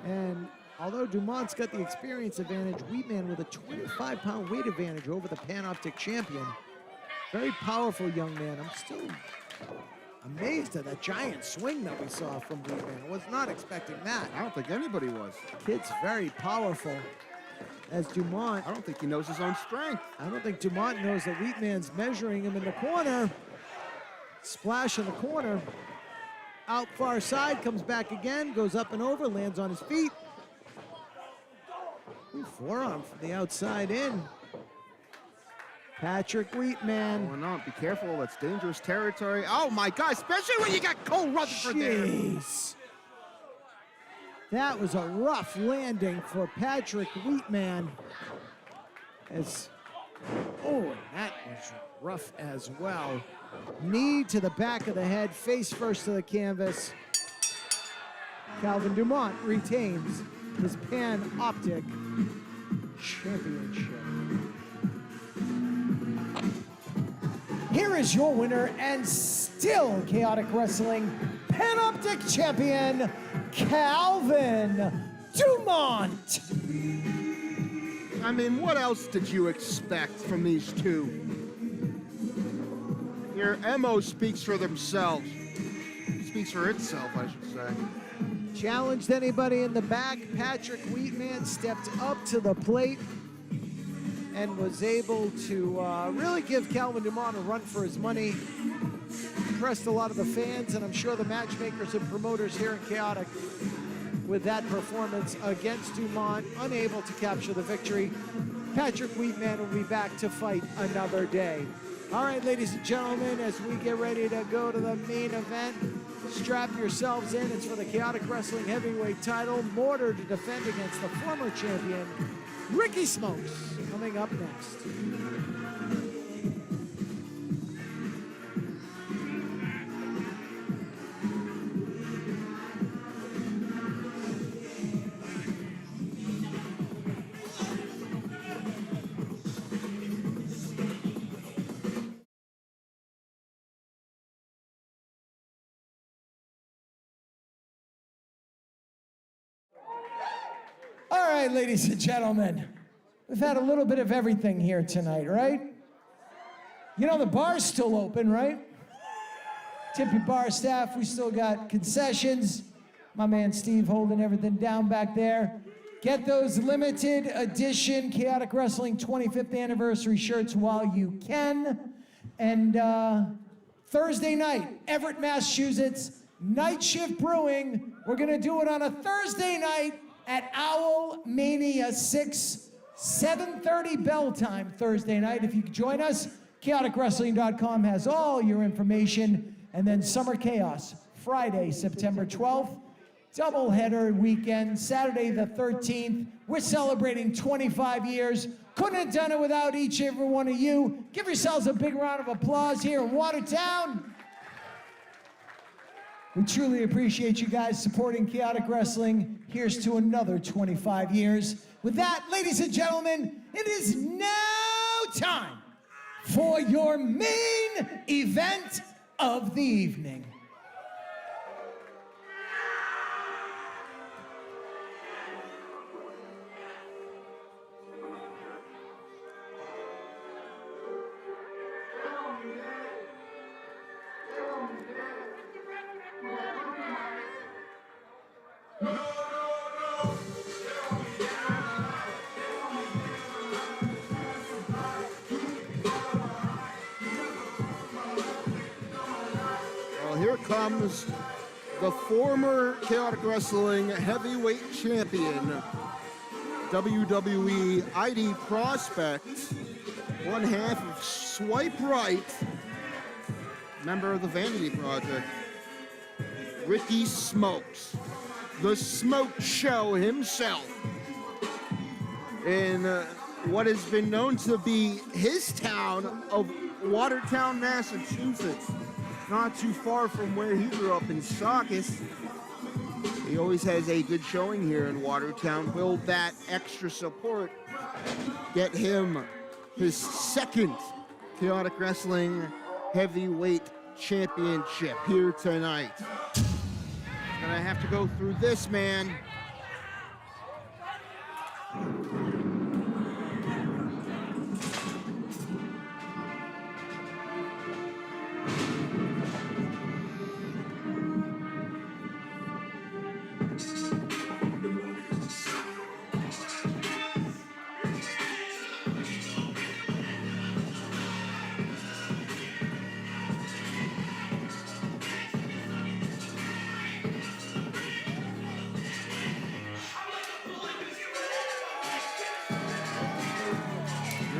Speaker 4: And although Dumont's got the experience advantage, Wheatman with a 25-pound weight advantage over the Panoptic champion. Very powerful young man. I'm still amazed at that giant swing that we saw from Wheatman. I was not expecting that.
Speaker 5: I don't think anybody was.
Speaker 4: Kid's very powerful. As Dumont,
Speaker 5: I don't think he knows his own strength.
Speaker 4: I don't think Dumont knows that Wheatman's measuring him in the corner. Splash in the corner. Out far side, comes back again, goes up and over, lands on his feet. Ooh, forearm from the outside in. Patrick Wheatman.
Speaker 5: Going on, be careful, that's dangerous territory. Oh my God, especially when you got Cole Rutherford there.
Speaker 4: Jeez. That was a rough landing for Patrick Wheatman. Oh, that was rough as well. Knee to the back of the head, face first to the canvas. Calvin Dumont retains his Panoptic Championship. Here is your winner and still Chaotic Wrestling Panoptic Champion, Calvin Dumont.
Speaker 5: I mean, what else did you expect from these two? Your MO speaks for themselves. Speaks for itself, I should say.
Speaker 4: Challenged anybody in the back. Patrick Wheatman stepped up to the plate and was able to really give Calvin Dumont a run for his money. Impressed a lot of the fans, and I'm sure the matchmakers and promoters here in Chaotic with that performance against Dumont, unable to capture the victory. Patrick Wheatman will be back to fight another day. All right, ladies and gentlemen, as we get ready to go to the main event, strap yourselves in. It's for the Chaotic Wrestling Heavyweight title. Mortar to defend against the former champion, Ricky Smokes, coming up next. All right, ladies and gentlemen, we've had a little bit of everything here tonight, right? You know, the bar's still open, right? Tip your bar staff, we still got concessions. My man Steve holding everything down back there. Get those limited edition Chaotic Wrestling 25th anniversary shirts while you can. And Thursday night, Everett, Massachusetts, Night Shift Brewing. We're gonna do it on a Thursday night at Owl Mania 6, 7:30 bell time Thursday night. If you could join us, ChaoticWrestling.com has all your information. And then Summer Chaos, Friday, September 12th. Doubleheader weekend, Saturday the 13th. We're celebrating 25 years. Couldn't have done it without each and every one of you. Give yourselves a big round of applause here in Watertown. We truly appreciate you guys supporting Chaotic Wrestling. Here's to another 25 years. With that, ladies and gentlemen, it is now time for your main event of the evening.
Speaker 5: Here comes the former Chaotic Wrestling heavyweight champion, WWE ID prospect, one half of Swipe Right, member of the Vanity Project, Ricky Smokes, the Smoke Show himself, in what has been known to be his town of Watertown, Massachusetts. Not too far from where he grew up in Saugus. He always has a good showing here in Watertown. Will that extra support get him his second Chaotic Wrestling Heavyweight Championship here tonight? Gonna have to go through this man.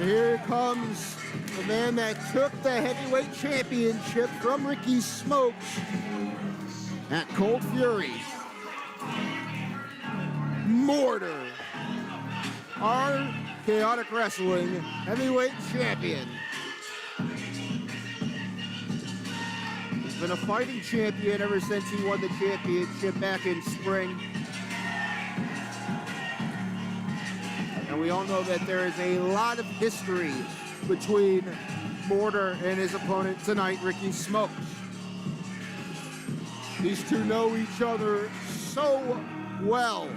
Speaker 5: Here comes the man that took the heavyweight championship from Ricky Smokes at Cold Fury. Mortar, our Chaotic Wrestling heavyweight champion. He's been a fighting champion ever since he won the championship back in spring. And we all know that there is a lot of history between Mortar and his opponent tonight, Ricky Smokes. These two know each other so well.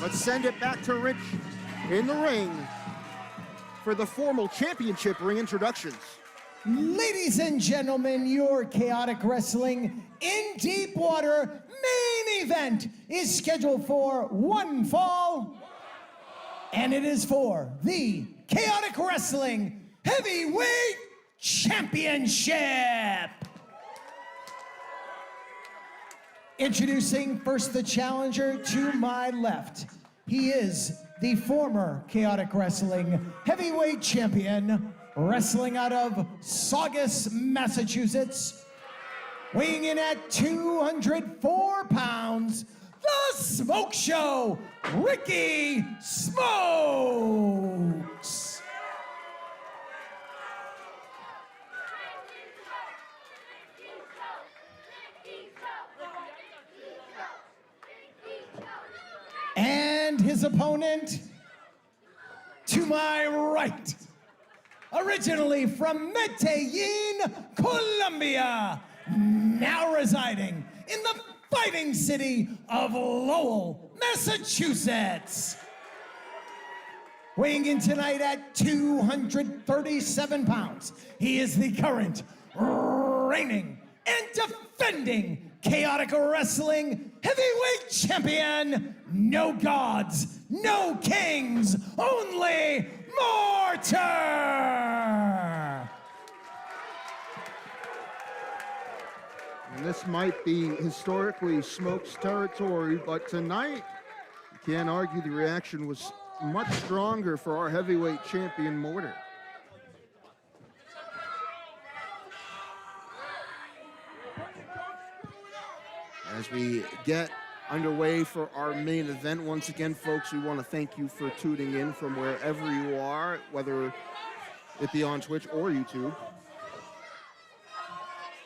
Speaker 5: Let's send it back to Rich in the ring for the formal championship ring introductions.
Speaker 4: Ladies and gentlemen, your Chaotic Wrestling in Deep Water main event is scheduled for one fall, and it is for the Chaotic Wrestling Heavyweight Championship. Introducing first the challenger to my left. He is the former Chaotic Wrestling Heavyweight Champion, wrestling out of Saugus, Massachusetts, weighing in at 204 pounds, the Smoke Show, Ricky Smokes. And his opponent, to my right, originally from Medellin, Colombia, now residing in the fighting city of Lowell, Massachusetts. Weighing in tonight at 237 pounds, he is the current reigning and defending Chaotic Wrestling Heavyweight Champion. No gods, no kings, only Mortar.
Speaker 5: And this might be historically Smoke's territory, but tonight, you can't argue the reaction was much stronger for our heavyweight champion, Mortar. As we get underway for our main event, once again, folks, we want to thank you for tuning in from wherever you are, whether it be on Twitch or YouTube.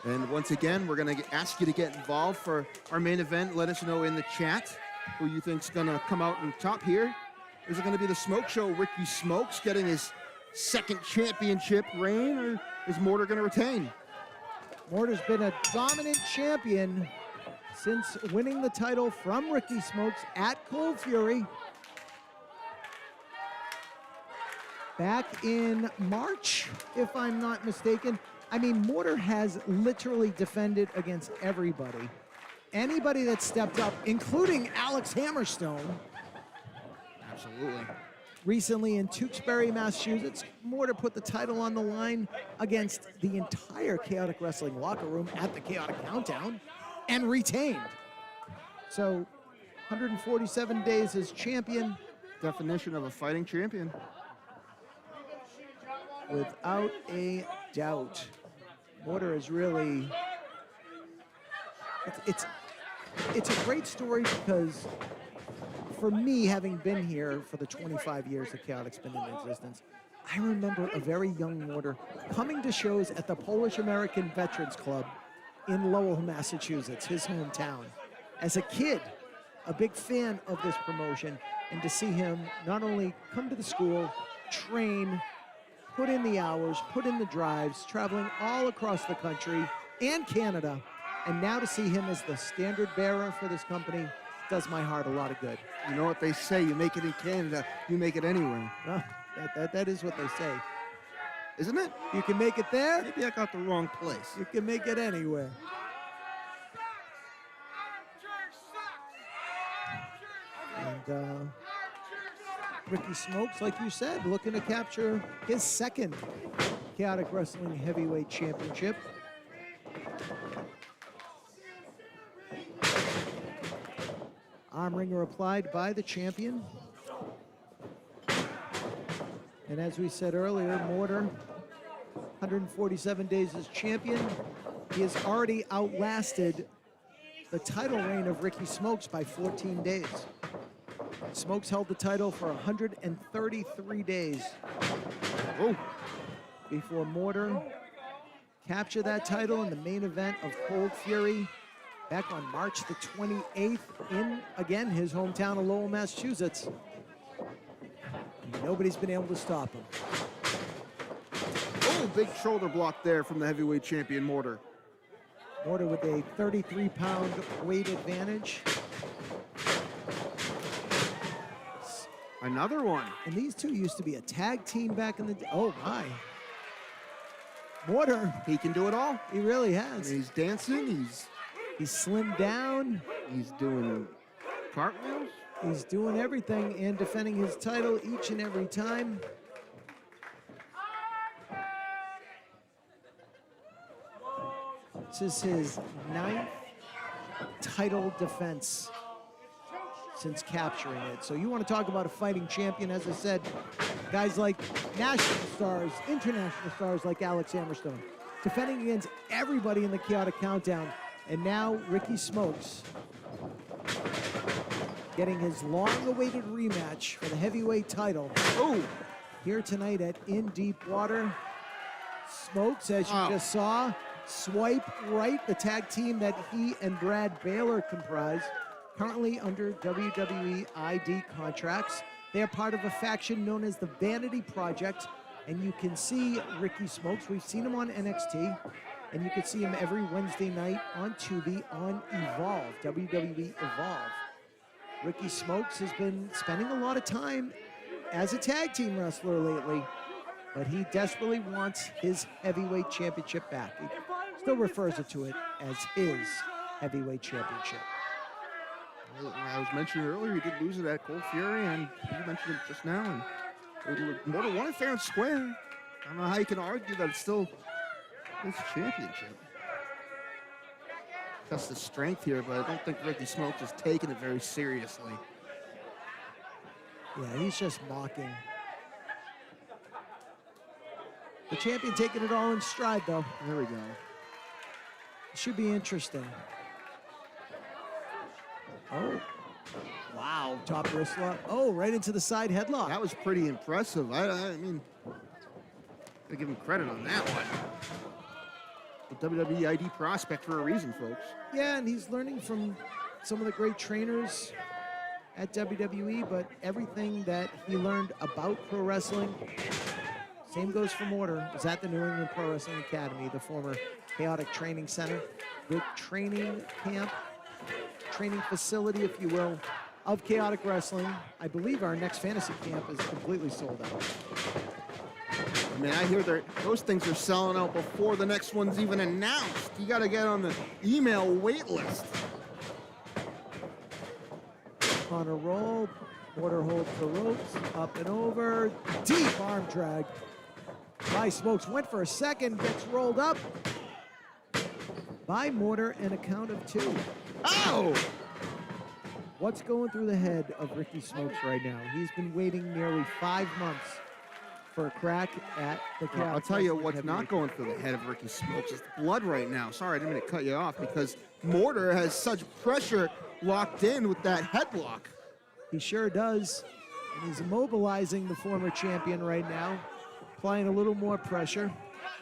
Speaker 5: And once again, we're going to ask you to get involved for our main event. Let us know in the chat who you think's going to come out on top here. Is it going to be the Smoke Show, Ricky Smokes, getting his second championship reign, or is Mortar going to retain?
Speaker 4: Mortar's been a dominant champion since winning the title from Ricky Smokes at Cold Fury back in March, if I'm not mistaken. I mean, Mortar has literally defended against everybody. Anybody that stepped up, including Alex Hammerstone.
Speaker 5: Absolutely.
Speaker 4: Recently in Tewksbury, Massachusetts, Mortar put the title on the line against the entire Chaotic Wrestling locker room at the Chaotic Countdown and retained. So 147 days as champion.
Speaker 5: Definition of a fighting champion.
Speaker 4: Without a doubt. Mortar is really, it's a great story because for me, having been here for the 25 years that Chaotic's been in existence, I remember a very young Mortar coming to shows at the Polish American Veterans Club in Lowell, Massachusetts, his hometown. As a kid, a big fan of this promotion, and to see him not only come to the school, train, put in the hours, put in the drives, traveling all across the country and Canada, and now to see him as the standard bearer for this company does my heart a lot of good.
Speaker 5: You know what they say, you make it in Canada, you make it anywhere.
Speaker 4: Well, that is what they say.
Speaker 5: Isn't it?
Speaker 4: You can make it there.
Speaker 5: Maybe I got the wrong place.
Speaker 4: You can make it anywhere. And Ricky Smokes, like you said, looking to capture his second Chaotic Wrestling Heavyweight Championship. Arm wringer applied by the champion. And as we said earlier, Mortar, 147 days as champion. He has already outlasted the title reign of Ricky Smokes by 14 days. Smokes held the title for 133 days.
Speaker 5: Oh.
Speaker 4: Before Mortar captured that title in the main event of Cold Fury back on March the 28th in, again, his hometown of Lowell, Massachusetts. Nobody's been able to stop him.
Speaker 5: Oh, big shoulder block there from the heavyweight champion, Mortar.
Speaker 4: Mortar with a 33-pound weight advantage.
Speaker 5: Another one.
Speaker 4: And these two used to be a tag team back in the day. Oh, my. Mortar.
Speaker 5: He can do it all.
Speaker 4: He really has.
Speaker 5: And he's dancing.
Speaker 4: He's slimmed down.
Speaker 5: He's doing cartwheels.
Speaker 4: He's doing everything and defending his title each and every time. This is his 9th title defense since capturing it. So you want to talk about a fighting champion, as I said, guys like national stars, international stars like Alex Hammerstone, defending against everybody in the Chaotic Countdown. And now Ricky Smokes getting his long-awaited rematch for the heavyweight title.
Speaker 5: Oh,
Speaker 4: here tonight at In Deep Water. Smokes, as you just saw, swipe right, the tag team that he and Brad Baylor comprise, currently under WWE ID contracts. They are part of a faction known as the Vanity Project, and you can see Ricky Smokes. We've seen him on NXT, and you can see him every Wednesday night on Tubi on Evolve, WWE Evolve. Ricky Smokes has been spending a lot of time as a tag team wrestler lately, but he desperately wants his heavyweight championship back. He still refers to it as his heavyweight championship.
Speaker 5: I was mentioning earlier, he did lose it at Cold Fury, and you mentioned it just now. And Mortar won it fair and square. I don't know how you can argue that it's still his championship. test his strength here, but I don't think Ricky Smokes is taking it very seriously.
Speaker 4: Yeah, he's just mocking. The champion taking it all in stride, though.
Speaker 5: There we go.
Speaker 4: It should be interesting. Oh, wow, top wrist lock. Oh, right into the side headlock.
Speaker 5: That was pretty impressive. I mean, gotta give him credit on that one. The WWE ID prospect for a reason, folks.
Speaker 4: Yeah, and he's learning from some of the great trainers at WWE, but everything that he learned about pro wrestling, same goes for Mortar, is at the New England Pro Wrestling Academy, the former Chaotic Training Center. Good training camp, training facility, if you will, of Chaotic Wrestling. I believe our next fantasy camp is completely sold out.
Speaker 5: I mean, I hear those things are selling out before the next one's even announced. You gotta get on the email wait list.
Speaker 4: On a roll, Mortar holds the ropes, up and over, deep arm drag. By Smokes, went for a second, gets rolled up by Mortar and a count of 2.
Speaker 5: Oh!
Speaker 4: What's going through the head of Ricky Smokes right now? He's been waiting nearly 5 months for a crack at the Chaotic
Speaker 5: I'll tell you
Speaker 4: Wrestling
Speaker 5: what's not
Speaker 4: heavyweight.
Speaker 5: going through the head of Ricky Smokes is blood right now. Sorry, I didn't mean to cut you off, because Mortar has such pressure locked in with that headlock.
Speaker 4: He sure does. And he's immobilizing the former champion right now, applying a little more pressure.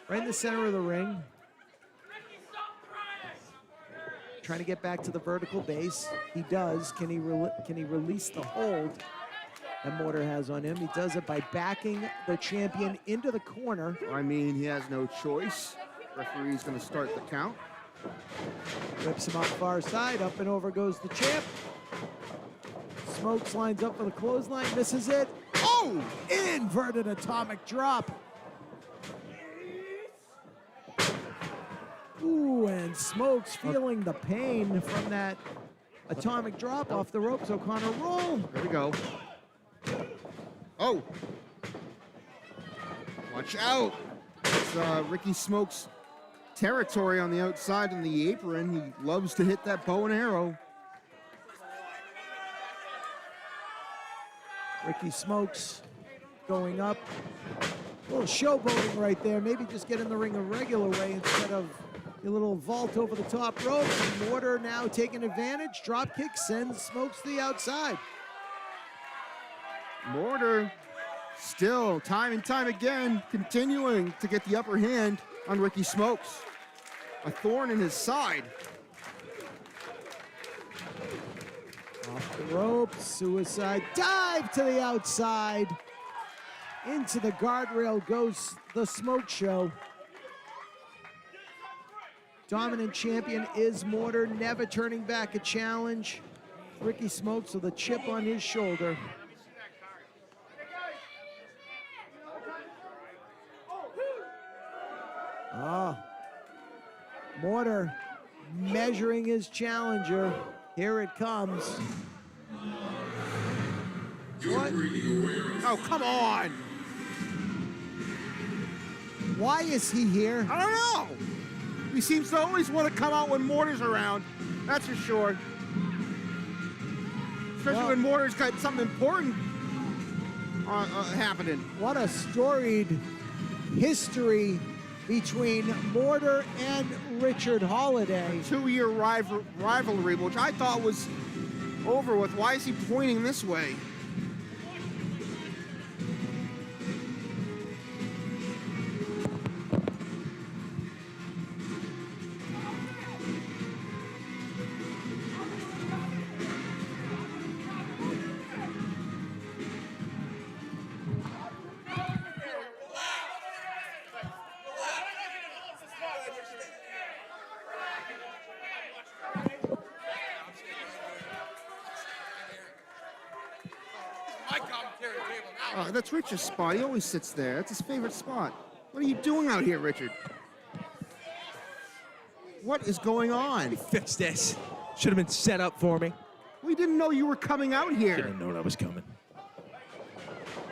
Speaker 4: Right in the center of the ring. Trying to get back to the vertical base. He does. Can he release the hold that Mortar has on him? He does it by backing the champion into the corner.
Speaker 5: I mean, he has no choice. Referee's going to start the count.
Speaker 4: Rips him off the far side. Up and over goes the champ. Smokes lines up for the clothesline. Misses it. Oh! Inverted atomic drop. Ooh, and Smokes feeling the pain from that atomic drop off the ropes. O'Connor roll.
Speaker 5: There we go. Oh! Watch out! It's Ricky Smokes' territory on the outside in the apron. He loves to hit that bow and arrow.
Speaker 4: Ricky Smokes going up. A little showboating right there. Maybe just get in the ring a regular way instead of a little vault over the top rope. And Mortar now taking advantage. Drop kick sends Smokes to the outside.
Speaker 5: Mortar still, time and time again, continuing to get the upper hand on Ricky Smokes. A thorn in his side.
Speaker 4: Off the rope, suicide dive to the outside. Into the guardrail goes the Smoke Show. Dominant champion is Mortar, never turning back a challenge. Ricky Smokes with a chip on his shoulder. Mortar measuring his challenger. Here it comes. What?
Speaker 5: Oh, come on!
Speaker 4: Why is he here?
Speaker 5: I don't know! He seems to always want to come out when Mortar's around. That's for sure. Especially when Mortar's got something important happening.
Speaker 4: What a storied history between Mortar and Richard Holiday.
Speaker 5: A 2-year rivalry, which I thought was over with. Why is he pointing this way? That's Richard's spot. He always sits there. That's his favorite spot. What are you doing out here, Richard? What is going on?
Speaker 12: Fix this. Should have been set up for me.
Speaker 5: We didn't know you were coming out here.
Speaker 12: Should have known I was coming.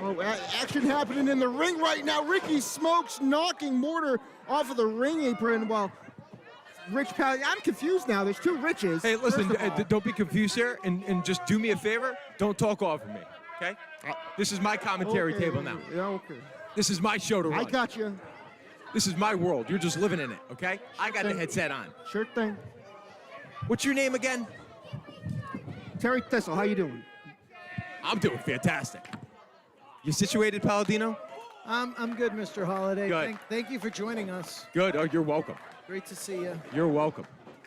Speaker 5: Oh, action happening in the ring right now. Ricky Smokes knocking Mortar off of the ring apron while Rich Pally. I'm confused now. There's two Riches.
Speaker 12: Hey, listen,
Speaker 5: First of all.
Speaker 12: don't be confused here, and just do me a favor. Don't talk over me, okay? This is my commentary
Speaker 5: Okay,
Speaker 12: table now.
Speaker 5: Yeah, okay.
Speaker 12: This is my show to run.
Speaker 5: I got you.
Speaker 12: This is my world. You're just living in it, okay? I got the
Speaker 5: thing.
Speaker 12: headset on.
Speaker 5: Sure thing.
Speaker 12: What's your name again?
Speaker 5: Terry Thistle, how you doing?
Speaker 12: I'm doing fantastic. You situated, Palladino?
Speaker 3: I'm good, Mr. Holiday.
Speaker 12: Good.
Speaker 3: Thank you for joining us.
Speaker 12: Good. Oh, you're welcome.
Speaker 3: Great to see you.
Speaker 12: You're welcome.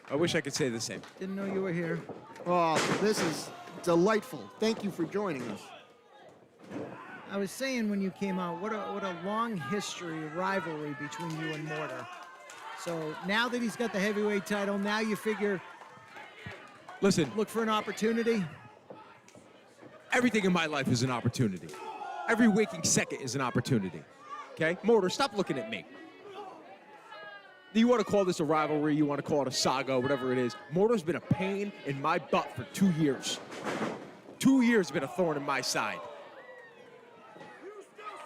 Speaker 12: I wish I could say the same.
Speaker 3: Didn't know you were here.
Speaker 5: Oh, this is delightful. Thank you for joining us.
Speaker 3: I was saying when you came out, what a long history, rivalry between you and Mortar. So now that he's got the heavyweight title, now you figure,
Speaker 12: Listen,
Speaker 3: look for an opportunity.
Speaker 12: everything in my life is an opportunity. Every waking second is an opportunity. Okay? Mortar, stop looking at me. You want to call this a rivalry, you want to call it a saga, whatever it is. Mortar's been a pain in my butt for 2 years. 2 years has been a thorn in my side.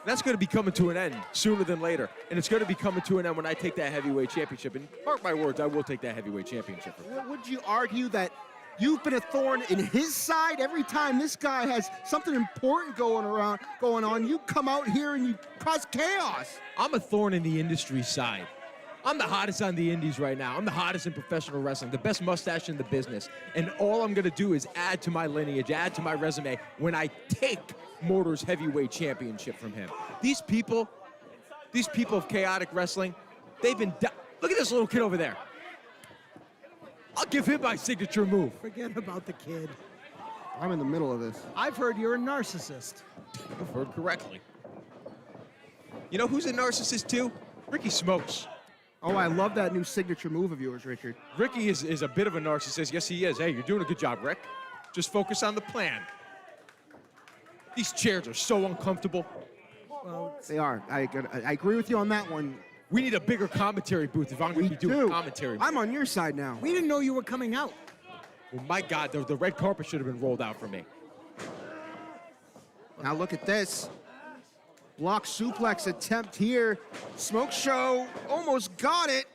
Speaker 12: That's going to be coming to an end sooner than later. And it's going to be coming to an end when I take that heavyweight championship. And mark my words, I will take that heavyweight championship.
Speaker 5: Would you argue that you've been a thorn in his side every time this guy has something important going on? You come out here and you cause chaos.
Speaker 12: I'm a thorn in the industry side. I'm the hottest on the indies right now. I'm the hottest in professional wrestling, the best mustache in the business. And all I'm going to do is add to my lineage, add to my resume when I take Mortar's heavyweight championship from him. These people of chaotic wrestling, they've been... Look at this little kid over there. I'll give him my signature move.
Speaker 3: Forget about the kid.
Speaker 5: I'm in the middle of this.
Speaker 3: I've heard you're a narcissist.
Speaker 12: You've heard correctly. You know who's a narcissist too? Ricky Smokes.
Speaker 5: Oh, I love that new signature move of yours, Richard.
Speaker 12: Ricky is a bit of a narcissist. Yes, he is. Hey, you're doing a good job, Rick. Just focus on the plan. These chairs are so uncomfortable.
Speaker 5: Well, they are. I agree with you on that one.
Speaker 12: We need a bigger commentary booth if I'm going to be doing commentary.
Speaker 5: I'm on your side now.
Speaker 3: We didn't know you were coming out.
Speaker 12: Well, my God, the red carpet should have been rolled out for me.
Speaker 5: Now look at this. Block suplex attempt here. Smoke Show almost got it.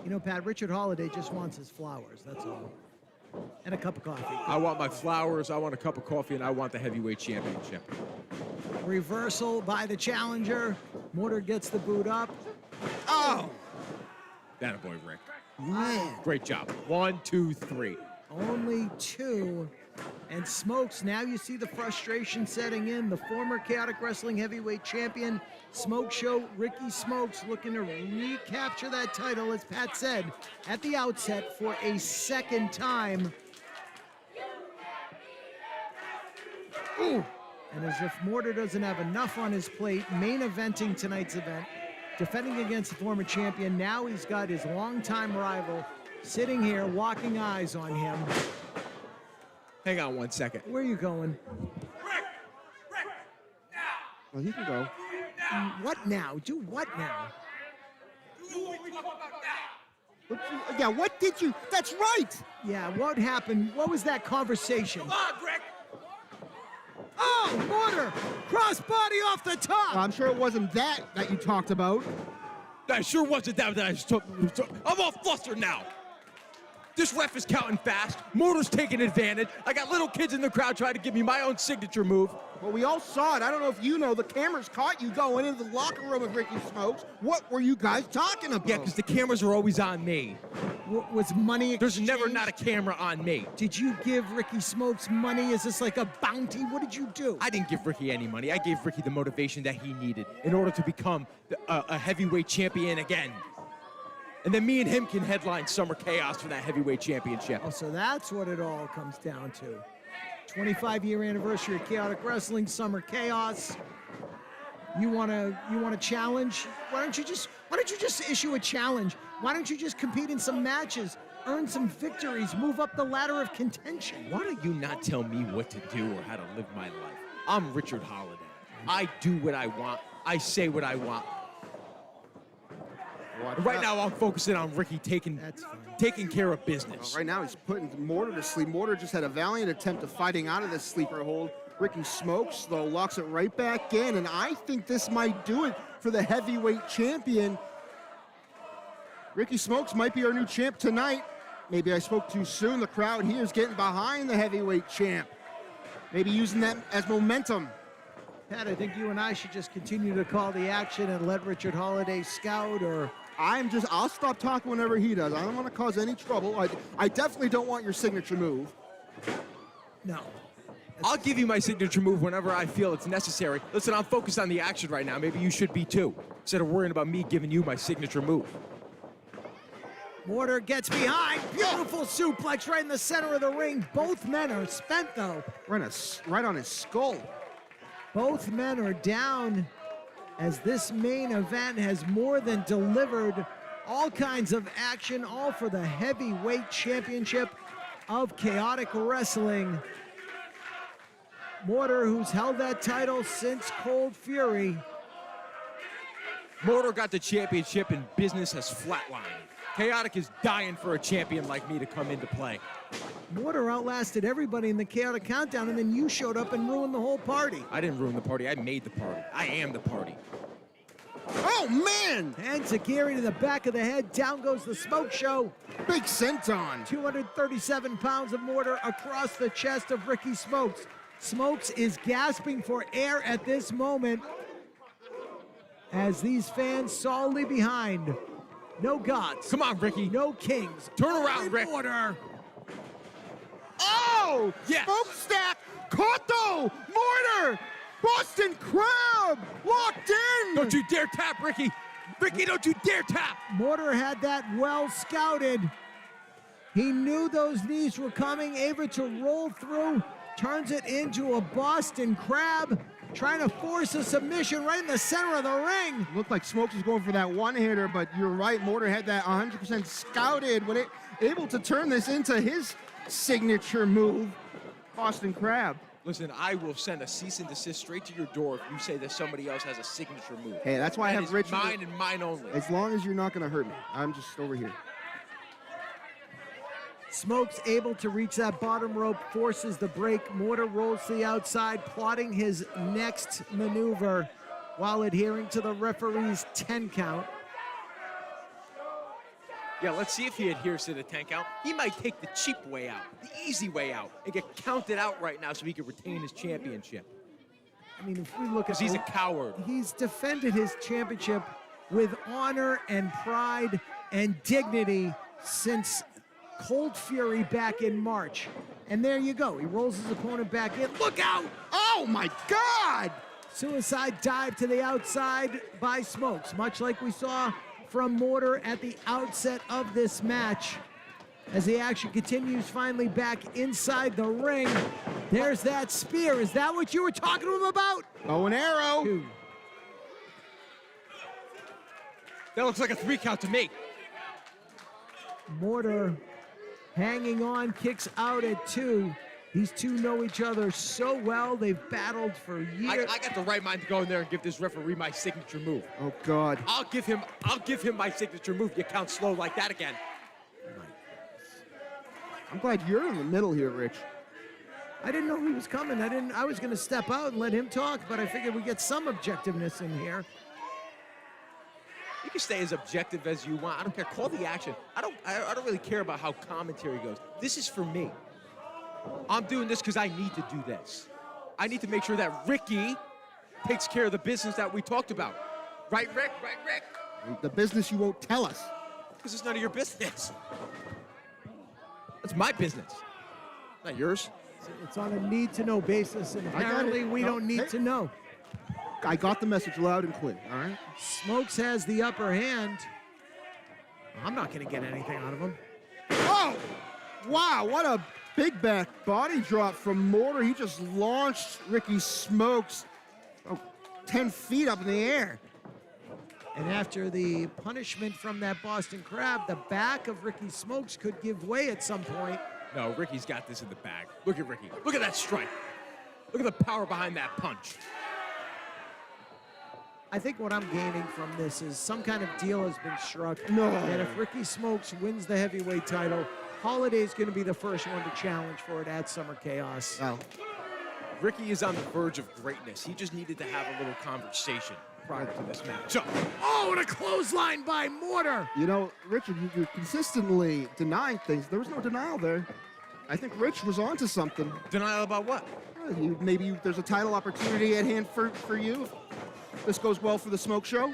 Speaker 3: You know, Pat, Richard Holiday just wants his flowers, that's all. And a cup of coffee.
Speaker 12: I want my flowers, I want a cup of coffee, and I want the heavyweight championship.
Speaker 3: Reversal by the challenger. Mortar gets the boot up.
Speaker 5: Oh!
Speaker 12: That boy, Rick.
Speaker 5: Man.
Speaker 12: Great job. 1, 2, 3.
Speaker 3: Only 2. And Smokes, now you see the frustration setting in. The former Chaotic Wrestling Heavyweight Champion, Smoke Show, Ricky Smokes, looking to recapture that title, as Pat said, at the outset for a second time. Ooh. And as if Mortar doesn't have enough on his plate, main eventing tonight's event, defending against the former champion, now he's got his longtime rival sitting here, locking eyes on him.
Speaker 12: Hang on 1 second.
Speaker 3: Where are you going?
Speaker 5: Well, he can go.
Speaker 3: What now? Do what now?
Speaker 5: Yeah, what did you? That's right.
Speaker 3: Yeah, what happened? What was that conversation?
Speaker 12: Come on, Rick!
Speaker 3: Oh, Mortar! Crossbody off the top!
Speaker 5: I'm sure it wasn't that you talked about.
Speaker 12: That sure wasn't that I just took. I'm all flustered now. This ref is counting fast. Mortar's taking advantage. I got little kids in the crowd trying to give me my own signature move.
Speaker 5: Well, we all saw it. I don't know if you know, the cameras caught you going into the locker room of Ricky Smokes. What were you guys talking about?
Speaker 12: Yeah, because the cameras are always on me.
Speaker 3: Was money
Speaker 12: There's
Speaker 3: exchanged?
Speaker 12: never not a camera on me.
Speaker 3: Did you give Ricky Smokes money? Is this like a bounty? What did you do?
Speaker 12: I didn't give Ricky any money. I gave Ricky the motivation that he needed in order to become a heavyweight champion again. And then me and him can headline Summer Chaos for that heavyweight championship.
Speaker 3: Oh, so that's what it all comes down to. 25-year anniversary of Chaotic Wrestling, Summer Chaos. You want to challenge? Why don't you just issue a challenge? Why don't you just compete in some matches, earn some victories, move up the ladder of contention?
Speaker 12: Why don't you not tell me what to do or how to live my life? I'm Richard Holiday. I do what I want. I say what I want. Right now, I'm focusing on Ricky taking care of business.
Speaker 5: Right now, he's putting Mortar to sleep. Mortar just had a valiant attempt of fighting out of this sleeper hold. Ricky Smokes, though, locks it right back in, and I think this might do it for the heavyweight champion. Ricky Smokes might be our new champ tonight. Maybe I spoke too soon. The crowd here is getting behind the heavyweight champ. Maybe using that as momentum.
Speaker 3: Pat, I think you and I should just continue to call the action and let Richard Holiday scout, or...
Speaker 5: I'll stop talking whenever he does. I don't want to cause any trouble. I definitely don't want your signature move.
Speaker 3: No.
Speaker 12: I'll give you my signature move whenever I feel it's necessary. Listen, I'm focused on the action right now. Maybe you should be too, instead of worrying about me giving you my signature move.
Speaker 3: Mortar gets behind. Beautiful suplex right in the center of the ring. Both men are spent, though.
Speaker 5: Right on his skull.
Speaker 3: Both men are down as this main event has more than delivered all kinds of action, all for the heavyweight championship of Chaotic Wrestling. Mortar, who's held that title since Cold Fury.
Speaker 12: Mortar got the championship and business has flatlined. Chaotic is dying for a champion like me to come into play.
Speaker 3: Mortar outlasted everybody in the Chaotic Countdown, and then you showed up and ruined the whole party.
Speaker 12: I didn't ruin the party. I made the party. I am the party.
Speaker 5: Oh, man!
Speaker 3: And Takiri to the back of the head. Down goes the smoke show.
Speaker 5: Big senton.
Speaker 3: 237 pounds of mortar across the chest of Ricky Smokes. Smokes is gasping for air at this moment as these fans solidly behind. No gods.
Speaker 12: Come on, Ricky.
Speaker 3: No kings.
Speaker 12: Turn around, Rick.
Speaker 3: Mortar.
Speaker 5: Oh!
Speaker 12: Yes.
Speaker 5: Smokestack! Koto! Mortar! Boston Crab! Locked in!
Speaker 12: Don't you dare tap, Ricky! Ricky, don't you dare tap!
Speaker 3: Mortar had that well scouted. He knew those knees were coming, able to roll through, turns it into a Boston Crab, trying to force a submission right in the center of the ring.
Speaker 5: Looked like Smokes was going for that one-hitter, but you're right, Mortar had that 100% scouted, when able to turn this into his signature move, Boston Crab.
Speaker 12: Listen, I will send a cease and desist straight to your door if you say that somebody else has a signature move.
Speaker 5: Hey, that's why I have Rich.
Speaker 12: Mine and mine only.
Speaker 5: As long as you're not going to hurt me. I'm just over here.
Speaker 3: Smokes able to reach that bottom rope, forces the break. Mortar rolls to the outside, plotting his next maneuver while adhering to the referee's 10 count.
Speaker 12: Yeah, let's see if he adheres to the 10 count. He might take the cheap way out, the easy way out, and get counted out right now so he can retain his championship.
Speaker 3: I mean, if we look at...
Speaker 12: Because he's a coward.
Speaker 3: He's defended his championship with honor and pride and dignity since Cold Fury back in March. And there you go. He rolls his opponent back in. Look out!
Speaker 5: Oh, my God!
Speaker 3: Suicide dive to the outside by Smokes, much like we saw from Mortar at the outset of this match. As the action continues, finally back inside the ring. There's that spear. Is that what you were talking to him about?
Speaker 5: Bow and arrow.
Speaker 3: Dude.
Speaker 12: That looks like a 3 count to me.
Speaker 3: Mortar hanging on, kicks out at 2. These two know each other so well. They've battled for years.
Speaker 12: I got the right mind to go in there and give this referee my signature move.
Speaker 5: Oh, God.
Speaker 12: I'll give him my signature move. You count slow like that again.
Speaker 5: I'm glad you're in the middle here, Rich.
Speaker 3: I didn't know he was coming. I was going to step out and let him talk, but I figured we get some objectiveness in here.
Speaker 12: You can stay as objective as you want. I don't care. Call the action. I don't really care about how commentary goes. This is for me. I'm doing this because I need to do this. I need to make sure that Ricky takes care of the business that we talked about. Right, Rick? Right, Rick?
Speaker 5: The business you won't tell us.
Speaker 12: Because it's none of your business. It's my business, not yours.
Speaker 3: It's on a need-to-know basis, and apparently we don't need to know.
Speaker 5: I got the message loud and clear, all right?
Speaker 3: Smokes has the upper hand. I'm not going to get anything out of him.
Speaker 5: Oh! Wow, what a big back body drop from Mortar. He just launched Ricky Smokes 10 feet up in the air.
Speaker 3: And after the punishment from that Boston Crab, the back of Ricky Smokes could give way at some point.
Speaker 12: No, Ricky's got this in the bag. Look at Ricky. Look at that strike. Look at the power behind that punch.
Speaker 3: I think what I'm gaining from this is some kind of deal has been struck.
Speaker 5: No.
Speaker 3: And if Ricky Smokes wins the heavyweight title, Holiday's going to be the first one to challenge for it at Summer Chaos.
Speaker 5: Well,
Speaker 12: Ricky is on the verge of greatness. He just needed to have a little conversation. prior to this match. Oh, and a clothesline by Mortar.
Speaker 5: You know, Richard, you're consistently denying things. There was no denial there. I think Rich was onto something.
Speaker 12: Denial about what?
Speaker 5: Maybe there's a title opportunity at hand for you. If this goes well for the Smoke Show.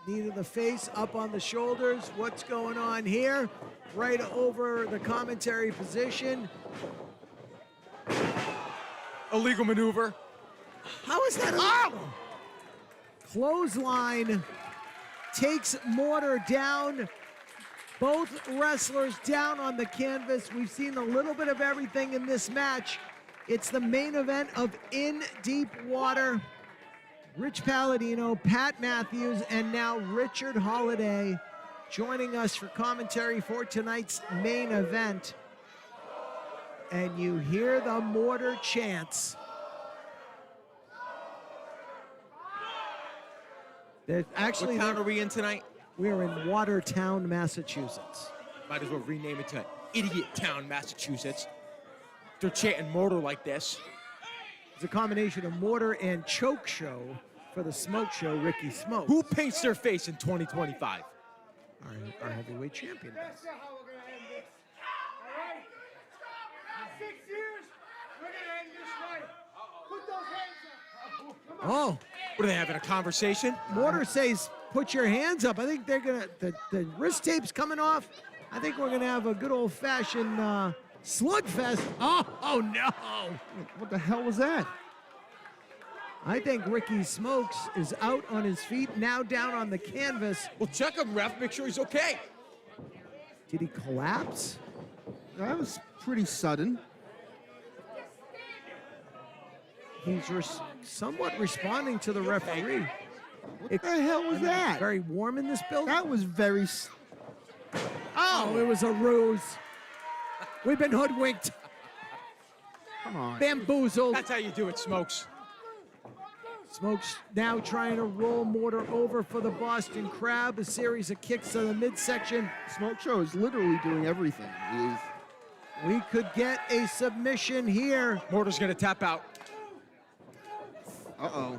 Speaker 3: Knee to the face, up on the shoulders. What's going on here? Right over the commentary position.
Speaker 12: Illegal maneuver.
Speaker 3: How is that illegal? Clothesline takes Mortar down. Both wrestlers down on the canvas. We've seen a little bit of everything in this match. It's the main event of In Deep Water. Rich Palladino, Pat Matthews, and now Richard Holiday joining us for commentary for tonight's main event. And you hear the Mortar chants. Actually,
Speaker 12: what town are we in tonight?
Speaker 3: We're in Watertown, Massachusetts.
Speaker 12: Might as well rename it to Idiot Town, Massachusetts. They're chanting Mortar like this.
Speaker 3: It's a combination of Mortar and Choke Show for the Smoke Show, Ricky Smoke.
Speaker 12: Who paints their face in 2025?
Speaker 3: Our heavyweight champion does.
Speaker 1: 6 years, we're gonna end this fight. Put those hands up. Come on.
Speaker 3: Oh,
Speaker 12: What are they having, a conversation?
Speaker 3: Mortar says, put your hands up. I think they're gonna, the wrist tape's coming off. I think we're gonna have a good old-fashioned slugfest. Oh no!
Speaker 5: What the hell was that?
Speaker 3: I think Ricky Smokes is out on his feet, now down on the canvas.
Speaker 12: Well, check him, ref. Make sure he's okay.
Speaker 3: Did he collapse?
Speaker 5: That was pretty sudden.
Speaker 3: He's somewhat responding to the referee.
Speaker 5: What the hell was that?
Speaker 3: It's very warm in this building.
Speaker 5: That was very...
Speaker 3: Oh, it was a ruse. We've been hoodwinked.
Speaker 5: Come on.
Speaker 3: Bamboozled.
Speaker 12: That's how you do it, Smokes.
Speaker 3: Smokes now trying to roll Mortar over for the Boston Crab. A series of kicks to the midsection.
Speaker 5: Smoke Show is literally doing everything.
Speaker 3: We could get a submission here.
Speaker 12: Mortar's gonna tap out.
Speaker 5: Uh-oh.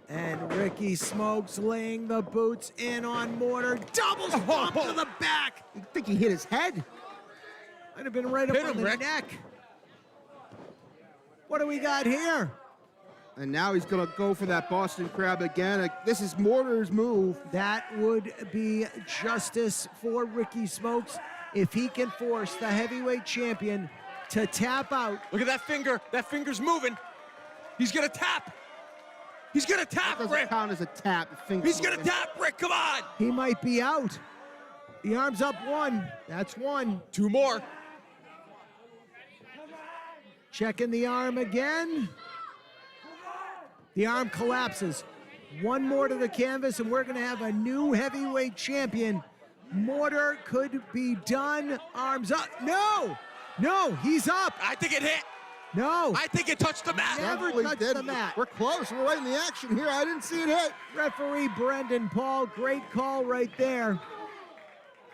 Speaker 3: And Ricky Smokes laying the boots in on Mortar. Double stomp to the back.
Speaker 5: You think he hit his head?
Speaker 3: Might have been right up
Speaker 12: Hit
Speaker 3: on
Speaker 12: him,
Speaker 3: the
Speaker 12: Rick.
Speaker 3: neck. What do we got here?
Speaker 5: And now he's going to go for that Boston Crab again. This is Mortar's move.
Speaker 3: That would be justice for Ricky Smokes if he can force the heavyweight champion to tap out.
Speaker 12: Look at that finger. That finger's moving. He's gonna tap. He's gonna tap,
Speaker 5: That doesn't
Speaker 12: Rick.
Speaker 5: count as a tap.
Speaker 12: He's gonna tap, Rick. Come on.
Speaker 3: He might be out. The arm's up one. That's one.
Speaker 12: Two more.
Speaker 3: Checking the arm again. The arm collapses. One more to the canvas, and we're going to have a new heavyweight champion. Mortar could be done. Arms up. No! No, he's up.
Speaker 12: I think it hit.
Speaker 3: No.
Speaker 12: I think it touched the mat.
Speaker 3: Never
Speaker 5: Definitely
Speaker 3: touched
Speaker 5: did.
Speaker 3: the mat.
Speaker 5: We're close. We're right in the action here. I didn't see it hit.
Speaker 3: Referee Brendan Paul, great call right there.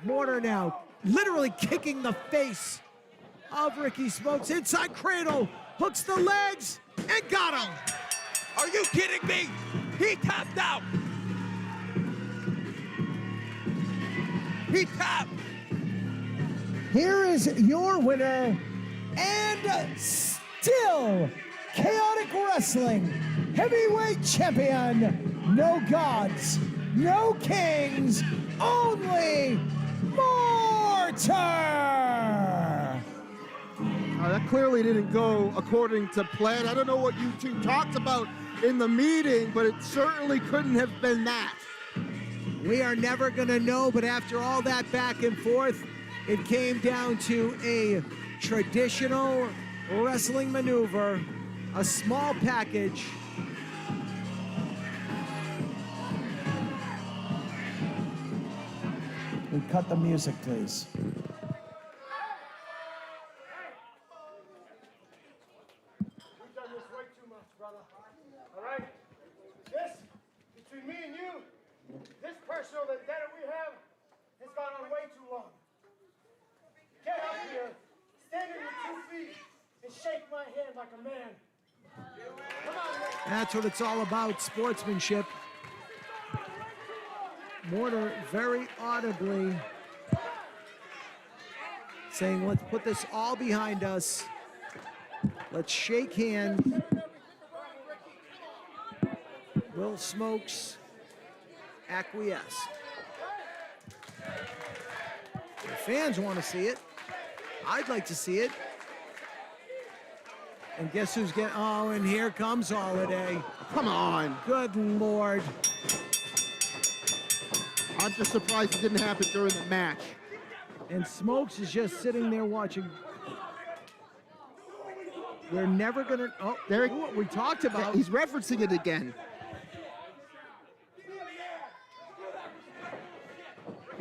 Speaker 3: Mortar now literally kicking the face of Ricky Smokes. Inside cradle, hooks the legs, and got him.
Speaker 12: Are you kidding me? He tapped out. He tapped.
Speaker 4: Here is your winner, and still Chaotic Wrestling Heavyweight Champion. No gods, no kings, only Mortar.
Speaker 5: That clearly didn't go according to plan. I don't know what you two talked about in the meeting, but it certainly couldn't have been that.
Speaker 3: We are never going to know, but after all that back and forth, it came down to a traditional wrestling maneuver, a small package.
Speaker 4: We cut the music, please.
Speaker 1: We've done this way too much, brother. All right? This, between me and you, this personal vendetta we have has gone on way too long. Get up here, stand on your 2 feet, and shake my hand like a man.
Speaker 3: That's what it's all about, sportsmanship. Mortar very audibly saying, let's put this all behind us. Let's shake hands. Will Smokes acquiesced. The fans want to see it. I'd like to see it. And guess who's getting, oh, and here comes Holiday.
Speaker 5: Come on.
Speaker 3: Good Lord.
Speaker 5: I'm just surprised it didn't happen during the match.
Speaker 3: And Smokes is just sitting there watching. We're never gonna, oh, there what we talked about.
Speaker 5: He's referencing it again.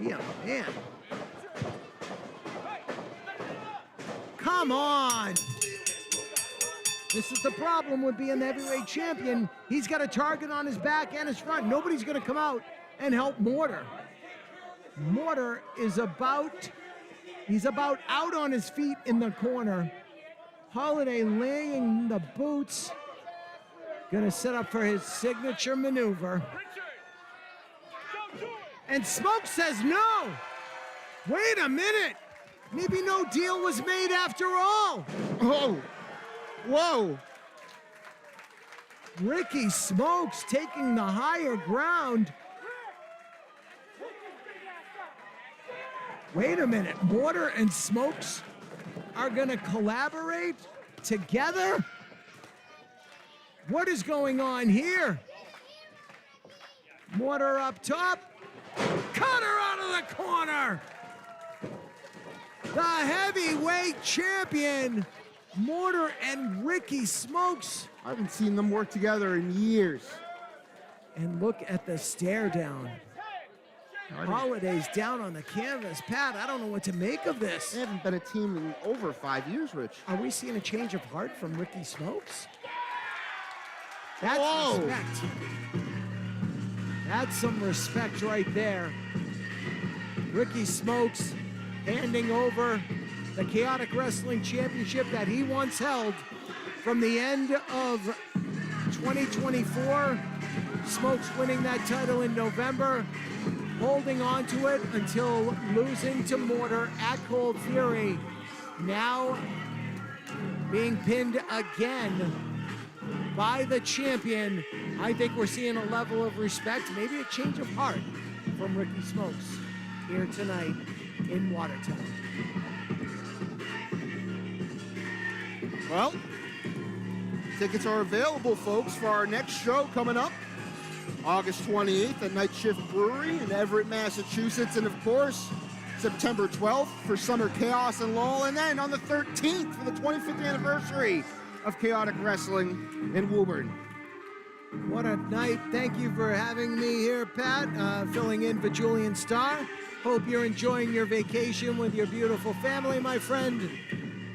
Speaker 3: Yeah, man. Come on. This is the problem with being the heavyweight champion. He's got a target on his back and his front. Nobody's gonna come out and help Mortar. Mortar is he's about out on his feet in the corner. Holiday laying the boots. Gonna set up for his signature maneuver. And Smoke says no. Wait a minute. Maybe no deal was made after all.
Speaker 5: Oh, whoa.
Speaker 3: Ricky Smokes taking the higher ground. Wait a minute, Mortar and Smokes are gonna collaborate together? What is going on here? Mortar up top, cutter out of the corner. The heavyweight champion, Mortar and Ricky Smokes.
Speaker 5: I haven't seen them work together in years.
Speaker 3: And look at the stare down. Holiday's down on the canvas. Pat, I don't know what to make of this.
Speaker 5: They haven't been a team in over 5 years, Rich.
Speaker 3: Are we seeing a change of heart from Ricky Smokes? That's respect. That's some respect right there. Ricky Smokes handing over the Chaotic Wrestling Championship that he once held from the end of 2024. Smokes winning that title in November, holding on to it until losing to Mortar at Cold Fury. Now being pinned again by the champion. I think we're seeing a level of respect, maybe a change of heart from Ricky Smokes here tonight in Watertown.
Speaker 5: Well, tickets are available, folks, for our next show coming up August 28th at Night Shift Brewery in Everett, Massachusetts. And of course, September 12th for Summer Chaos and Lull. And then on the 13th for the 25th anniversary of Chaotic Wrestling in Woburn.
Speaker 3: What a night. Thank you for having me here, Pat, filling in for Julian Starr. Hope you're enjoying your vacation with your beautiful family, my friend.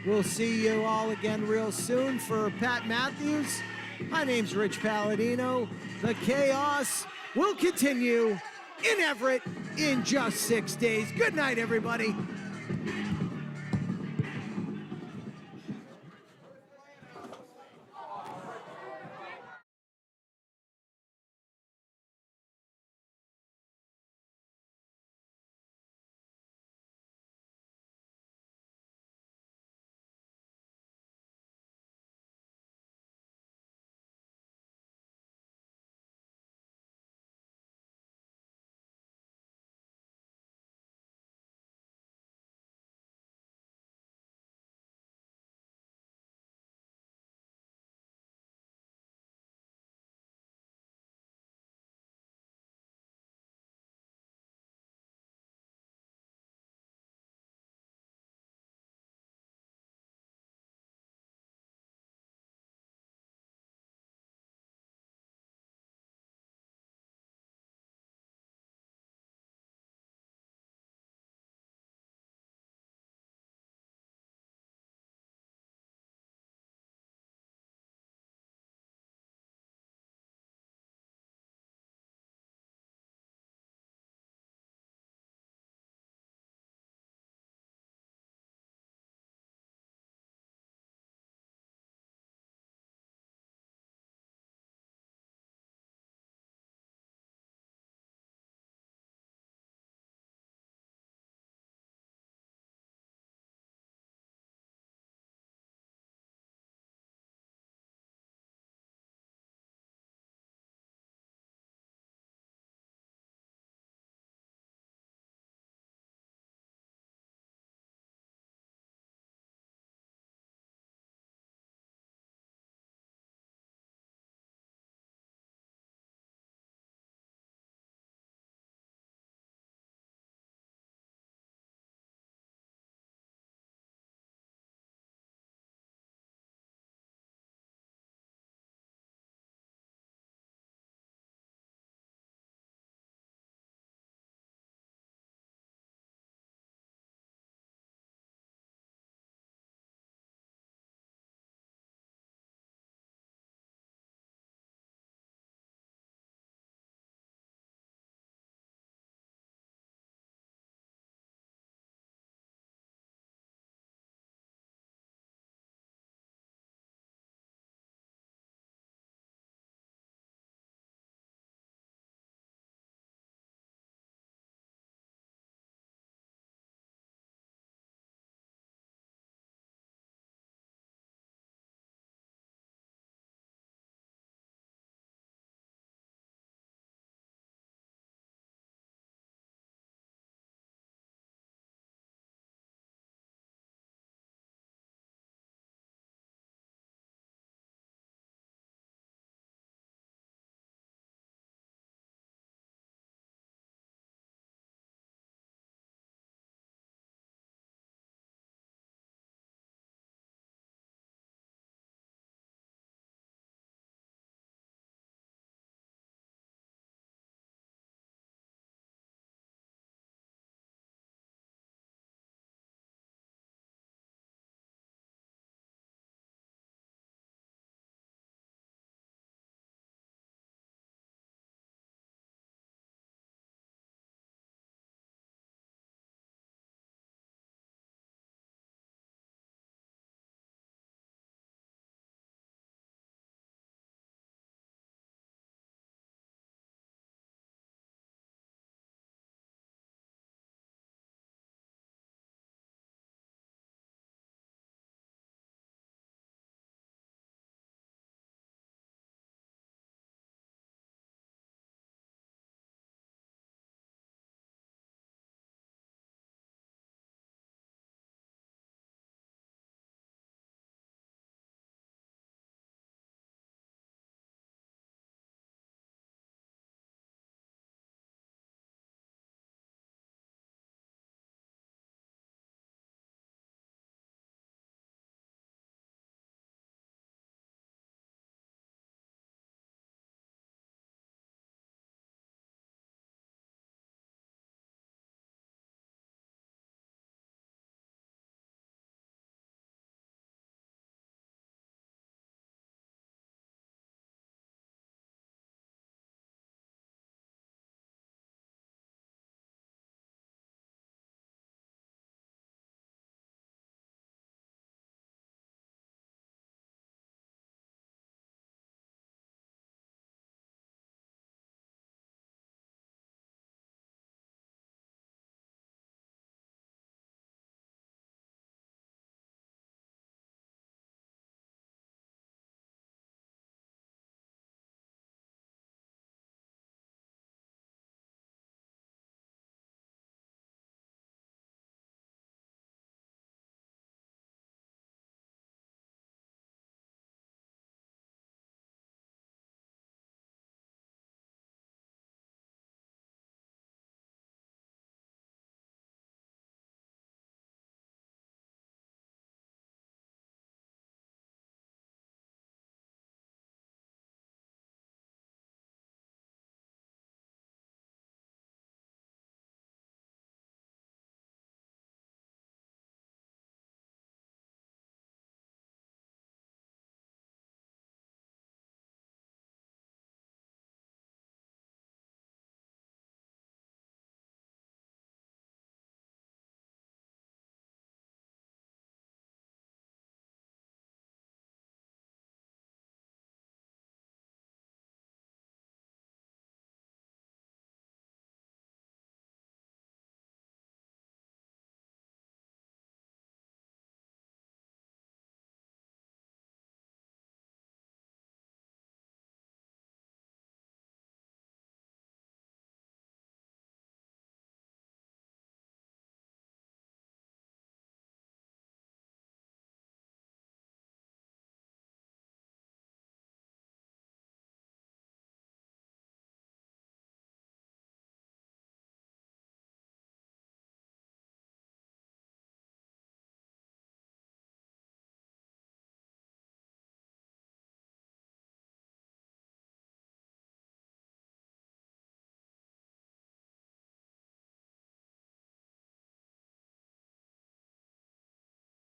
Speaker 3: We'll see you all again real soon. For Pat Matthews, my name's Rich Palladino. The chaos will continue in Everett in just 6 days. Good night, everybody.